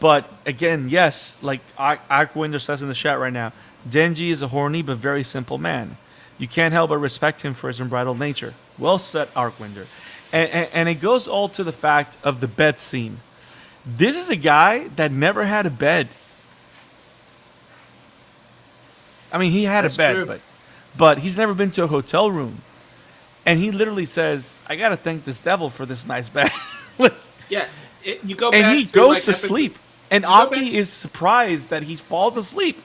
But again, yes, like Arkwinder says in the chat right now, Denji is a horny but very simple man. You can't help but respect him for his unbridled nature. Well said, Arkwinder. And it goes all to the fact of the bed scene. This is a guy that never had a bed. I mean, he had a bed, but he's never been to a hotel room. And he literally says, I got to thank this devil for this nice bed. You go back and he goes to sleep. And Aki is surprised that he falls asleep.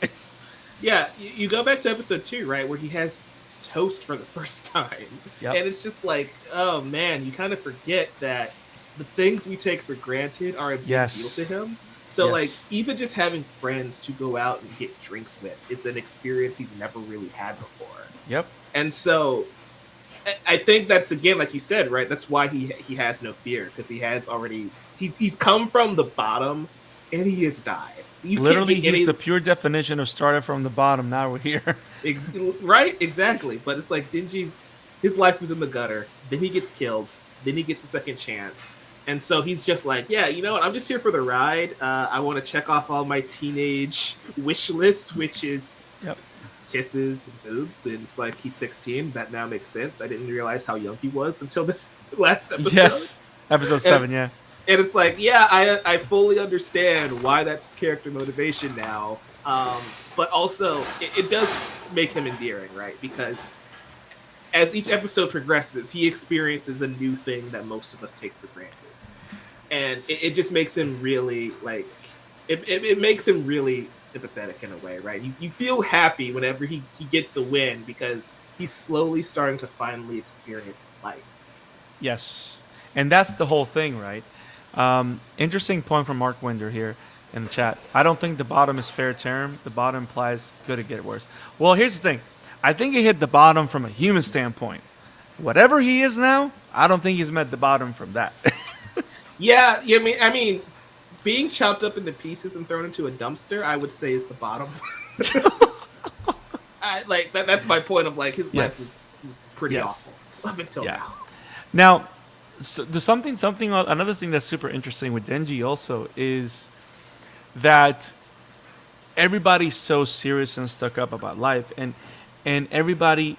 You go back to episode 2, right, where he has toast for the first time. And it's just like, oh man, you kind of forget that the things we take for granted are a big deal to him. So like, even just having friends to go out and get drinks with is an experience he's never really had before. And so I think that's, again, like you said, right, that's why he has no fear, because he has already he's come from the bottom and he has died. You Literally, can't get he's the pure definition of started from the bottom. Now we're here. Right? Exactly. But it's like his life was in the gutter. Then he gets killed. Then he gets a second chance. And so he's just like, yeah, you know what? I'm just here for the ride. I want to check off all my teenage wish lists, which is kisses and boobs. And it's like, he's 16. That now makes sense. I didn't realize how young he was until this last episode. Yes. Episode 7, yeah. And it's like, yeah, I fully understand why that's character motivation now. But also, it does make him endearing, right? Because as each episode progresses, he experiences a new thing that most of us take for granted. And it just makes him really, like, it makes him really empathetic in a way, right? You feel happy whenever he gets a win because he's slowly starting to finally experience life. Yes. And that's the whole thing, right? Interesting point from Mark Winder here in the chat. I don't think the bottom is fair term. The bottom implies good to get worse. Well, here's the thing. I think he hit the bottom from a human standpoint. Whatever he is now, I don't think he's met the bottom from that. Yeah, I mean, being chopped up into pieces and thrown into a dumpster, I would say is the bottom. That's my point of like his life was pretty awful up until now. Now, so there's another thing that's super interesting with Denji also is that everybody's so serious and stuck up about life, and everybody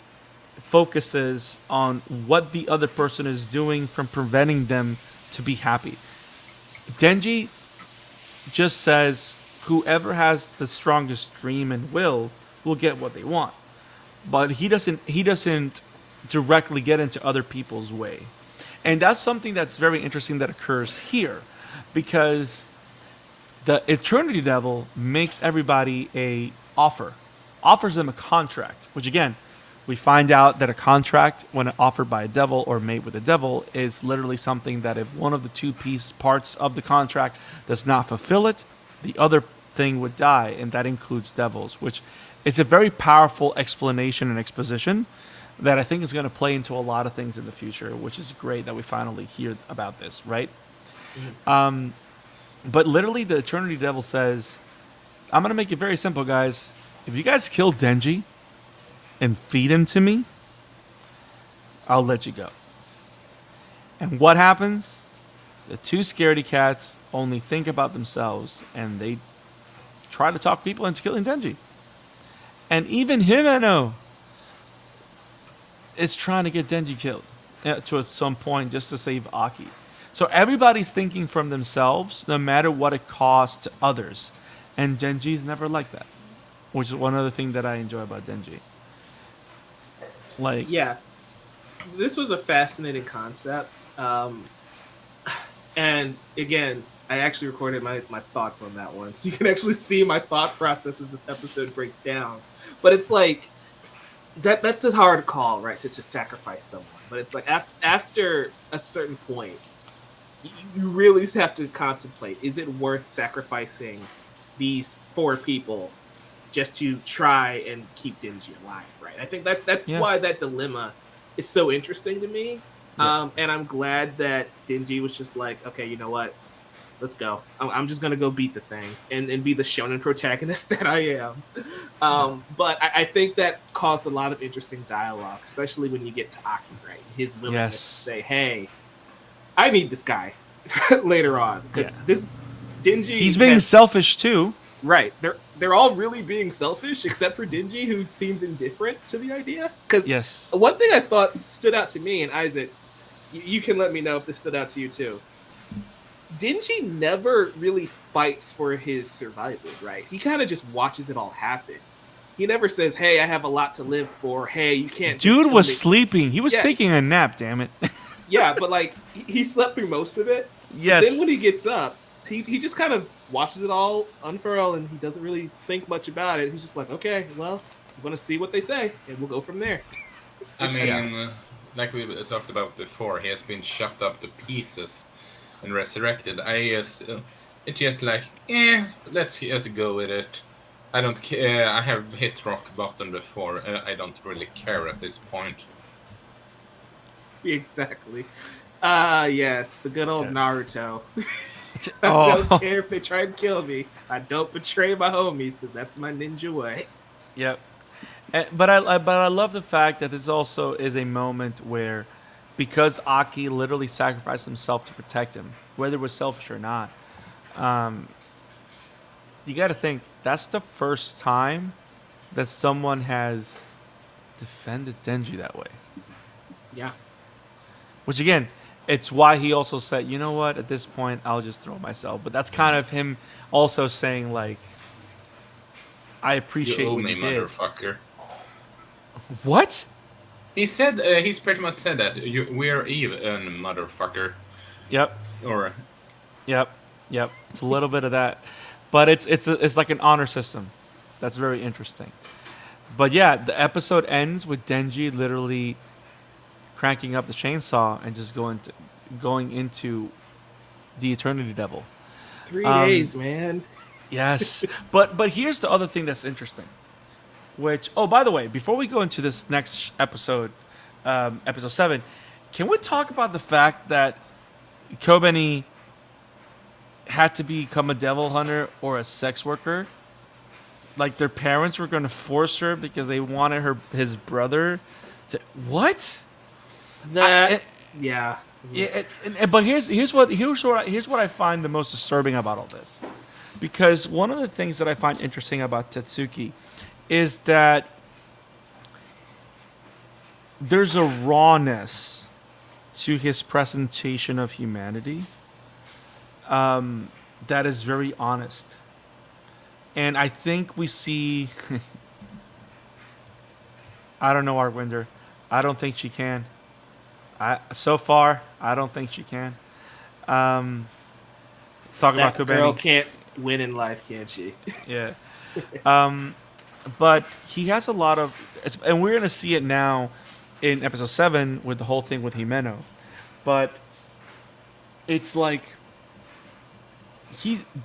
focuses on what the other person is doing from preventing them to be happy. Denji just says whoever has the strongest dream and will get what they want, but he doesn't directly get into other people's way. And that's something that's very interesting that occurs here, because the Eternity Devil makes everybody offers them a contract, which again, we find out that a contract, when offered by a devil or made with a devil, is literally something that if one of the two parts of the contract does not fulfill it, the other thing would die, and that includes devils, which is a very powerful explanation and exposition that I think is going to play into a lot of things in the future, which is great that we finally hear about this, right? Mm-hmm. But literally, the Eternity Devil says, I'm going to make it very simple, guys. If you guys kill Denji and feed him to me, I'll let you go. And what happens? The two scaredy cats only think about themselves, and they try to talk people into killing Denji. And even Himeno is trying to get Denji killed to some point just to save Aki. So everybody's thinking from themselves, no matter what it costs to others. And Denji's never like that, which is one other thing that I enjoy about Denji. Yeah, this was a fascinating concept. And again, I actually recorded my thoughts on that one, so you can actually see my thought process as this episode breaks down. But it's like, that's a hard call, right, to sacrifice someone. But it's like after a certain point, you really have to contemplate, is it worth sacrificing these 4 people just to try and keep Denji alive, right? I think that's why that dilemma is so interesting to me. Yeah. And I'm glad that Denji was just like, okay, you know what? Let's go. I'm just going to go beat the thing and be the shonen protagonist that I am. But I think that caused a lot of interesting dialogue, especially when you get to Aki, right? His willingness to say, hey, I need this guy later on. Because this Denji... He's being selfish, too. Right. They're all really being selfish, except for Denji, who seems indifferent to the idea. Because one thing I thought stood out to me, and Isaac, you can let me know if this stood out to you, too. Denji never really fights for his survival, right? He kind of just watches it all happen. He never says, hey, I have a lot to live for. Hey, you can't... Dude was sleeping. He was taking a nap, damn it. Yeah, but like, he slept through most of it. Yes. Then when he gets up, he just kind of watches it all unfurl, and he doesn't really think much about it. He's just like, okay, well, I'm going to see what they say, and we'll go from there. I mean, like we talked about before, he has been chopped up to pieces and resurrected. It's just like, let's just go with it. I don't care. I have hit rock bottom before. I don't really care at this point. Exactly. Yes, the good old Naruto. I don't care if they try and kill me. I don't betray my homies because that's my ninja way. Yep. But I love the fact that this also is a moment where, because Aki literally sacrificed himself to protect him, whether it was selfish or not, you got to think that's the first time that someone has defended Denji that way. Yeah. Which again, it's why he also said, you know what, at this point, I'll just throw myself. But that's kind of him also saying, like, I appreciate what you did. Motherfucker. What? He said, he's pretty much said that we're even, motherfucker. Yep. Or. Yep. It's a little bit of that. But it's like an honor system. That's very interesting. But yeah, the episode ends with Denji literally cranking up the chainsaw and just going into the Eternity Devil. 3 days, man. Yes. But here's the other thing that's interesting. Which, oh, by the way, before we go into this next episode, episode 7, can we talk about the fact that Kobeni had to become a devil hunter or a sex worker? Like, their parents were going to force her because they wanted his brother to... What? Yeah. But here's what I find the most disturbing about all this. Because one of the things that I find interesting about Tetsuki is that there's a rawness to his presentation of humanity that is very honest. And I think we see... I don't know, Artwinder. I don't think she can. So far, I don't think she can. Talk about Kobeni. Girl can't win in life, can she? Yeah. But he has a lot of... And we're going to see it now in episode 7 with the whole thing with Himeno. But it's like...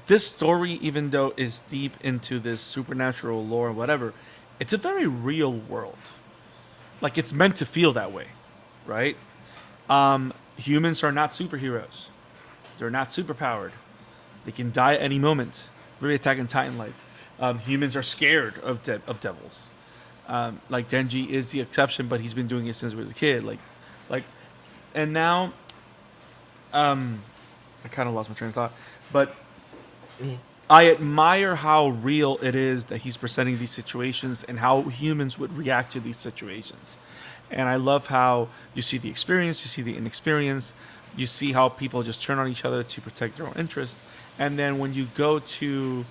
This story, even though is deep into this supernatural lore and whatever, it's a very real world. Like, it's meant to feel that way, right? Humans are not superheroes. They're not superpowered. They can die at any moment. Very Attack on Titan-like. Humans are scared of devils. Like, Denji is the exception, but he's been doing it since he was a kid. And now, I kind of lost my train of thought. But I admire how real it is that he's presenting these situations and how humans would react to these situations. And I love how you see the experience, you see the inexperience, you see how people just turn on each other to protect their own interests. And then when you go to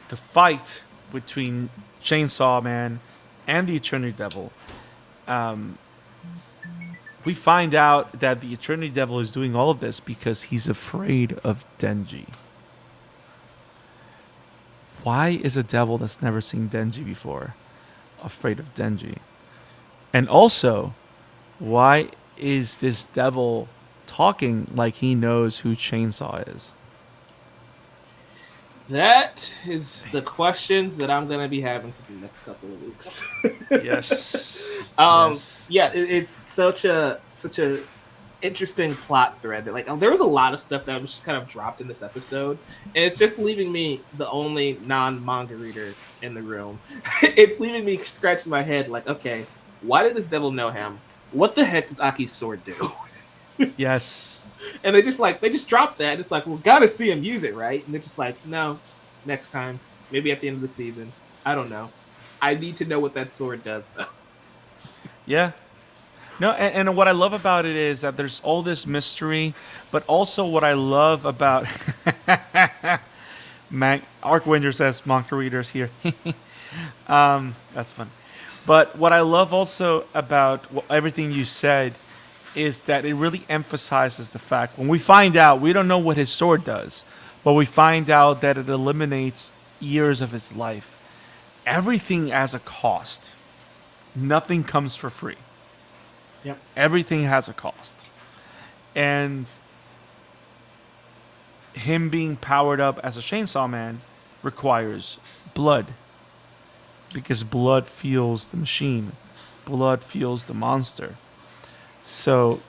the fight between Chainsaw Man and the Eternity Devil, we find out that the Eternity Devil is doing all of this because he's afraid of Denji. Why is a devil that's never seen Denji before afraid of Denji? And also, why is this devil talking like he knows who Chainsaw is? That is the questions that I'm going to be having for the next couple of weeks. Yes. Yes. Yeah, it's such a interesting plot thread that, like, there was a lot of stuff that was just kind of dropped in this episode, and it's just leaving me the only non-manga reader in the room. It's leaving me scratching my head like, okay, why did this devil know him? What the heck does Aki's sword do? Yes. And they just dropped that. It's like, well, gotta see him use it, right? And they're just like, no, next time, maybe at the end of the season. I don't know. I need to know what that sword does, though. Yeah. No, and what I love about it is that there's all this mystery, but also what I love about... Arcwinder says, manga readers here. That's fun. But what I love also about everything you said is that it really emphasizes the fact, when we find out, we don't know what his sword does, but we find out that it eliminates years of his life. Everything has a cost. Nothing comes for free. Yep. Everything has a cost. And him being powered up as a Chainsaw Man requires blood. Because blood fuels the machine. Blood fuels the monster. So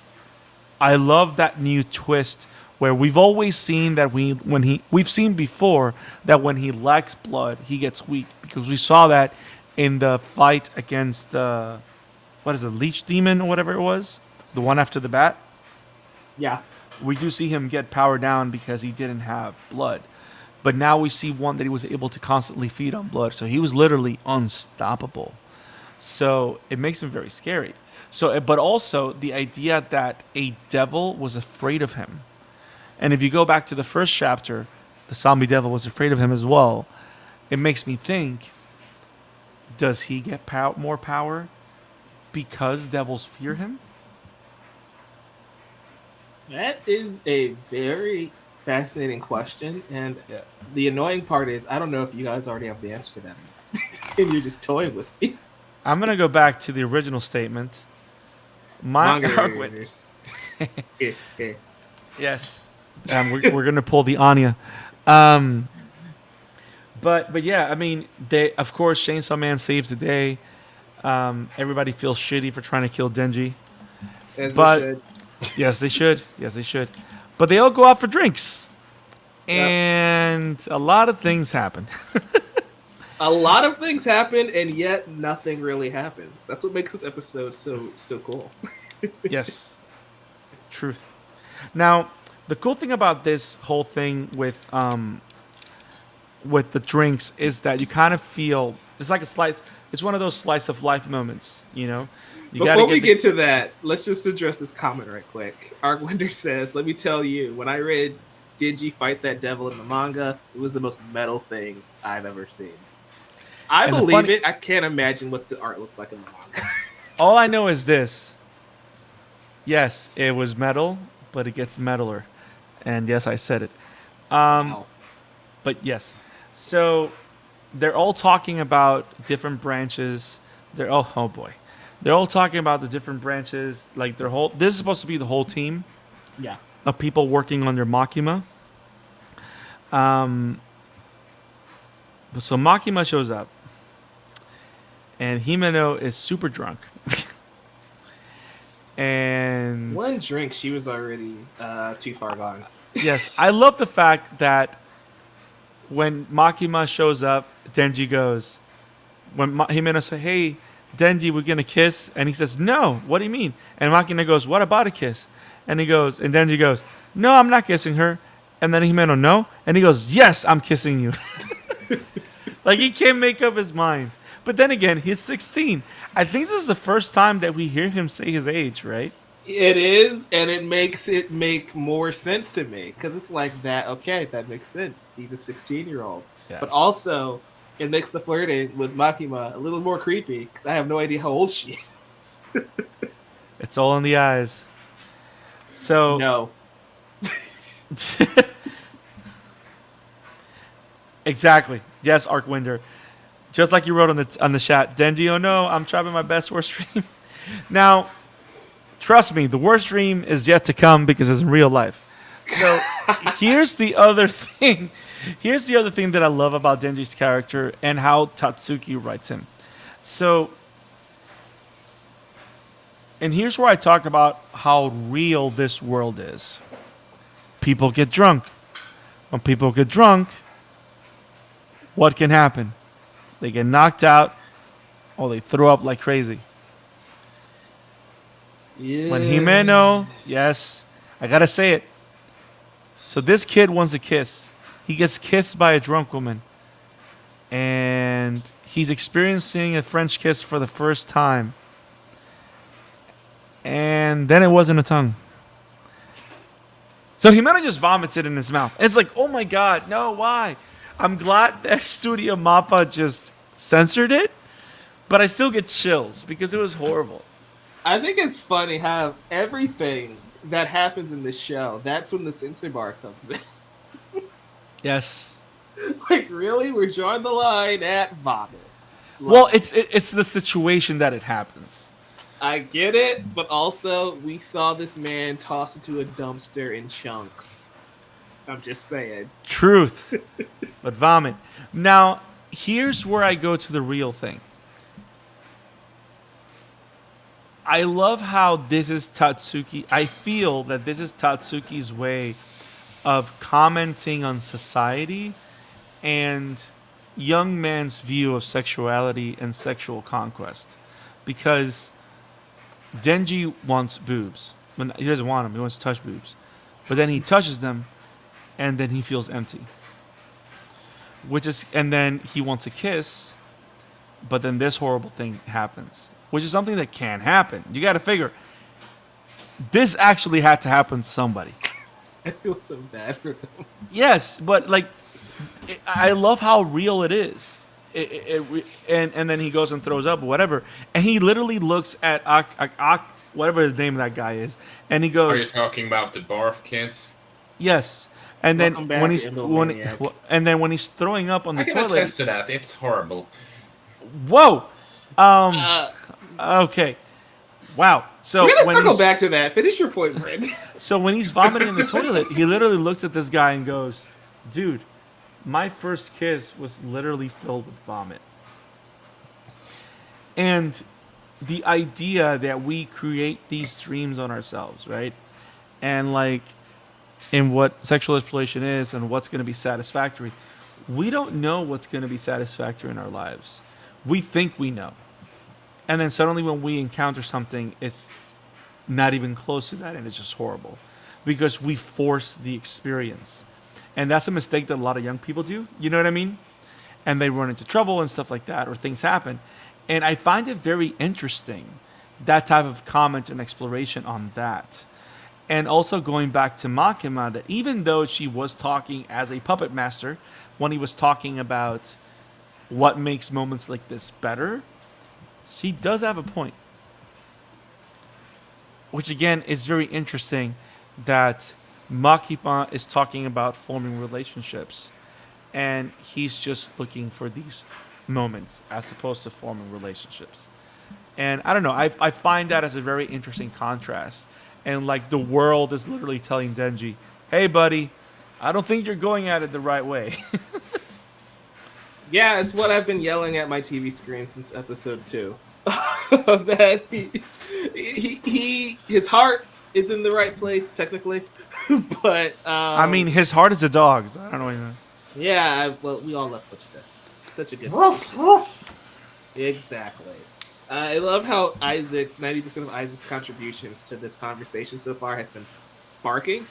I love that new twist where we've always seen that we've seen before that when he lacks blood, he gets weak, because we saw that in the fight against the what is it, leech demon or whatever it was, the one after the bat. Yeah. We do see him get power down because he didn't have blood. But now we see one that he was able to constantly feed on blood. So he was literally unstoppable. So it makes him very scary. So, but also the idea that a devil was afraid of him. And if you go back to the first chapter, the zombie devil was afraid of him as well. It makes me think, does he get more power because devils fear him? That is a very fascinating question, and the annoying part is I don't know if you guys already have the answer to that, and you're just toying with me. I'm gonna go back to the original statement. Manga readers. Yes, we're gonna pull the Anya, but yeah, I mean, of course Chainsaw Man saves the day. Everybody feels shitty for trying to kill Denji, As but they should. yes, they should. Yes, they should. But they all go out for drinks, and a lot of things happen. A lot of things happen, and yet nothing really happens. That's what makes this episode so cool. Yes, truth. Now, the cool thing about this whole thing with the drinks is that you kind of feel it's like a slice. It's one of those slice of life moments, you know. Before we get to that, let's just address this comment right quick. Arcwinder says, "Let me tell you, when I read Denji fight that devil in the manga, it was the most metal thing I've ever seen." I believe it. I can't imagine what the art looks like in the manga. All I know is this. Yes, it was metal, but it gets metaler. And yes, I said it. Wow. But yes. So they're all talking about different branches. Oh boy. They're all talking about the different branches. Like this is supposed to be the whole team. Yeah. Of people working under Makima. So Makima shows up. And Himeno is super drunk. And one drink, she was already too far gone. Yes, I love the fact that when Makima shows up, Denji goes, when Himeno says, "Hey, Denji, we're gonna kiss," and he says, "No, what do you mean?" And Makima goes, "What about a kiss?" And Denji goes, "No, I'm not kissing her." And then Himeno, "No," and he goes, "Yes, I'm kissing you." Like he can't make up his mind. But then again, he's 16. I think this is the first time that we hear him say his age, right? It is, and it makes it make more sense to me because it's like that. Okay, that makes sense. He's a 16-year-old, Yes. But also it makes the flirting with Makima a little more creepy because I have no idea how old she is. It's all in the eyes. So No. Exactly. Yes, Arcwinder. Just like you wrote on the chat, Denji, oh no, I'm trapping my best worst dream. Now, trust me, the worst dream is yet to come because it's in real life. So here's the other thing. Here's the other thing that I love about Denji's character and how Tatsuki writes him. So, and here's where I talk about how real this world is. People get drunk. When people get drunk, what can happen? They get knocked out or they throw up like crazy. Yeah. When Himeno, yes, I gotta say it. So this kid wants a kiss. He gets kissed by a drunk woman. And he's experiencing a French kiss for the first time. And then it wasn't a tongue. So Himeno just vomits it in his mouth. It's like, oh my God, no, why? I'm glad that Studio Mappa just censored it, but I still get chills because it was horrible. I think it's funny how everything that happens in this show, that's when the censor bar comes in. Yes. Like, really? We're drawing the line at vomit. Well, it's the situation that it happens. I get it, but also we saw this man toss into a dumpster in chunks. I'm just saying. Truth. But vomit. Now, here's where I go to the real thing. I love how this is Tatsuki. I feel that this is Tatsuki's way of commenting on society and young man's view of sexuality and sexual conquest, because Denji wants boobs. He doesn't want them. He wants to touch boobs, but then he touches them, and then he feels empty. And then he wants a kiss, but then this horrible thing happens, which is something that can happen. You got to figure this actually had to happen to somebody. I feel so bad for them. Yes, but like, I love how real it is. And then he goes and throws up or whatever, and he literally looks at whatever his name of that guy is, and he goes, "Are you talking about the barf kiss?" Yes. And then Welcome back, when he's throwing up on the I can toilet, attest to that. It's horrible. Whoa. Okay. Wow. So we're gonna when circle back to that. Finish your point, Brent. So when he's vomiting in the toilet, he literally looks at this guy and goes, "Dude, my first kiss was literally filled with vomit." And the idea that we create these dreams on ourselves, right? And like, in what sexual exploration is and what's going to be satisfactory, we don't know what's going to be satisfactory in our lives. We think we know. And then suddenly when we encounter something, it's not even close to that, and it's just horrible because we force the experience. And that's a mistake that a lot of young people do, you know what I mean? And they run into trouble and stuff like that, or things happen. And I find it very interesting, that type of comment and exploration on that. And also going back to Makima, that even though she was talking as a puppet master, when he was talking about what makes moments like this better, she does have a point. Which again is very interesting, that Makima is talking about forming relationships, and he's just looking for these moments as opposed to forming relationships. And I don't know, I find that as a very interesting contrast. And like, the world is literally telling Denji, "Hey buddy, I don't think you're going at it the right way." Yeah, it's what I've been yelling at my TV screen since episode 2. That his heart is in the right place technically, but I mean, his heart is a dog. So I don't know anything. Yeah, well, we all love Butch there. Such a good. Exactly. I love how 90% of Isaac's contributions to this conversation so far has been barking.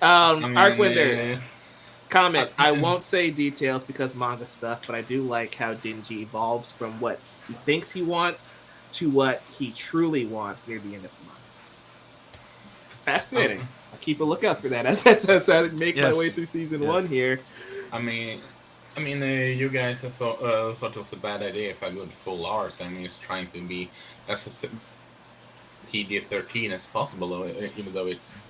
Arcwinder, comment. I won't say details because manga stuff, but I do like how Denji evolves from what he thinks he wants to what he truly wants near the end of the manga. Fascinating. I'll keep a lookout for that as I make my way through season 1 here. I mean, you guys have thought it was a bad idea if I go to full R's. I mean, it's trying to be as PG-13 as possible, even though it's...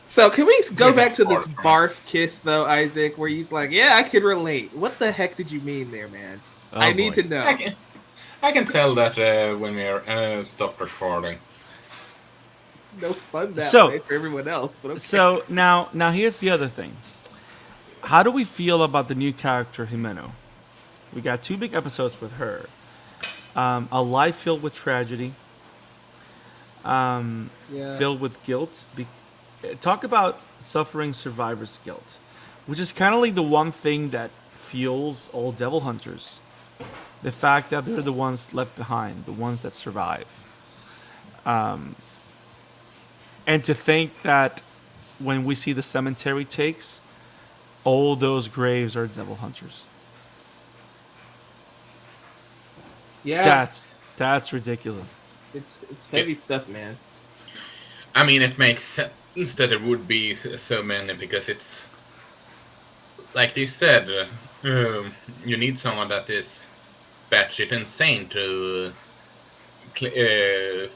So can we go back to this barf kiss, though, Isaac, where he's like, "Yeah, I can relate." What the heck did you mean there, man? I need to know. I can tell that when we're stopped recording. It's no fun that way for everyone else, but okay. So now here's the other thing. How do we feel about the new character Himeno? We got 2 big episodes with her. A life filled with tragedy, filled with guilt. Talk about suffering survivor's guilt, which is kind of like the one thing that fuels all devil hunters. The fact that they're the ones left behind, the ones that survive. And to think that when we see the cemetery takes, all those graves are devil hunters. Yeah, that's ridiculous. It's heavy stuff, man. I mean, it makes sense that there would be so many, because it's like they said, you need someone that is batshit insane to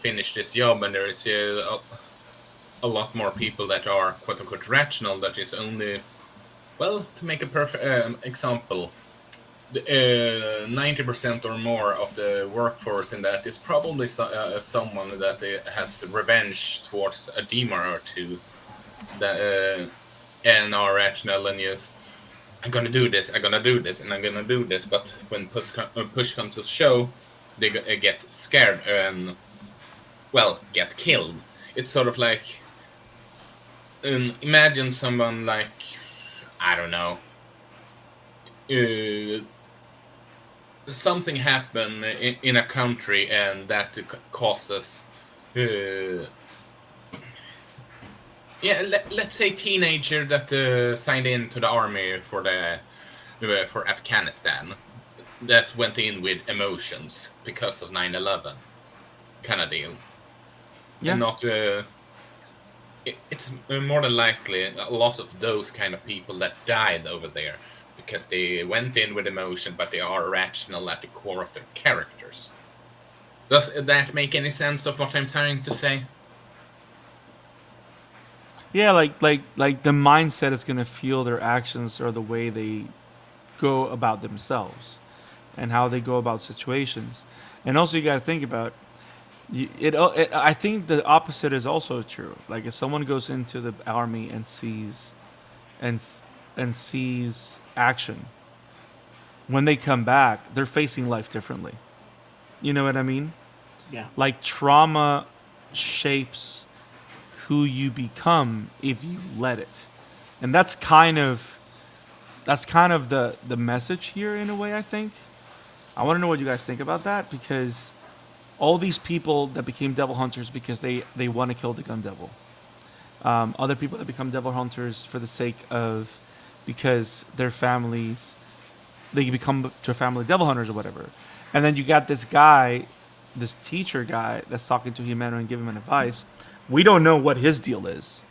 finish this job, and there is a lot more people that are quote-unquote rational, that is only, well, to make a perfect example, 90% or more of the workforce in that is probably someone that has revenge towards a demon or two, that and are rational and just, I'm gonna do this, and I'm gonna do this, but when push comes to shove, they get scared and, well, get killed. It's sort of like, imagine someone like, I don't know, something happen in a country and that causes, let's say teenager that signed into the army for Afghanistan, that went in with emotions because of 9/11 kind of deal. Yeah. And not it's more than likely a lot of those kind of people that died over there because they went in with emotion, but they are rational at the core of their characters. Does that make any sense of what I'm trying to say? Yeah, like the mindset is gonna fuel their actions or the way they go about themselves and how they go about situations. And also, you got to think about I think the opposite is also true. Like if someone goes into the army and sees and sees action, when they come back, they're facing life differently. You know what I mean? Yeah. Like trauma shapes who you become if you let it. And that's kind of the message here in a way, I think. I want to know what you guys think about that, because all these people that became devil hunters because they want to kill the gun devil. Other people that become devil hunters for the sake of, because their families, they become to a family devil hunters or whatever. And then you got this guy, this teacher guy that's talking to Himeno and giving him advice. We don't know what his deal is,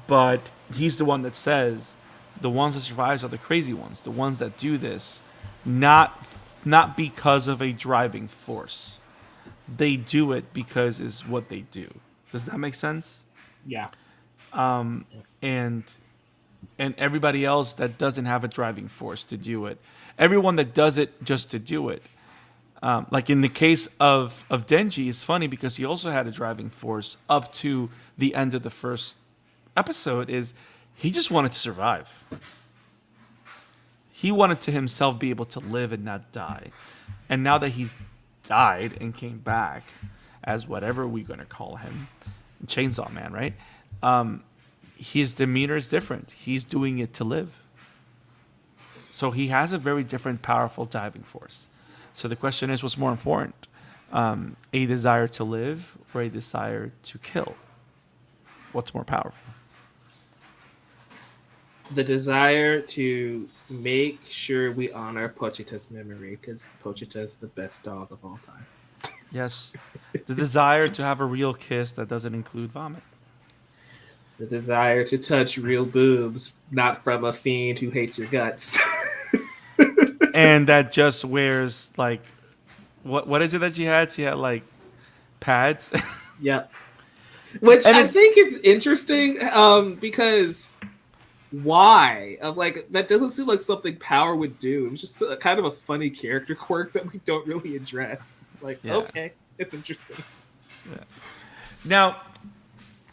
but he's the one that says the ones that survive are the crazy ones, the ones that do this, not because of a driving force. They do it because it's what they do. Does that make sense? Yeah. And everybody else that doesn't have a driving force to do it, everyone that does it just to do it. Like in the case of Denji, it's funny because he also had a driving force up to the end of the first episode. Is he just wanted to survive. He wanted to himself be able to live and not die. And now that he's died and came back as whatever we're going to call him, Chainsaw Man, right? His demeanor is different. He's doing it to live. So he has a very different, powerful driving force. So the question is, what's more important? A desire to live or a desire to kill? What's more powerful? The desire to make sure we honor Pochita's memory, because Pochita is the best dog of all time. Yes. The desire to have a real kiss that doesn't include vomit. The desire to touch real boobs, not from a fiend who hates your guts. And that just wears, like, what is it that she had? She had, like, pads. Yep. Which And I think is interesting, because why? Of like, that doesn't seem like something Power would do. It was just kind of a funny character quirk that we don't really address. It's like, okay, it's interesting. Yeah. Now,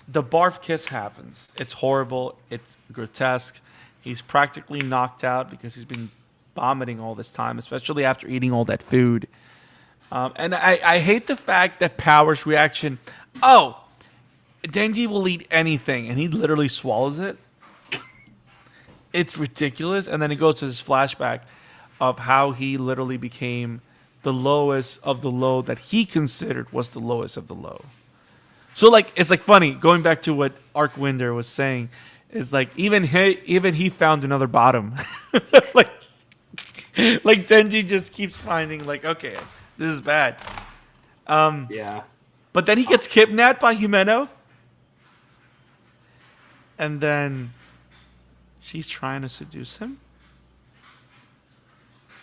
the barf kiss happens. It's horrible. It's grotesque. He's practically knocked out because he's been vomiting all this time, especially after eating all that food. And I hate the fact that Power's reaction, Denji will eat anything, and he literally swallows it. It's ridiculous. And then it goes to this flashback of how he literally became the lowest of the low that he considered was the lowest of the low. So, like, it's like funny, going back to what Arcwinder was saying, is like even he found another bottom. like Denji just keeps finding, like, okay, this is bad. Yeah. But then he gets kidnapped by Himeno. And then she's trying to seduce him.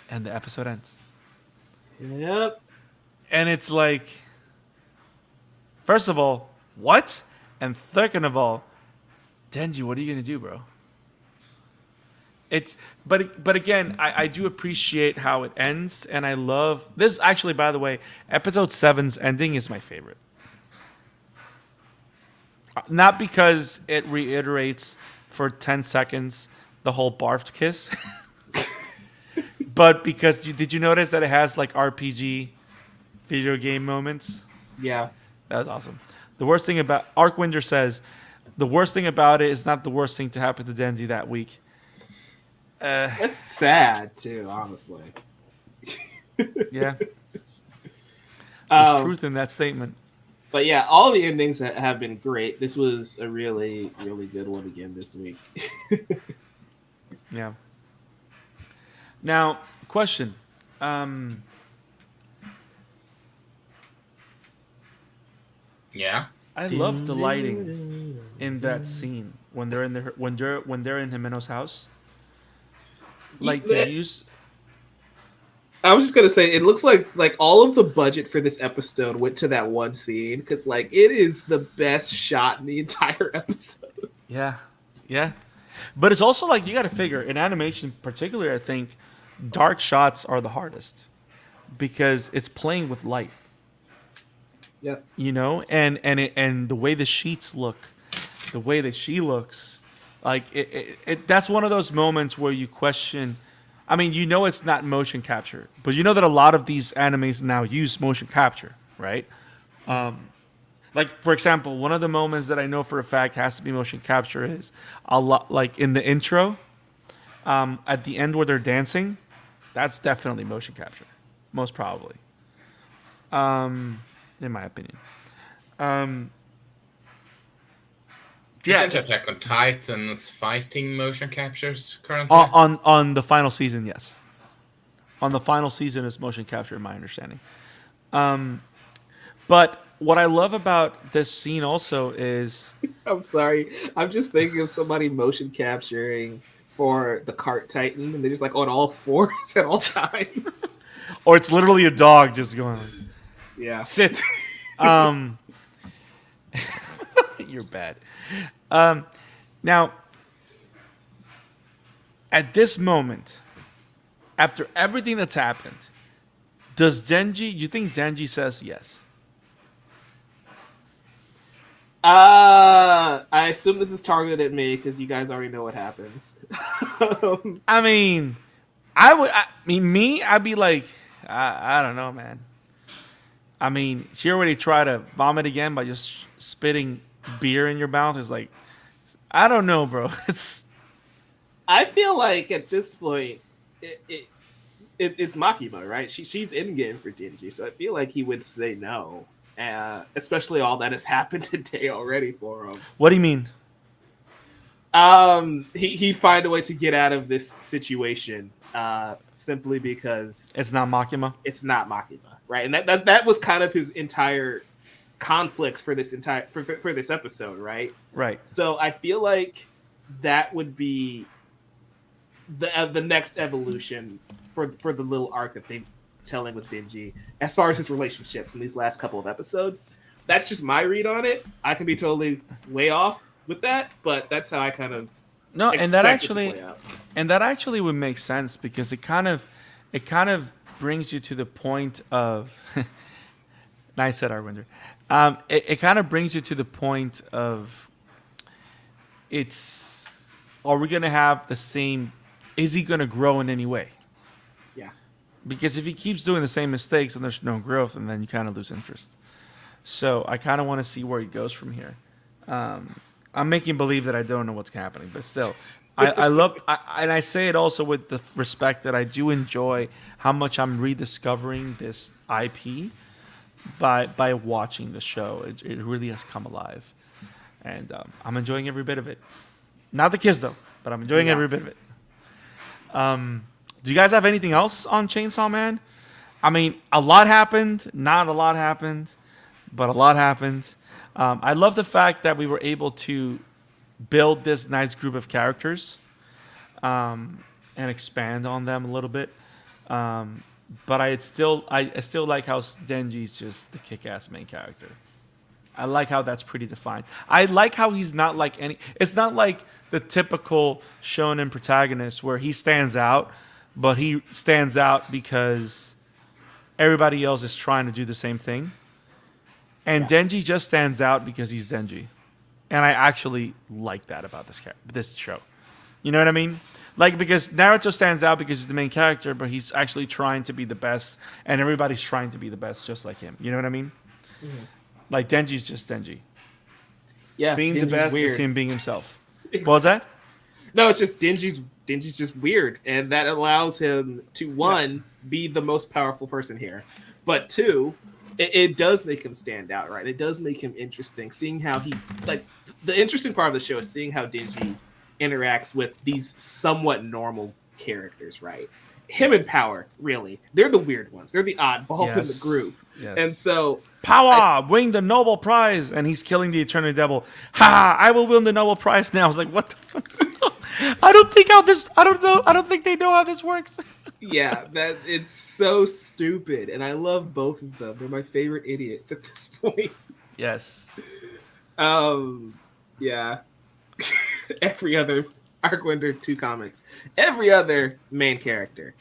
And the episode ends. Yep. And it's like, first of all, what? And second of all, Denji, what are you going to do, bro? But again, I do appreciate how it ends, and I love this. Actually, by the way, episode 7's ending is my favorite. Not because it reiterates for 10 seconds the whole barfed kiss, but because did you notice that it has like RPG video game moments? Yeah. That was awesome. The worst thing about Arcwinder says, the worst thing about it is not the worst thing to happen to Denji that week. That's sad too, honestly. Yeah. There's truth in that statement. But yeah, all the endings have been great. This was a really, really good one again this week. Yeah. Now, question. Yeah. I love the lighting in that scene when they're in when they're in Himeno's house. Like they use. I was just gonna say, it looks like all of the budget for this episode went to that one scene because it is the best shot in the entire episode. Yeah, yeah, but it's also you got to figure in animation, particularly. I think dark shots are the hardest because it's playing with light. Yeah, and the way the sheets look, the way that she looks, that's one of those moments where you question. I mean, it's not motion capture, but you know that a lot of these animes now use motion capture, right? For example, one of the moments that I know for a fact has to be motion capture is a lot in the intro, at the end where they're dancing. That's definitely motion capture, most probably. In my opinion. Isn't Attack on Titan's fighting motion captures currently? On the final season, yes. On the final season is motion capture, in my understanding. But what I love about this scene also is... I'm sorry. I'm just thinking of somebody motion capturing for the cart Titan, and they're just on all fours at all times. Or it's literally a dog just going... Yeah. Sit. You're bad. Now, at this moment, after everything that's happened, you think Denji says yes? I assume this is targeted at me because you guys already know what happens. I mean, I'd be like, I don't know, man. I mean, she already tried to vomit again by just spitting beer in your mouth. It's I don't know, bro. I feel like at this point, it's Makima, right? She's in game for Denji, so I feel like he would say no, especially all that has happened today already for him. What do you mean? He'd find a way to get out of this situation, simply because it's not Makima. It's not Makima, right? And that was kind of his entire conflict for this for this episode, right? Right. So I feel like that would be the next evolution for the little arc that they're telling with Denji as far as his relationships in these last couple of episodes. That's just my read on it. I can be totally way off with that, but that's how I kind of and that actually would make sense because it kind of brings you to the point of nice said, Arwinder. It kind of brings you to the point of are we going to have the same, is he going to grow in any way? Yeah. Because if he keeps doing the same mistakes and there's no growth, and then you kind of lose interest. So I kind of want to see where he goes from here. I'm making believe that I don't know what's happening, but still, I love, and I say it also with the respect that I do enjoy how much I'm rediscovering this IP by watching the show. It really has come alive, and I'm enjoying every bit of it. Not the kiss though, but I'm enjoying every bit of it. Do you guys have anything else on Chainsaw Man? I mean, a lot happened. Not a lot happened, but a lot happened. I love the fact that we were able to build this nice group of characters and expand on them a little bit. But I still like how Denji's just the kick-ass main character. I like how that's pretty defined. I like how he's not like any... It's not like the typical shonen protagonist where he stands out, but he stands out because everybody else is trying to do the same thing. And Denji just stands out because he's Denji. And I actually like that about this show. You know what I mean? Because Naruto stands out because he's the main character, but he's actually trying to be the best, and everybody's trying to be the best just like him. You know what I mean? Mm-hmm. Denji's just Denji. Yeah, being the Denji's best weird. is him being himself. What was that? No, it's just Denji's just weird, and that allows him to one be the most powerful person here, but two, it does make him stand out, right? It does make him interesting. Seeing how he the interesting part of the show is seeing how Denji interacts with these somewhat normal characters, right? Him and Power, really, they're the weird ones. They're the oddballs in the group, and so Power win the Nobel Prize, and he's killing the Eternal Devil. Ha! I will win the Nobel Prize now. I was like, what the fuck? I don't think they know how this works. Yeah, that it's so stupid, and I love both of them. They're my favorite idiots at this point. Yes. Yeah. Every other Arcwinder, 2 comments. Every other main character.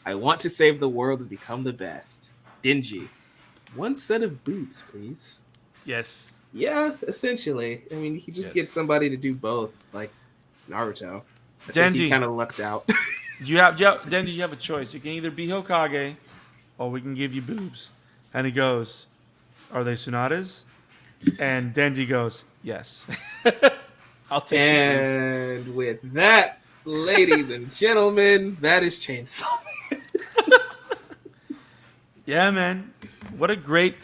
I want to save the world and become the best. Denji. 1 set of boobs, please. Yes. Yeah, essentially. I mean, he just gets somebody to do both, like Naruto. I think he kind of lucked out. Denji, you have a choice. You can either be Hokage, or we can give you boobs. And he goes, "Are they Tsunadas?" And Denji goes, "Yes." I'll take it. And with that, ladies and gentlemen, that is Chainsaw Man. Yeah, man. What a great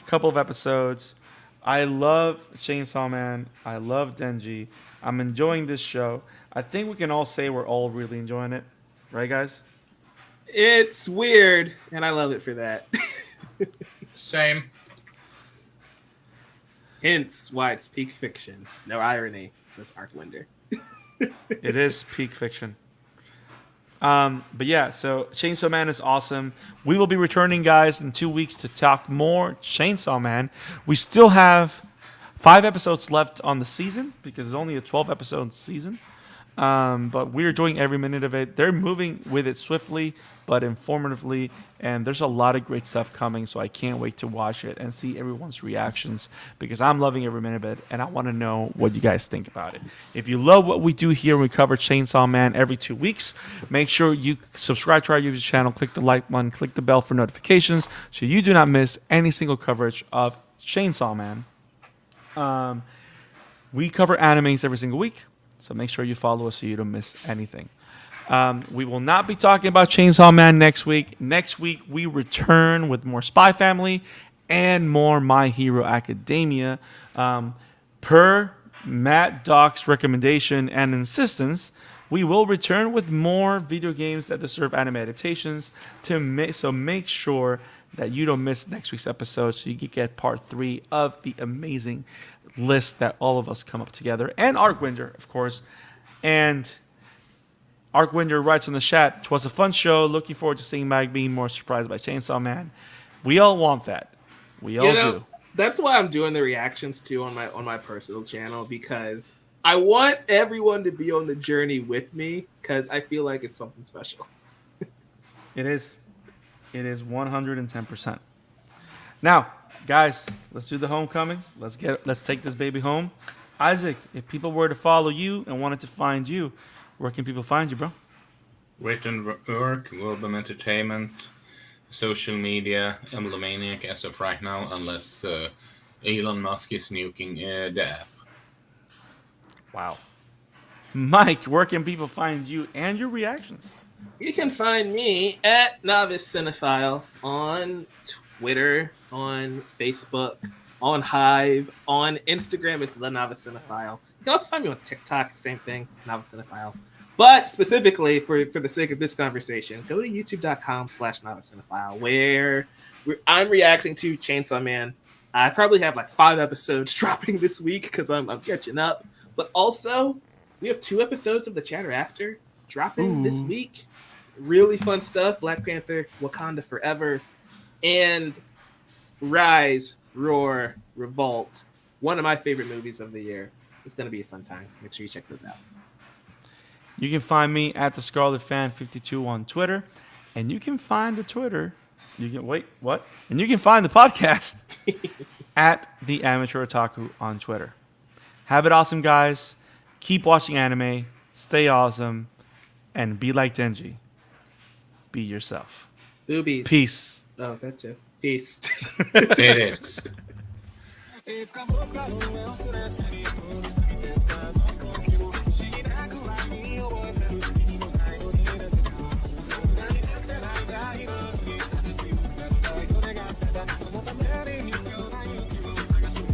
couple of episodes. I love Chainsaw Man. I love Denji. I'm enjoying this show. I think we can all say we're all really enjoying it. Right, guys? It's weird, and I love it for that. Same. Hence why it's peak fiction. No irony, says Arcwinder. It is peak fiction. But yeah, so Chainsaw Man is awesome. We will be returning, guys, in 2 weeks to talk more Chainsaw Man. We still have 5 episodes left on the season because it's only a 12-episode season. But we're enjoying every minute of it. They're moving with it swiftly but informatively, and there's a lot of great stuff coming, so I can't wait to watch it and see everyone's reactions because I'm loving every minute of it, and I want to know what you guys think about it. If you love what we do here, we cover Chainsaw Man every 2 weeks. Make sure you subscribe to our YouTube channel, click the like button, click the bell for notifications so you do not miss any single coverage of Chainsaw Man. We cover animes every single week, so make sure you follow us so you don't miss anything. We will not be talking about Chainsaw Man next week. Next week, we return with more Spy Family and more My Hero Academia. Per Matt Doc's recommendation and insistence, we will return with more video games that deserve anime adaptations. So make sure that you don't miss next week's episode so you can get part 3 of the amazing list that all of us come up together. And Arcwinder, of course. And Arcwinder writes in the chat, "'Twas a fun show. Looking forward to seeing Mag being more surprised by Chainsaw Man." We all want that. We all do. That's why I'm doing the reactions too on my personal channel, because I want everyone to be on the journey with me because I feel like it's something special. It is. It is 110%. Now, guys, let's do the homecoming. Let's take this baby home. Isaac, if people were to follow you and wanted to find you, where can people find you, bro? Written work, Worldbomb Entertainment, social media, Emblemaniac as of right now, unless Elon Musk is nuking the app. Wow. Mike, where can people find you and your reactions? You can find me at Novice Cinephile on Twitter, on Facebook, on Hive, on Instagram. It's The Novice Cinephile. You can also find me on TikTok, same thing, Novice Cinephile. But specifically, for the sake of this conversation, go to youtube.com/Novice Cinephile, where I'm reacting to Chainsaw Man. I probably have like 5 episodes dropping this week because I'm catching up. But also, we have 2 episodes of The Chatter After dropping this week. Really fun stuff. Black Panther, Wakanda Forever, and Rise, Roar, Revolt. One of my favorite movies of the year. It's going to be a fun time. Make sure you check those out. You can find me at the Scarlet Fan 52 on Twitter, and you can find the Twitter. And you can find the podcast at the Amateur Otaku on Twitter. Have it awesome, guys. Keep watching anime. Stay awesome, and be like Denji. Be yourself. Boobies. Peace. Oh, that too. Peace. It is. いつか僕らの夢をすれすぎ通り過ぎてった時の記憶